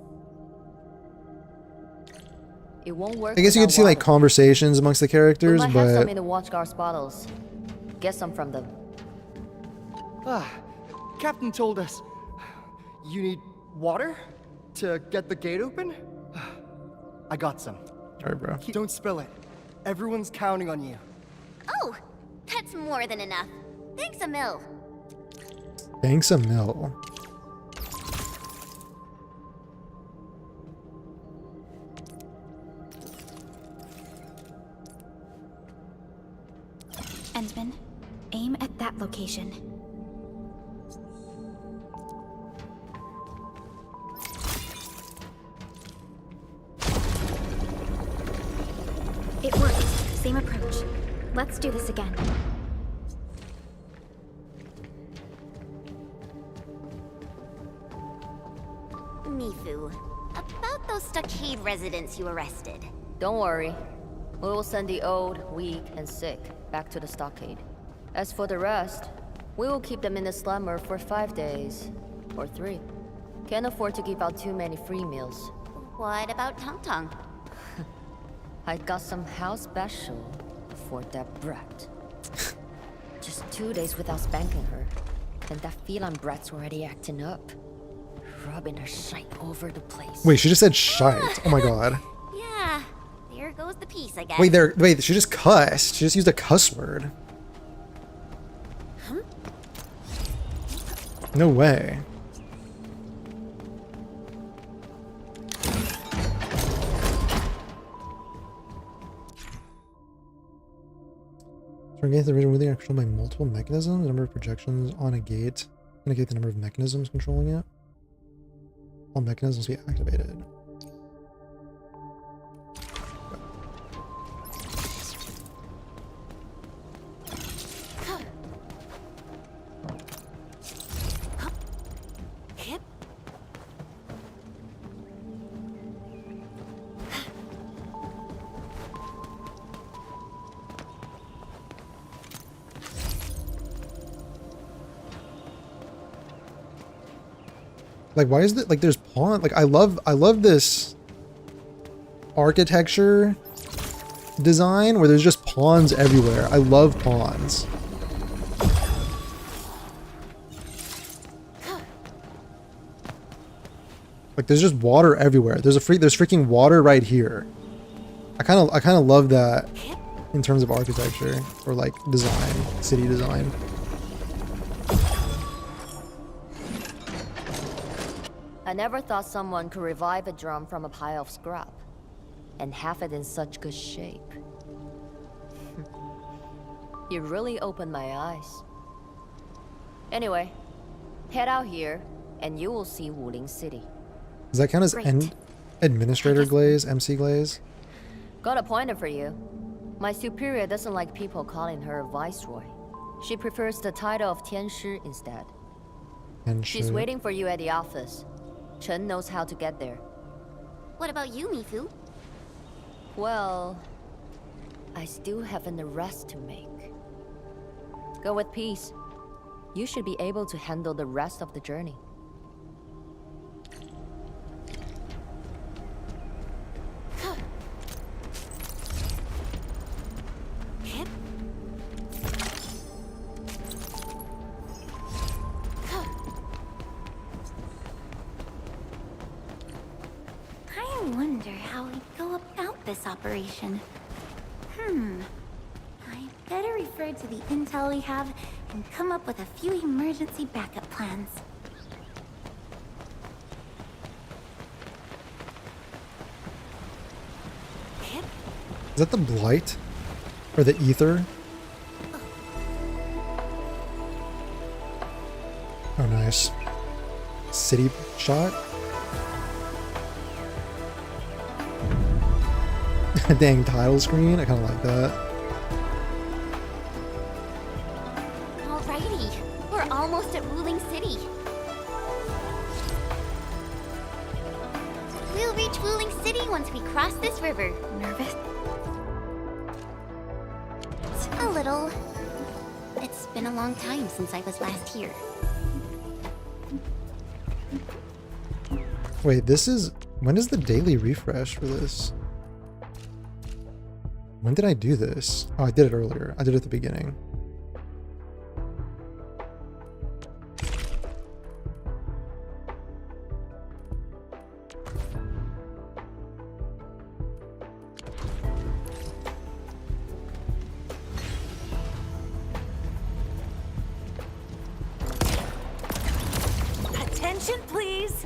It won't work. I guess you get to see like without conversations amongst the water. characters, We might have some but in the Watchguard's bottles. Get some from them. Ah, Captain told us you need water to get the gate open? I got some. sorry, bro. Don't spill it. Everyone's counting on you. Oh, that's more than enough. Thanks a mil. Thanks a mil. Endman, aim at that location. It worked. Same approach. Let's do this again. Mifu, about those stockade residents you arrested. Don't worry. We will send the old, weak, and sick back to the stockade. As for the rest, we will keep them in the slumber for 5 days. Or 3. Can't afford to give out too many free meals. What about Tong Tong? I got some house special for that brat. Just 2 days without spanking her, and that feline brat's already acting up. Rubbing her shite over the place. Wait, she just said shite. Oh my god. Yeah, there goes the piece, I guess. Wait, she just cussed. She just used a cuss word. No way. So against the region within are controlled by multiple mechanisms. The number of projections on a gate indicate the number of mechanisms controlling it. All mechanisms be activated. Like, why is it like there's pawn? Like, I love this architecture design where there's just pawns everywhere. I love pawns. Like there's just water everywhere. There's freaking water right here. I kind of love that in terms of architecture or like design, city design. I never thought someone could revive a drum from a pile of scrap and have it in such good shape. You really opened my eyes. Anyway, head out here and you will see Wuling City. Does that count as administrator glaze, MC glaze? Got a pointer for you. My superior doesn't like people calling her Viceroy. She prefers the title of Tianshi instead. She's waiting for you at the office. Chen knows how to get there. What about you, Mifu? Well, I still have an arrest to make. Go with peace. You should be able to handle the rest of the journey. I wonder how we go about this operation. I better refer to the intel we have and come up with a few emergency backup plans. Is that the blight? Or the ether? Oh, nice. City shot? Dang title screen, I kind of like that. Alrighty, we're almost at Wuling City. We'll reach Wuling City once we cross this river. Nervous? A little. It's been a long time since I was last here. Wait, this is... When is the daily refresh for this? When did I do this? Oh, I did it earlier. I did it at the beginning. Attention, please.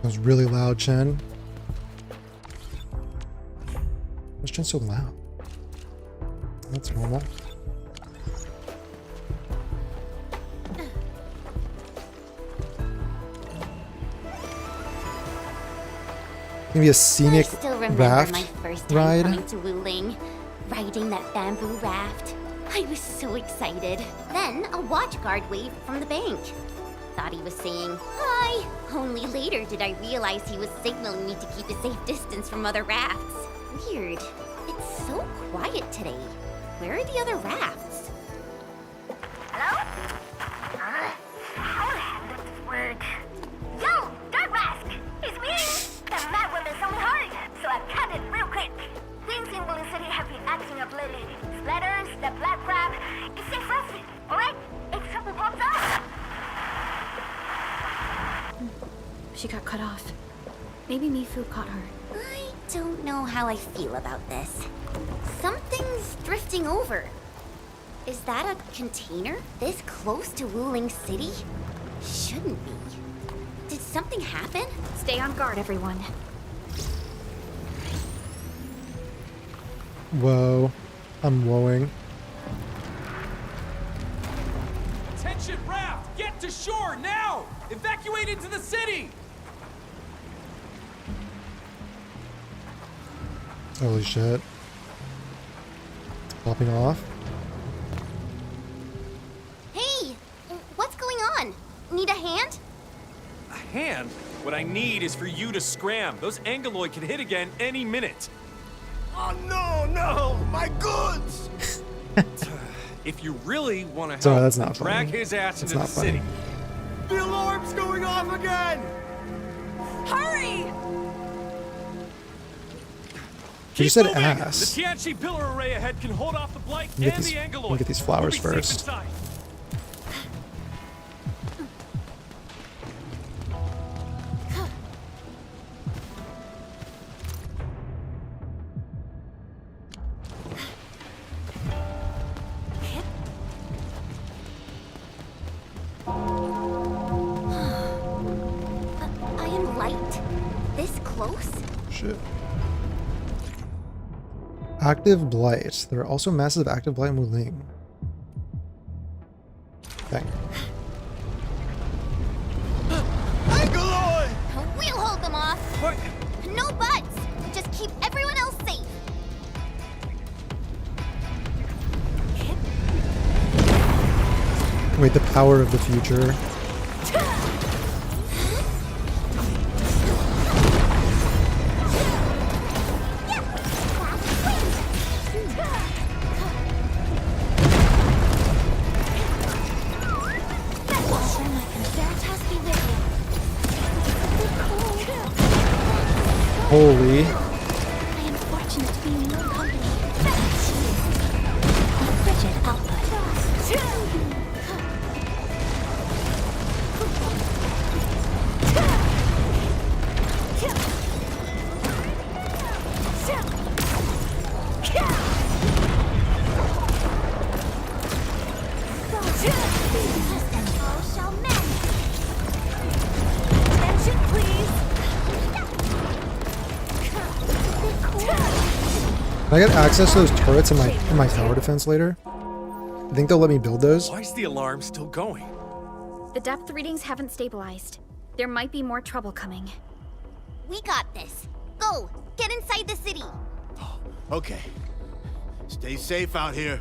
That was really loud, Chen. Why's Chen so loud? That's normal. Maybe a scenic I still remember raft my first time ride. coming to Wuling, riding that bamboo raft. I was so excited. Then a watch guard waved from the bank. Thought he was saying hi. Only later did I realize he was signaling me to keep a safe distance from other rafts. Weird. It's so quiet today. Where are the other rafts? Hello? How the hell does this work? Yo, Dark Mask! It's me! The mad woman saw me hard, so I cut it real quick. Things in Wuling City have been acting up lately. Splatters, the black crab. It's safe for us, alright? If trouble pops up. She got cut off. Maybe Mifu caught her. I don't know how I feel about this. Something's drifting over. Is that a container this close to Wuling City? Shouldn't be. Did something happen? Stay on guard, everyone. Whoa. I'm wowing. Attention, raft! Get to shore now! Evacuate into the city! Holy shit. It's popping off. Need a hand? A hand? What I need is for you to scram. Those Angeloid can hit again any minute. Oh no, my goods! If you really want to help, Sorry, that's not drag funny. his ass That's into the not funny. city. The alarm's going off again! Hurry! You just said moving. ass. The TNC pillar array ahead can hold off the Blight Let me get and these- the let Angeloid. me get these flowers We'll be safe first. inside. I am light. This close? Shit. Active blight. There are also massive active blight in Wuling. Dang. Angeloid! We'll hold them off. What? No buts. Just keep everyone else safe. Wait, the power of the future. Holy. I am fortunate to be in your company. Frigid output. Attention, please! Can I get access to those turrets in my tower defense later? I think they'll let me build those. Why is the alarm still going? The depth readings haven't stabilized. There might be more trouble coming. We got this. Go. Get inside the city. Okay. Stay safe out here.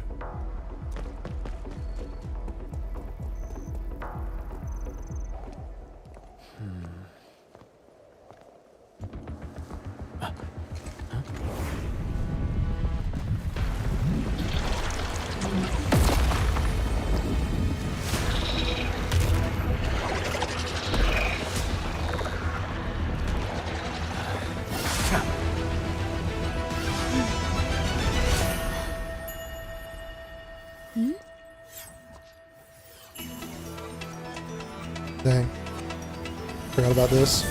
Dang. Forgot about this.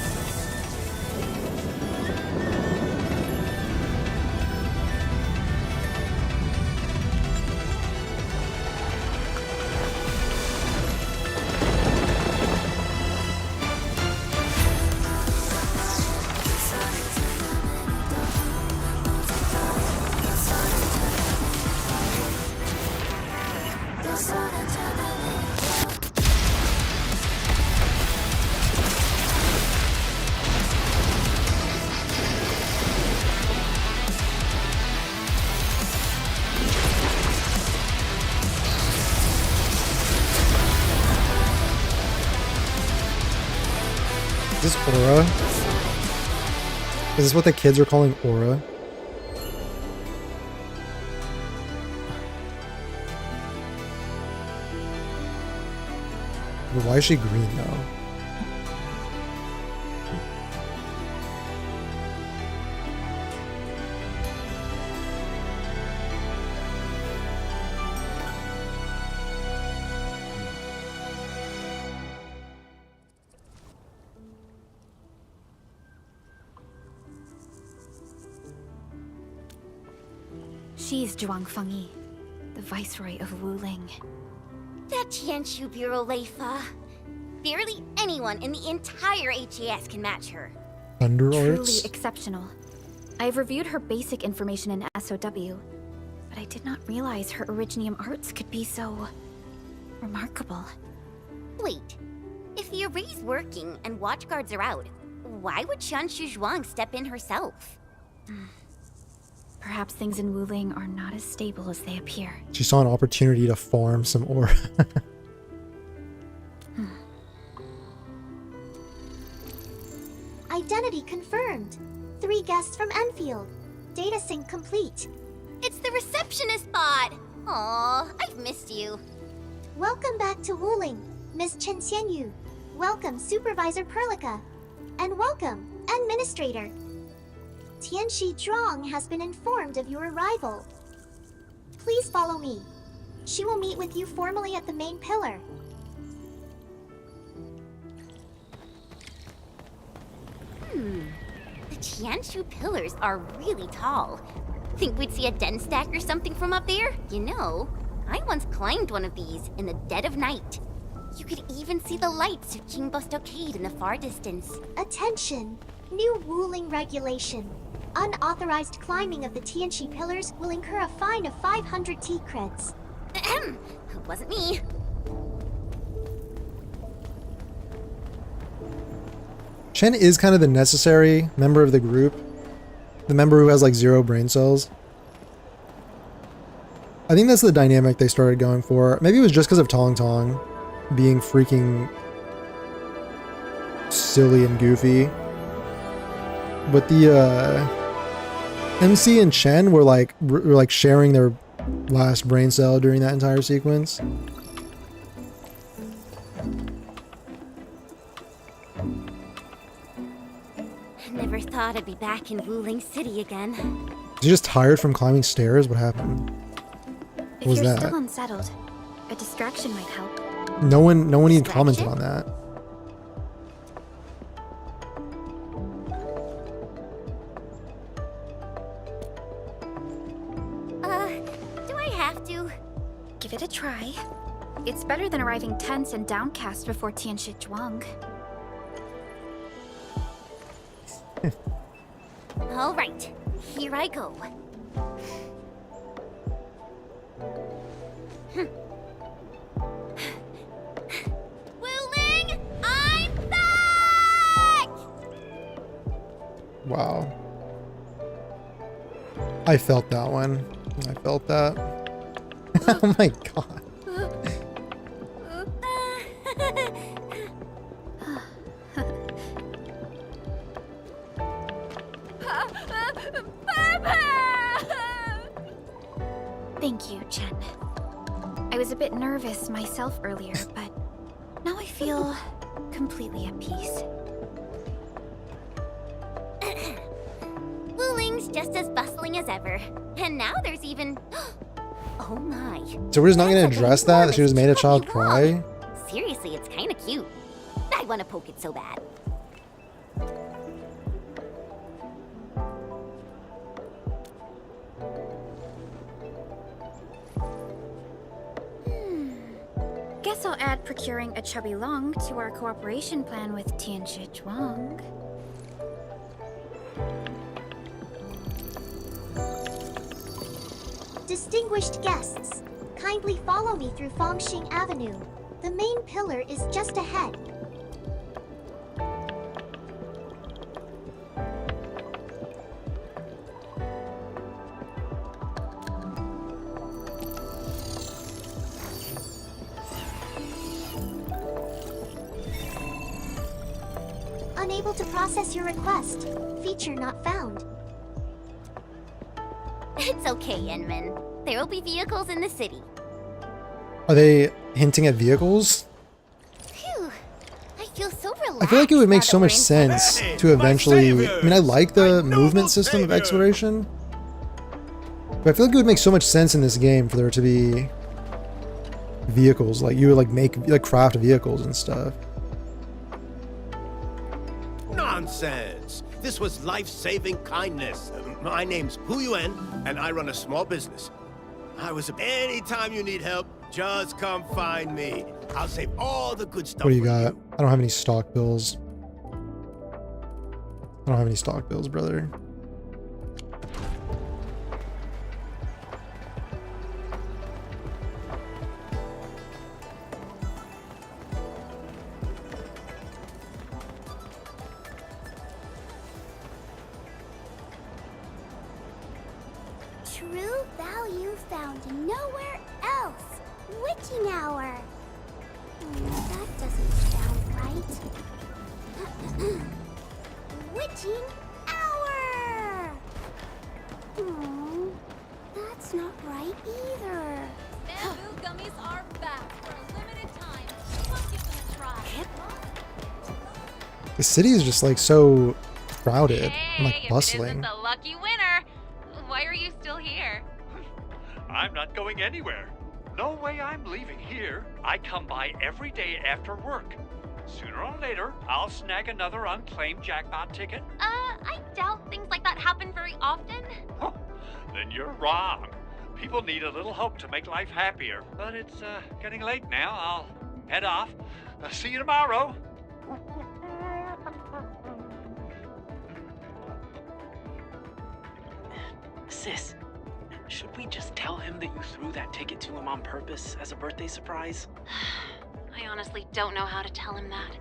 Is this aura? Is this what the kids are calling aura? But why is she green though? She's Zhuang Fengyi, the Viceroy of Wuling. That Tianshu Bureau Leifa. Barely anyone in the entire HAS can match her. Thunder Truly arts? exceptional. I've reviewed her basic information in SOW, but I did not realize her Originium arts could be so remarkable. Wait, if the array's working and watchguards are out, why would Tianshu Zhuang step in herself? Perhaps things in Wuling are not as stable as they appear. She saw an opportunity to farm some aura. guests from Enfield. Data sync complete. It's the receptionist bot! Aw, I've missed you. Welcome back to Wuling, Miss Chen Xianyu. Welcome, Supervisor Perlica. And welcome, Administrator. Tianxi Zhuang has been informed of your arrival. Please follow me. She will meet with you formally at the main pillar. The Tianshu pillars are really tall. Think we'd see a den stack or something from up there? You know, I once climbed one of these in the dead of night. You could even see the lights of Jingbo Stockade in the far distance. Attention! New Wuling regulation. Unauthorized climbing of the Tianxi pillars will incur a fine of 500 T-creds. Ahem. Wasn't me. Chen is kind of the necessary member of the group. The member who has like 0 brain cells. I think that's the dynamic they started going for. Maybe it was just because of Tong Tong being freaking silly and goofy. But the MC and Chen were like sharing their last brain cell during that entire sequence. Never thought I'd be back in Wuling City again. Was he just tired from climbing stairs? What happened? If was you're that? still unsettled, a distraction might help. No one even commented on that. Do I have to? Give it a try. It's better than arriving tense and downcast before Tianxi Zhuang. All right, here I go. Wuling, I'm back! Wow. I felt that one. I felt that. Oh my god. Thank you, Chen. I was a bit nervous myself earlier, but now I feel completely at peace. Wuling's just as bustling as ever. And now there's even... Oh my. So we're just not going to address that she was made a child cry? Seriously, it's kind of cute. I want to poke it so bad. Guess I'll add procuring a chubby long to our cooperation plan with Tianxi Zhuang. Distinguished guests, kindly follow me through Fangxing Avenue. The main pillar is just ahead. Unable to process your request. Feature not found. It's okay, Enman. There will be vehicles in the city. Are they hinting at vehicles? Phew. I feel so relaxed. I feel like it would make so much sense to eventually... I mean, I like the movement system of exploration. But I feel like it would make so much sense in this game for there to be vehicles. Like, you would like craft vehicles and stuff. Nonsense! This was life-saving kindness. My name's Hu Yuan, and I run a small business. Anytime you need help, just come find me. I'll save all the good stuff. What do you got? I don't have any stock bills. I don't have any stock bills, brother. True value found nowhere else. Witching hour. That doesn't sound right. Witching hour! Hmm, that's not right either. Bamboo gummies are back for a limited time. Come give them a try. The city is just like so crowded and Hey, like if it bustling. isn't the lucky winner, why are you still here? I'm not going anywhere. No way I'm leaving here. I come by every day after work. Sooner or later, I'll snag another unclaimed jackpot ticket. I doubt things like that happen very often. Then you're wrong. People need a little hope to make life happier. But it's getting late now. I'll head off. See you tomorrow. Sis, should we just tell him that you threw that ticket to him on purpose as a birthday surprise? I honestly don't know how to tell him that.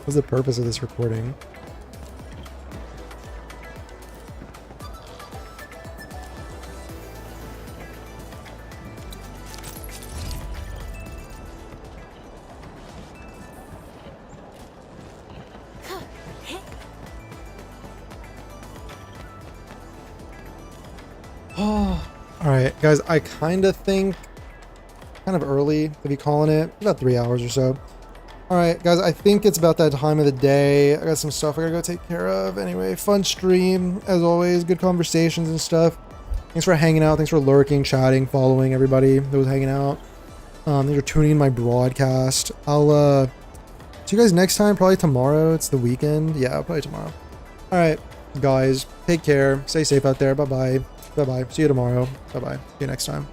What's the purpose of this recording? Oh, all right, guys. I kind of think kind of early to be calling it, about 3 hours or so. All right, guys, I think it's about that time of the day. I got some stuff I gotta go take care of. Anyway, fun stream as always. Good conversations and stuff. Thanks for hanging out. Thanks for lurking, chatting, following everybody that was hanging out. Thanks for tuning in my broadcast. I'll see you guys next time. Probably tomorrow. It's the weekend. Yeah, probably tomorrow. All right, guys, take care. Stay safe out there. Bye bye. Bye bye. See you tomorrow. Bye bye. See you next time.